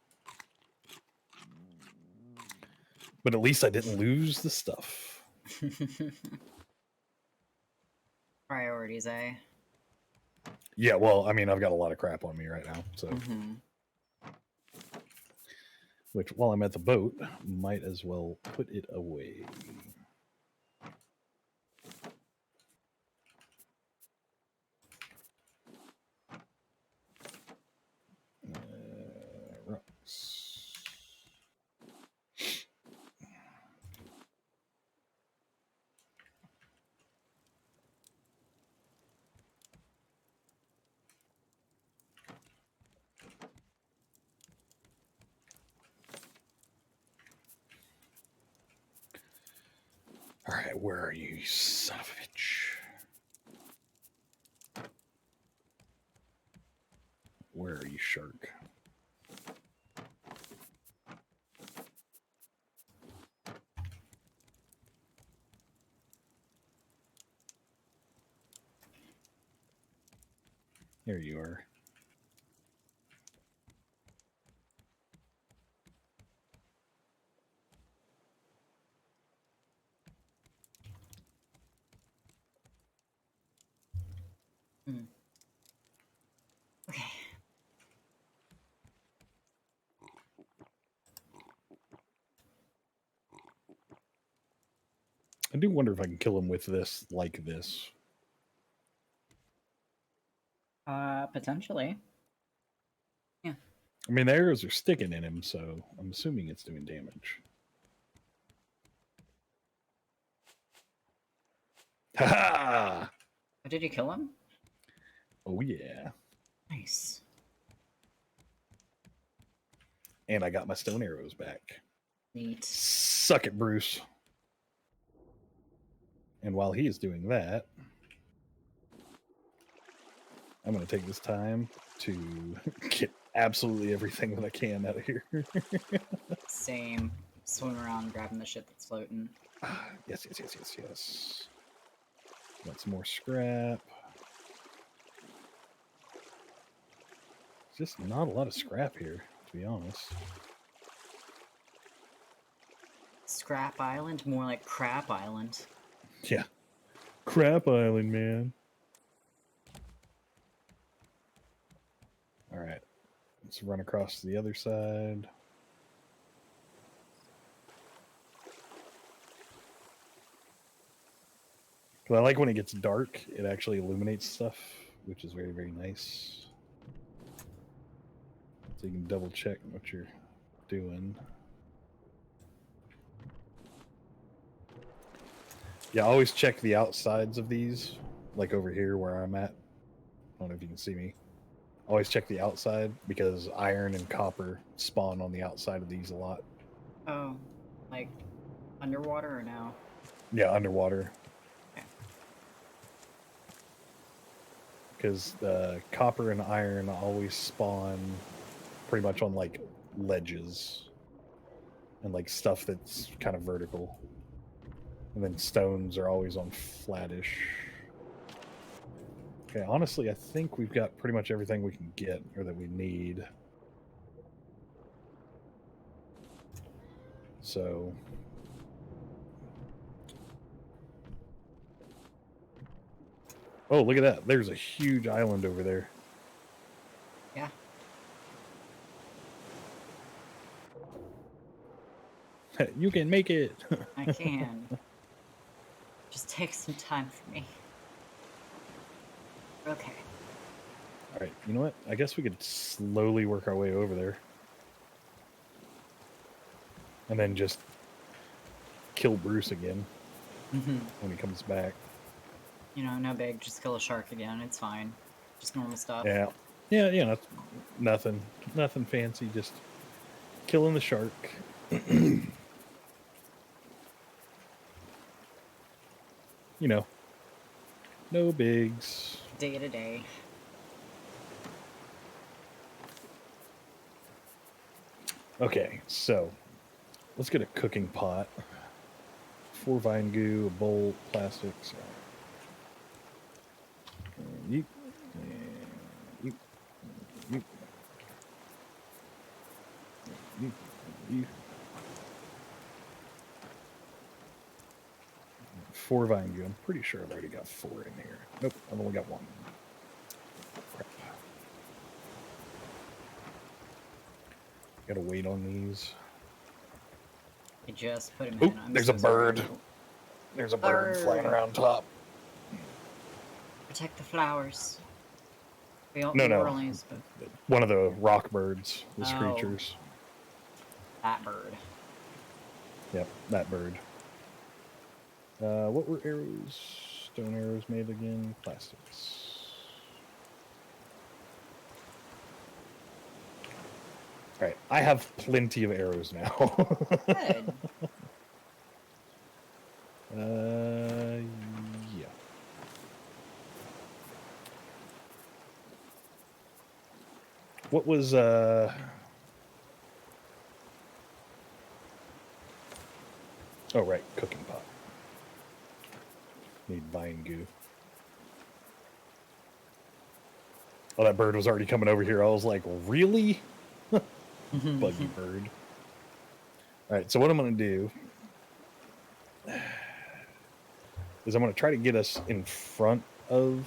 But at least I didn't lose the stuff. Priorities, eh? Yeah, well, I mean, I've got a lot of crap on me right now, so. Mm-hmm. Which, while I'm at the boat, might as well put it away. Rocks. All right, where are you, son of a bitch? Where are you, shark? There you are. Mm. Okay. I do wonder if I can kill him with this, like this. Potentially. Yeah. I mean, the arrows are sticking in him, so I'm assuming it's doing damage. Ha ha! Oh, did you kill him? Oh, yeah. Nice. And I got my stone arrows back. Neat. Suck it, Bruce. And while he is doing that, I'm going to take this time to get absolutely everything that I can out of here. Same. Swim around grabbing the shit that's floating. Yes. Got some more scrap. Just not a lot of scrap here, to be honest. Scrap Island? More like Crap Island. Yeah. Crap Island, man. All right. Let's run across to the other side. Because I like when it gets dark, it actually illuminates stuff, which is very, very nice. So you can double check what you're doing. Yeah, always check the outsides of these, like over here where I'm at. I don't know if you can see me. Always check the outside because iron and copper spawn on the outside of these a lot. Oh, like underwater or no? Yeah, underwater. Okay. Because copper and iron always spawn pretty much on like ledges. and like stuff that's kind of vertical. And then stones are always on flattish. Okay, honestly, I think we've got pretty much everything we can get or that we need. So oh, look at that. There's a huge island over there. Yeah. You can make it. I can. Just take some time for me. Okay. All right, you know what? I guess we could slowly work our way over there. And then just kill Bruce again when he comes back. You know, no big. Just kill a shark again. It's fine. Just normal stuff. Yeah. Yeah, you know, nothing fancy, just killing the shark. You know, no bigs. Day to day. Okay, so let's get a cooking pot. 4 vine goo, a bolt, plastics. Yeet. Yeet. Yeet. Yeet. Yeet. 4 vine goo. I'm pretty sure I've already got 4 in here. Nope, I've only got 1. Crap. Gotta wait on these. You just put him Oop, in. I'm there's so a bird. sorry. There's a bird flying around top. Protect the flowers. We all, No, we no. were only One of the rock birds, the Oh. screechers. that bird. Yep, that bird. What were arrows? Stone arrows made again? Plastics. Alright, I have plenty of arrows now. Good. Yeah. What was, Oh, right, cooking pot. Need vine goo. Oh, that bird was already coming over here. I was like, really? Buggy bird. All right, so what I'm going to do is I'm going to try to get us in front of,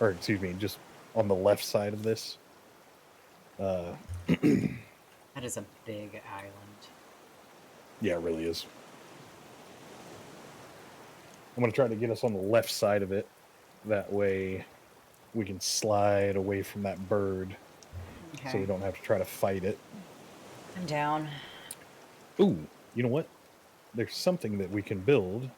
or excuse me, just on the left side of this. That is a big island. Yeah, it really is. I'm going to try to get us on the left side of it. That way we can slide away from that bird. Okay. So we don't have to try to fight it. I'm down. Ooh, you know what? There's something that we can build.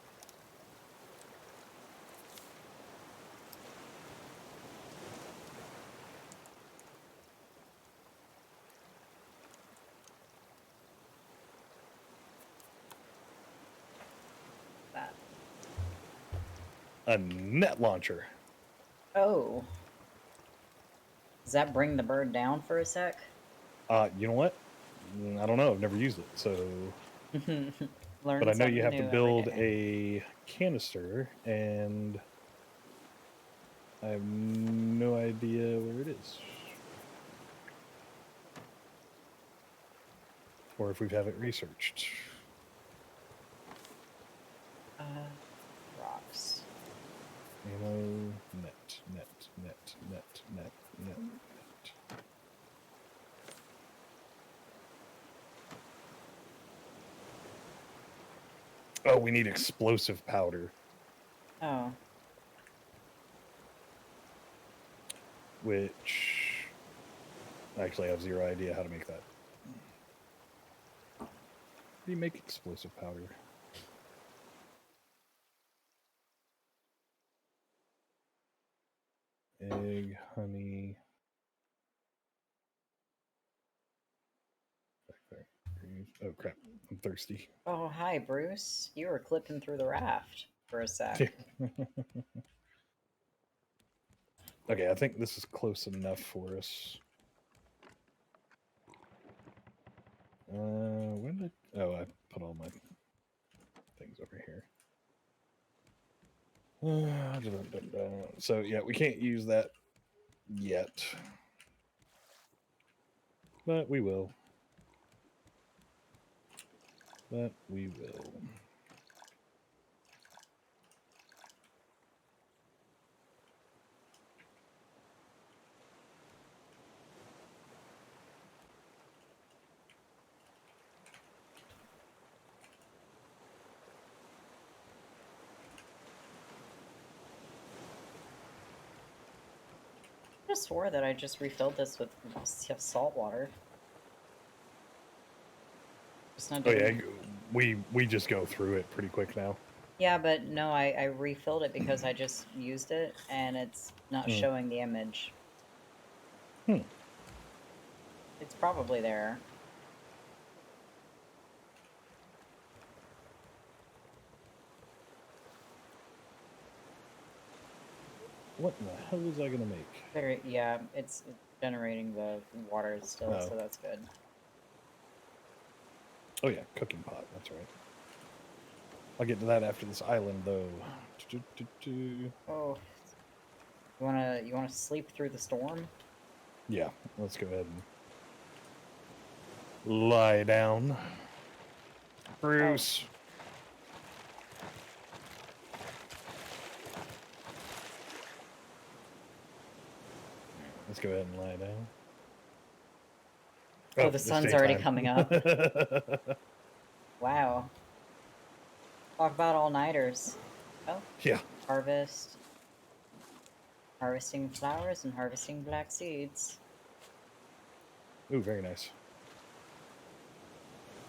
That. A net launcher. Oh. Does that bring the bird down for a sec? You know what? I don't know. I've never used it, so. But I know you have to build a canister, and I have no idea where it is, or if we have it researched. Rocks. Ammo, net. Oh, we need explosive powder. Oh. Which I actually have zero idea how to make that. How do you make explosive powder? Egg, honey. Oh crap, I'm thirsty. Oh, hi, Bruce. You were clipping through the raft for a sec. Okay, I think this is close enough for us. When did... Oh, I put all my things over here. So, yeah, we can't use that yet. But we will. But we will. I just swore that I just refilled this with salt water. It's not Oh, doing... yeah, we just go through it pretty quick now. Yeah, but no, I refilled it because I just used it, and it's not showing the image. It's probably there. What in the hell was I gonna make? There, yeah, it's generating the water still, so that's good. Oh yeah, cooking pot. That's right. I'll get to that after this island, though. Oh, you wanna sleep through the storm? Yeah, let's go ahead and lie down, Bruce. Let's go ahead and lie down. Oh, the sun's already coming up. Wow. Talk about all-nighters. Oh. Yeah. Harvesting flowers and harvesting black seeds. Ooh, very nice.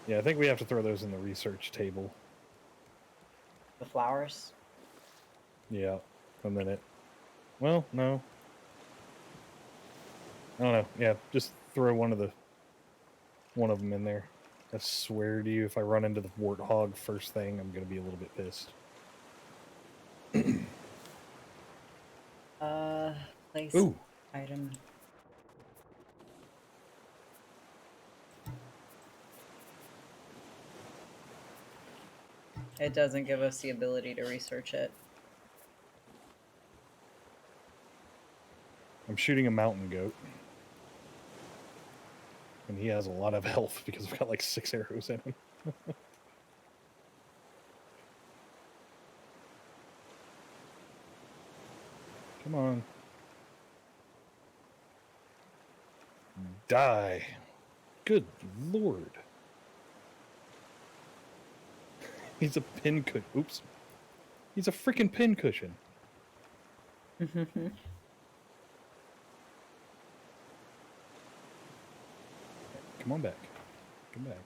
Yeah, I think we have to throw those in the research table. The flowers? Yeah, a minute. Well, no. I don't know. Yeah, just throw one of them in there. I swear to you, if I run into the warthog first thing, I'm gonna be a little bit pissed. Place item. It doesn't give us the ability to research it. I'm shooting a mountain goat. And he has a lot of health because I've got like 6 arrows in him. Come on. Die. Good lord. He's a pin cushion. Oops. He's a freaking pin cushion. Come on back. Come back.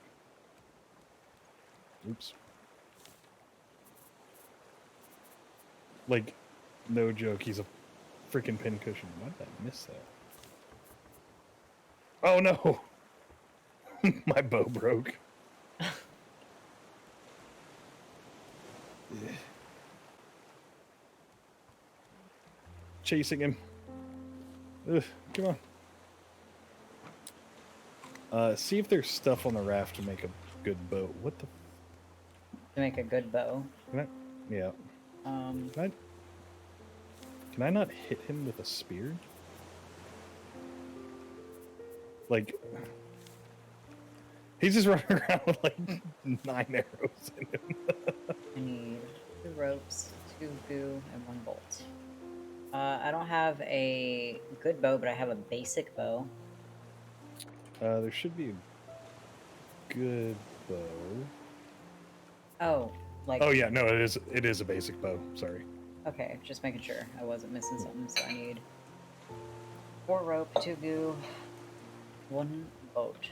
Oops. Like, no joke, he's a freaking pin cushion. Why did I miss that? Oh no! My bow broke. Chasing him. Ugh, come on. See if there's stuff on the raft to make a good bow. What the? To make a good bow. Yeah. Can I not hit him with a spear? Like, he's just running around with like 9 arrows in him. I need 2 ropes, 2 goo, and 1 bolt. I don't have a good bow, but I have a basic bow. There should be a good bow. Oh, like... Oh yeah, no, it is a basic bow. Sorry. Okay, just making sure I wasn't missing something. So I need 4 rope, 2 goo, 1 boat.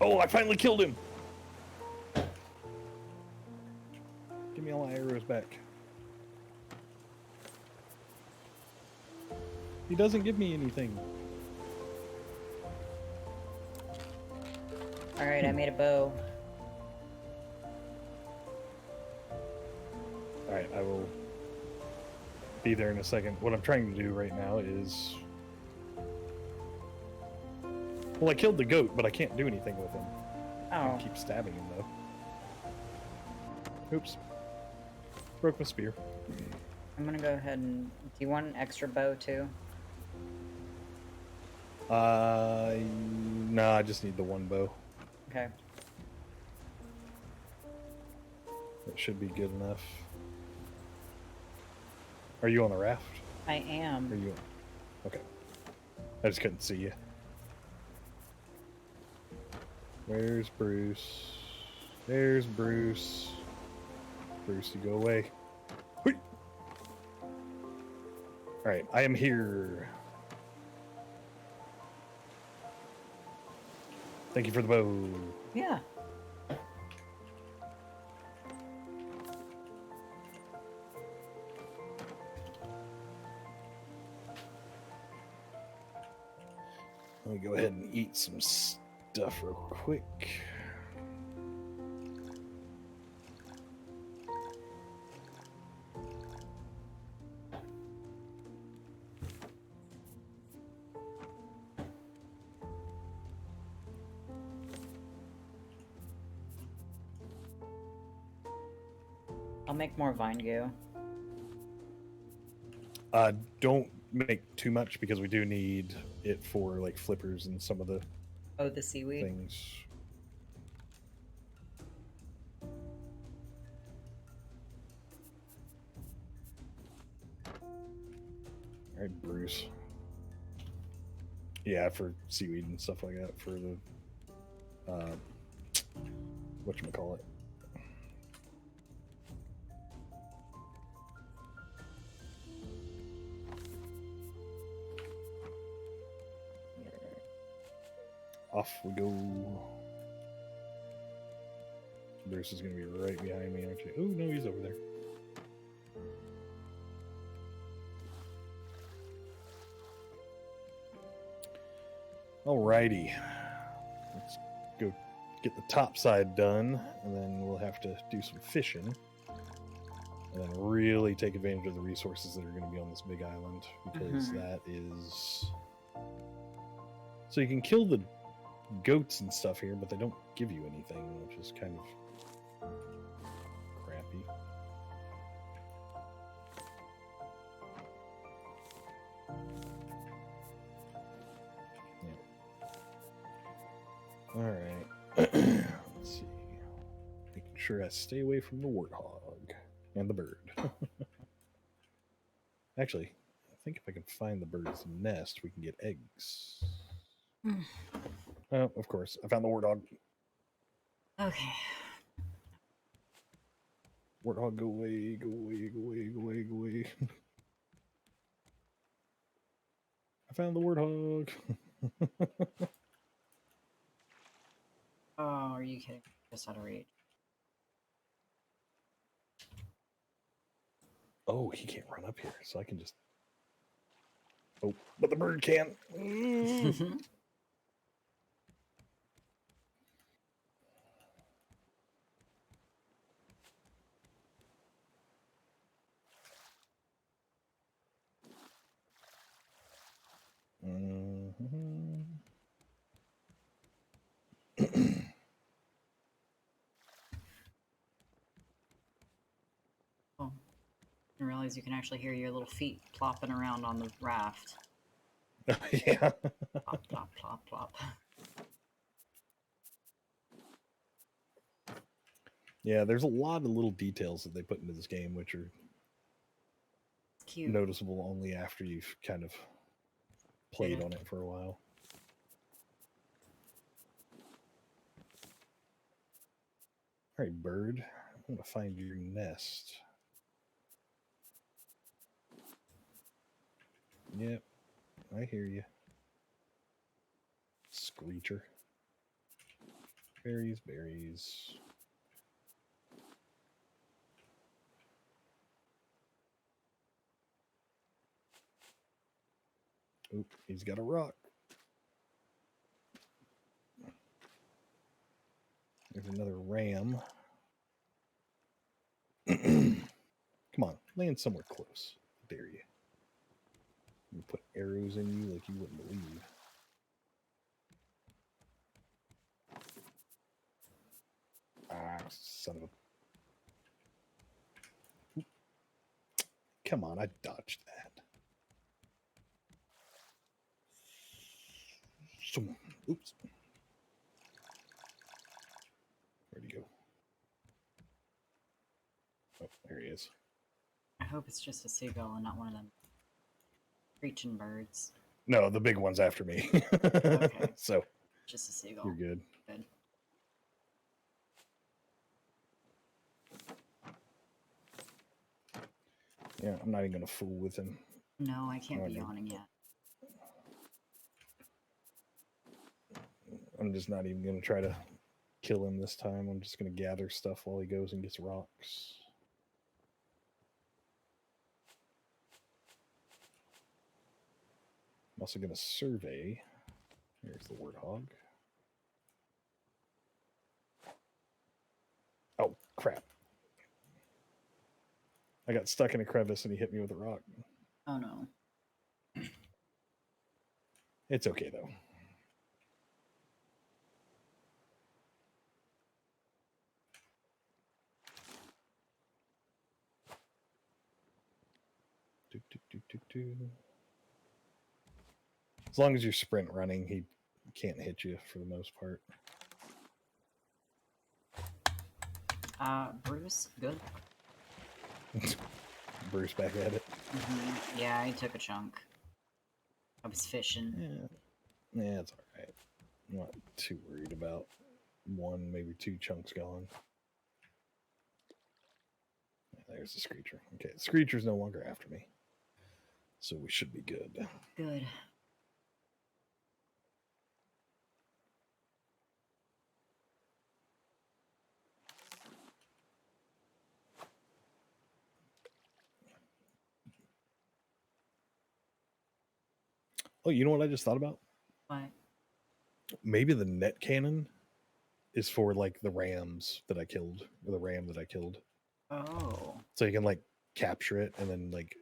Oh, I finally killed him! Give me all my arrows back. He doesn't give me anything. Alright, I made a bow. Alright, I will be there in a second. What I'm trying to do right now is... Well, I killed the goat, but I can't do anything with him. I Oh, can keep stabbing him, though. Oops. Broke my spear. I'm gonna go ahead and... Do you want an extra bow, too? No, I just need the one bow. Okay. That should be good enough. Are you on the raft? I am. Are you? Okay. I just couldn't see you. Where's Bruce? There's Bruce. Bruce, you go away. Hui! Alright, I am here. Thank you for the bow. Yeah. Let me go ahead and eat some stuff real quick. I'll make more vine goo. Don't make too much because we do need it for like flippers and some of the Oh, the seaweed? things. All right, Bruce. Yeah, for seaweed and stuff like that for the whatchamacallit. Off we go. Bruce is going to be right behind me, aren't you? Oh, no, he's over there. Alrighty. Let's go get the top side done, and then we'll have to do some fishing. And then really take advantage of the resources that are going to be on this big island, because that is... So you can kill the goats and stuff here, but they don't give you anything, which is kind of crappy. Yeah. Alright. Let's see. Making sure I stay away from the warthog and the bird. Actually, I think if I can find the bird's nest, we can get eggs. Oh, of course. I found the warthog. Okay. Warthog, go away, go away, go away, go away, go away. I found the warthog. Oh, are you kidding? Just out of reach. Oh, he can't run up here, so I can just... Oh, but the bird can. Oh, I realize you can actually hear your little feet plopping around on the raft. Yeah. Plop, plop, plop, plop. Yeah, there's a lot of little details that they put into this game, which are Cute. noticeable only after you've kind of played on it for a while. All right, bird. I'm going to find your nest. Yep, I hear you. Screecher. Berries, berries. Oop, he's got a rock. There's another ram. Come on, land somewhere close. dare you? You put arrows in you like you wouldn't believe. Ah, son of a... Come on, I dodged that. Oops. Where'd he go? Oh, there he is. I hope it's just a seagull and not one of them preaching birds. No, the big one's after me. Okay. So Just a seagull. you're good. Good. Yeah, I'm not even gonna fool with him. No, I can't be yawning yet. I'm just not even gonna try to kill him this time. I'm just gonna gather stuff while he goes and gets rocks. I'm also gonna survey. Here's the warthog. Oh crap! I got stuck in a crevice and he hit me with a rock. Oh no. It's okay though. As long as you're sprint running, he can't hit you for the most part. Bruce, good. Bruce back at it. Mm-hmm. Yeah, I took a chunk. I was fishing. Yeah, it's all right. I'm not too worried about one, maybe two chunks gone. There's the Screecher. Okay, the Screecher's no longer after me. So we should be good. Good. Oh, you know what I just thought about? What? Maybe the net cannon is for like the rams that I killed, or the ram that I killed. Oh. So you can like capture it and then like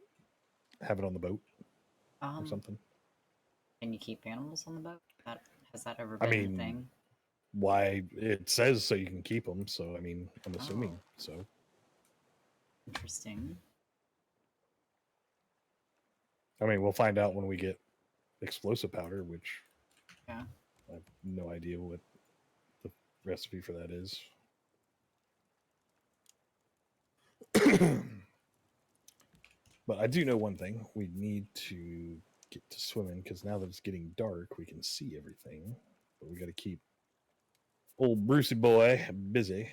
have it on the boat or something. Can you keep animals on the boat? Has that ever been a thing? Why it says so you can keep them. So I mean, I'm assuming so. Interesting. I mean, we'll find out when we get explosive powder, which yeah, I have no idea what the recipe for that is. But I do know one thing. We need to get to swimming because now that it's getting dark, we can see everything. But we got to keep old Brucey boy busy.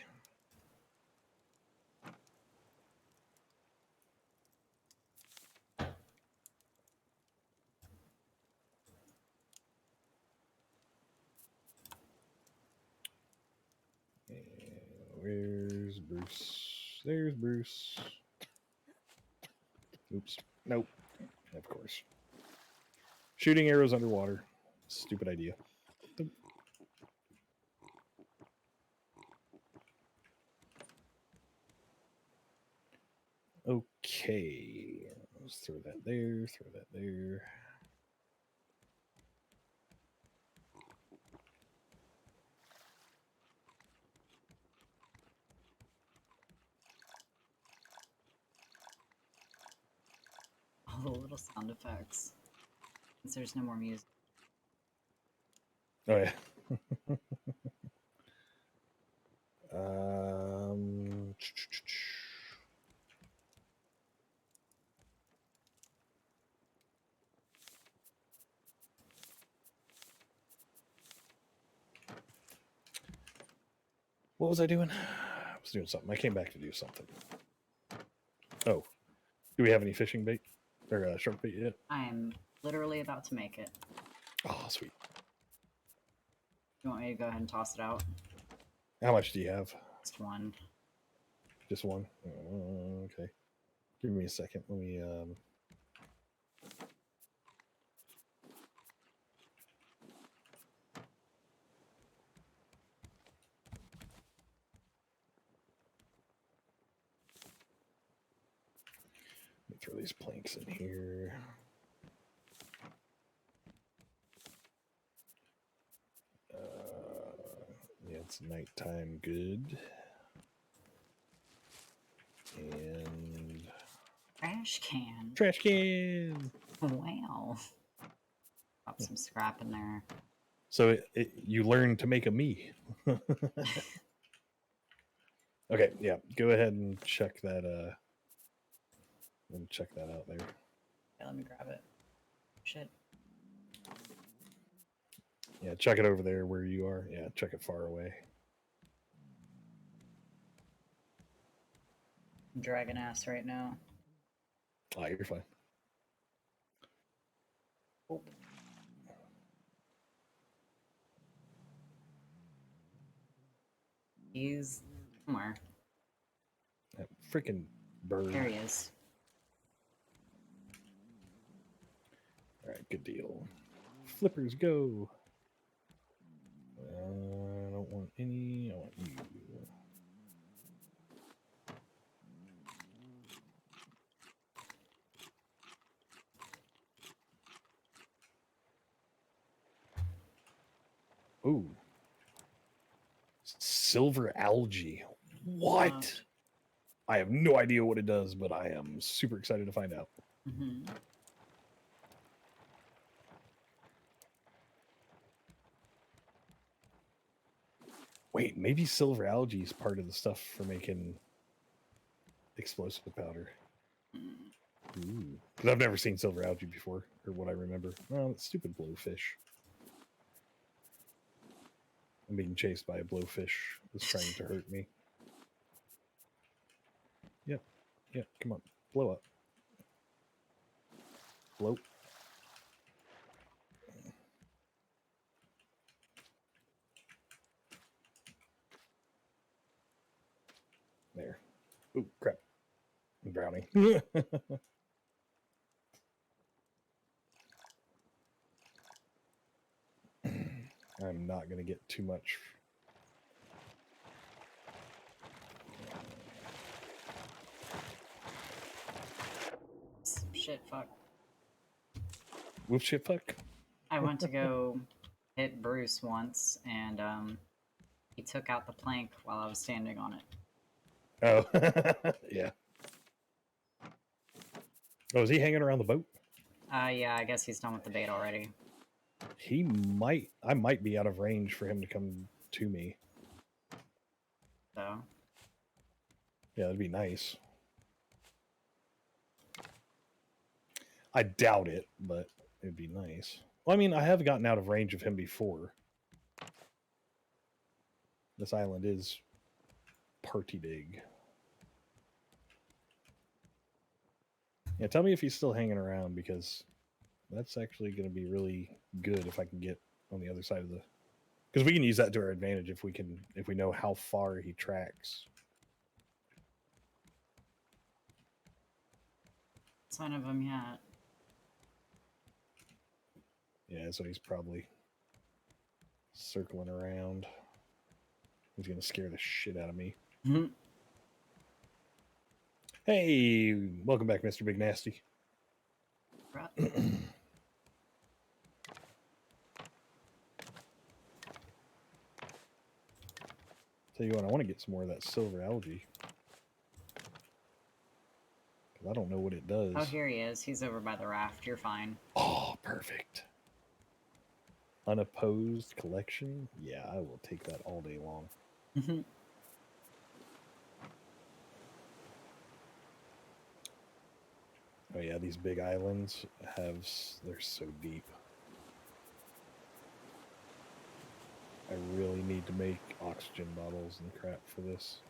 Where's Bruce? There's Bruce. Oops. Nope. Of course. Shooting arrows underwater. Stupid idea. Okay. Let's throw that there. Throw that there. all the little sound effects. Since there's no more music. Oh yeah. um. What was I doing? I was doing something. I came back to do something. Oh, do we have any fishing bait or shark bait yet? I am literally about to make it. Oh, sweet. You want me to go ahead and toss it out? How much do you have? Just one. Just one? Okay. Give me a second. Let me throw these planks in here. Yeah, it's nighttime good. And Trash can. trash can. Wow. Pop some scrap in there. So you learn to make a me. Okay, yeah. Go ahead and check that. Check that out there. Okay, let me grab it. Shit. Yeah, check it over there where you are. Yeah, check it far away. I'm dragging ass right now. Ah, you're fine. Oh. He's somewhere. That freaking bird. There he is. All right, good deal. Flippers go. I don't want any. I want you. Ooh. Silver algae. What? I have no idea what it does, but I am super excited to find out. Mm-hmm. Wait, maybe silver algae is part of the stuff for making explosive powder. Ooh. Because I've never seen silver algae before, or what I remember. Well, it's stupid blowfish. I'm being chased by a blowfish that's trying to hurt me. Yep. Yep. Come on. Blow up. Blow. There. Ooh, crap. I'm drowning. I'm not going to get too much. Shit, fuck. Whoop shit fuck. I went to go hit Bruce once, and he took out the plank while I was standing on it. Oh, yeah. Oh, is he hanging around the boat? Yeah, I guess he's done with the bait already. I might be out of range for him to come to me. So. Yeah, that'd be nice. I doubt it, but it'd be nice. Well, I mean, I have gotten out of range of him before. This island is party big. Yeah, tell me if he's still hanging around, because that's actually going to be really good if I can get on the other side of the... Because we can use that to our advantage if we know how far he tracks. Sign of him yet. Yeah, so he's probably circling around. He's going to scare the shit out of me. Mm-hmm. Hey, welcome back, Mr. Big Nasty. Tell you what, I want to get some more of that silver algae. Because I don't know what it does. Oh, here he is. He's over by the raft. You're fine. Oh, perfect. Unopposed collection? Yeah, I will take that all day long. Mm-hmm. Oh yeah, these big islands they're so deep. I really need to make oxygen bottles and crap for this.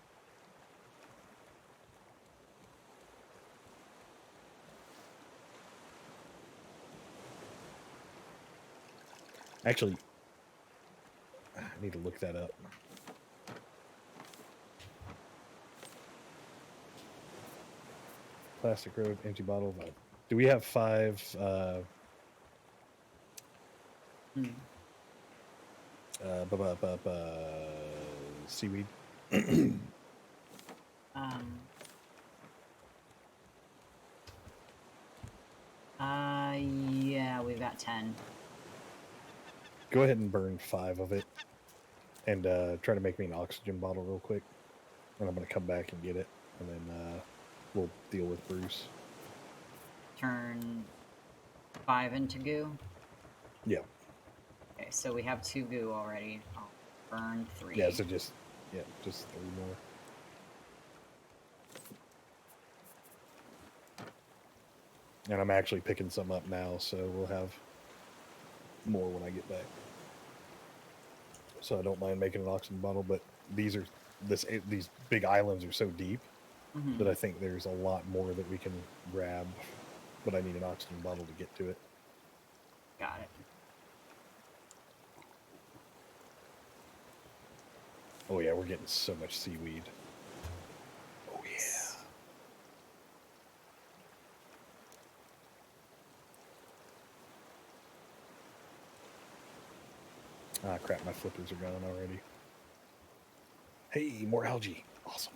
Actually, I need to look that up. Plastic rope, empty bottle. Do we have 5 seaweed? got 10. Go ahead and burn 5 of it, and try to make me an oxygen bottle real quick. And I'm gonna come back and get it, and then we'll deal with Bruce. Turn 5 into goo. Yeah. Okay, so we have 2 goo already. I'll burn 3. Yeah. So just 3 more. And I'm actually picking some up now, so we'll have more when I get back. So I don't mind making an oxygen bottle, but these big islands are so deep that I think there's a lot more that we can grab, but I need an oxygen bottle to get to it. Got it. Oh yeah, we're getting so much seaweed. Oh yeah. Ah crap, my flippers are gone already. Hey, more algae. Awesome.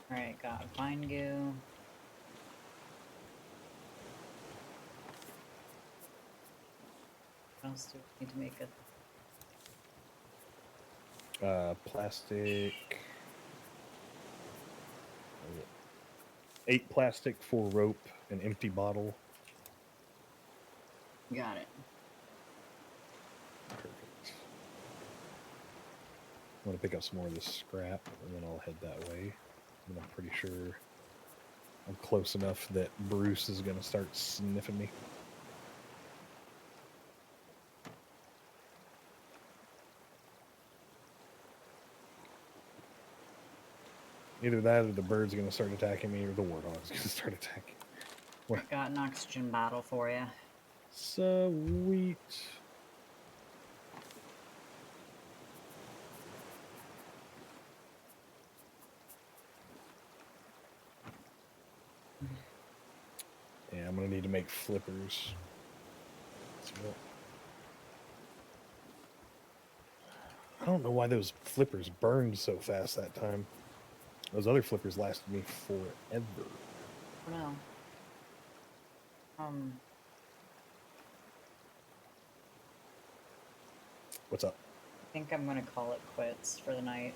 Alright, got vine goo. What else do we need to make it? Plastic. 8 plastic, 4 rope, an empty bottle. Got it. Perfect. I'm going to pick up some more of this scrap, and then I'll head that way. And I'm pretty sure I'm close enough that Bruce is going to start sniffing me. Either that or the bird's going to start attacking me, or the warthog's going to start attacking. I've got an oxygen bottle for you. Sweet. Yeah, I'm going to need to make flippers. I don't know why those flippers burned so fast that time. Those other flippers lasted me forever. Oh no. What's up? I think I'm gonna call it quits for the night.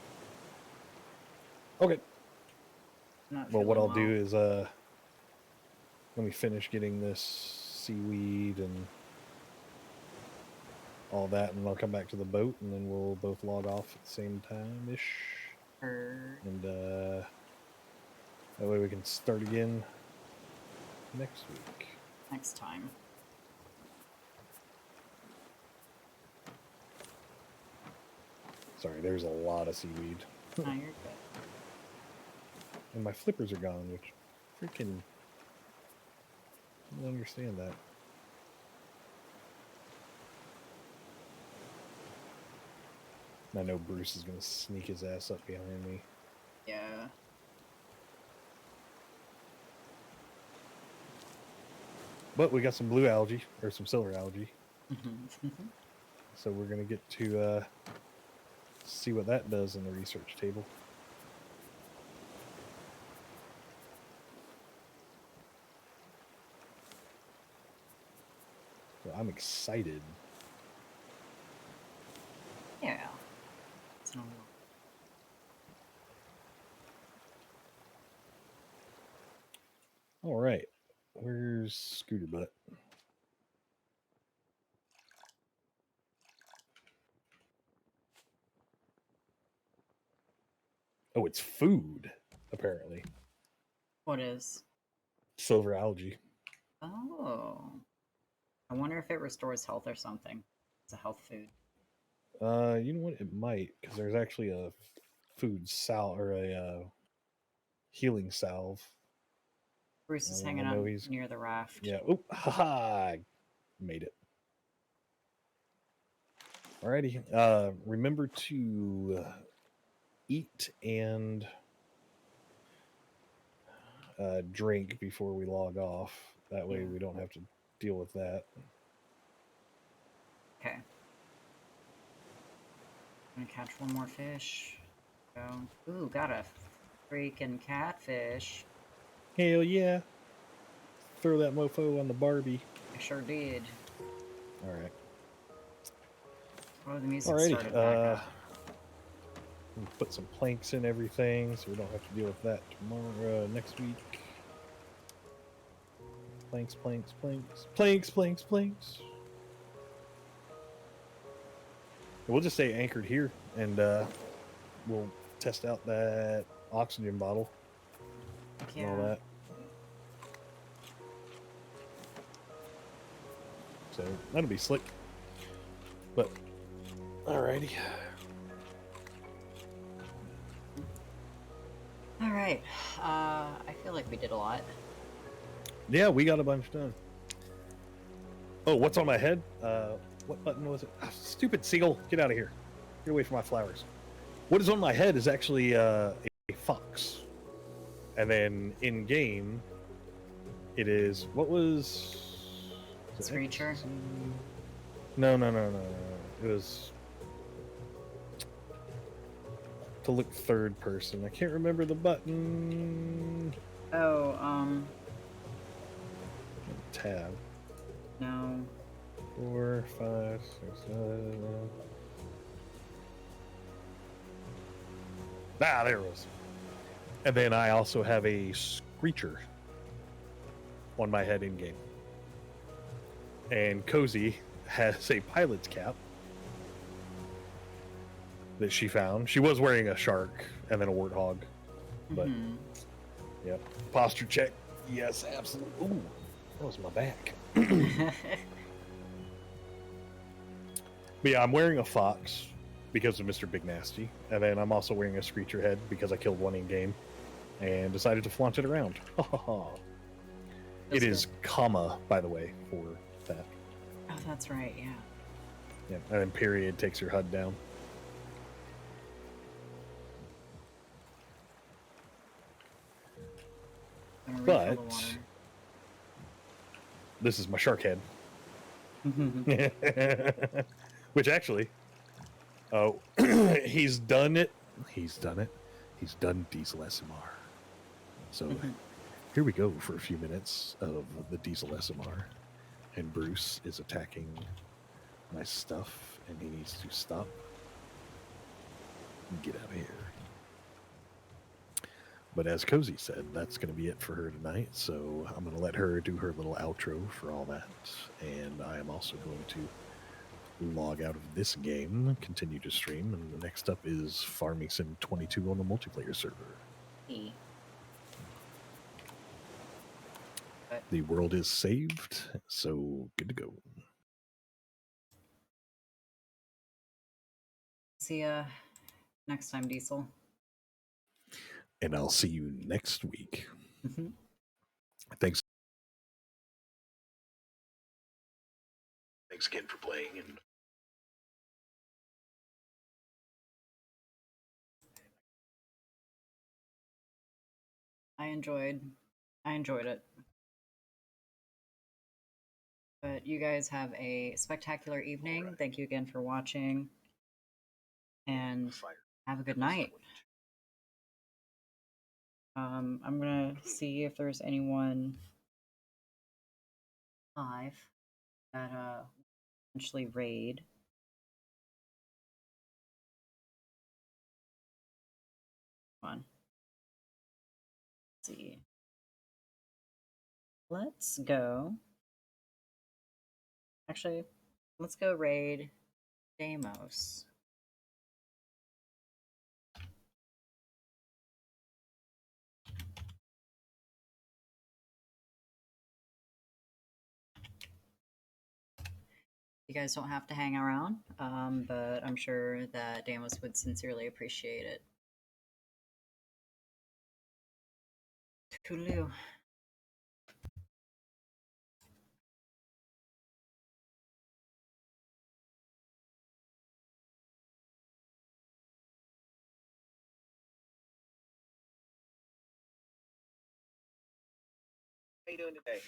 Okay. Well, what I'll do is let me finish getting this seaweed and all that, and I'll come back to the boat, and then we'll both log off at the same time-ish. And that way we can start again next week. Next time. Sorry, there's a lot of seaweed. No, you're good. And my flippers are gone, which freaking... I don't understand that. I know Bruce is going to sneak his ass up behind me. Yeah. But we got some blue algae, or some silver algae. So we're going to get to see what that does in the research table. So I'm excited. Yeah. It's normal. All right. Where's Scooter Butt? Oh, it's food, apparently. What is? Silver algae. Oh. I wonder if it restores health or something. It's a health food. You know what? It might, because there's actually a food salve, or a healing salve. Bruce is hanging out near the raft. Yeah. Oh, haha! Made it. Alrighty. Remember to eat and drink before we log off. That way we don't have to deal with that. Okay. I'm gonna catch one more fish. Go. Ooh, got a freaking catfish. Hell yeah. Throw that mofo on the Barbie. I sure did. All right. Oh, the music Alrighty. started back up. Put some planks in everything so we don't have to deal with that tomorrow. Next week. Planks, planks, planks, planks, planks, planks. We'll just stay anchored here, and we'll test out that oxygen bottle and all that. So that'll be slick. But alrighty. All right. I feel like we did a lot. Yeah, we got a bunch done. Oh, what's on my head? What button was it? Ah, stupid seagull! Get out of here! Get away from my flowers. What is on my head is actually a fox, and then in game, it is what was Screecher? No. It was to look third person. I can't remember the button. Oh, Tab. No. 4, 5, 6, 7. Ah, there it was. And then I also have a screecher on my head in game. And Cozy has a pilot's cap that she found. She was wearing a shark and then a warthog. But, yep. Posture check. Yes, absolutely. Ooh, that was my back. But yeah, I'm wearing a fox because of Mr. Big Nasty. And then I'm also wearing a screecher head because I killed one in game and decided to flaunt it around. It is comma, by the way, for that. Oh, that's right, yeah. Yeah, and then period takes your HUD down. But this is my shark head. Which actually, oh, he's done it. He's done it. He's done Diesel SMR. So here we go for a few minutes of the Diesel SMR. And Bruce is attacking my stuff, and he needs to stop and get out of here. But as Cozy said, that's going to be it for her tonight. So I'm going to let her do her little outro for all that. And I am also going to log out of this game, continue to stream. And the next up is Farming Sim 22 on the multiplayer server. The world is saved, so good to go. See ya next time, Diesel. And I'll see you next week. Thanks. Thanks again for playing. And I enjoyed it. But you guys have a spectacular evening. Thank you again for watching. And have a good night. I'm gonna see if there's anyone live that eventually raid. Come on. Let's see. Let's go. Actually, let's go raid Deimos. You guys don't have to hang around, but I'm sure that Deimos would sincerely appreciate it. Toodaloo. how you doing today?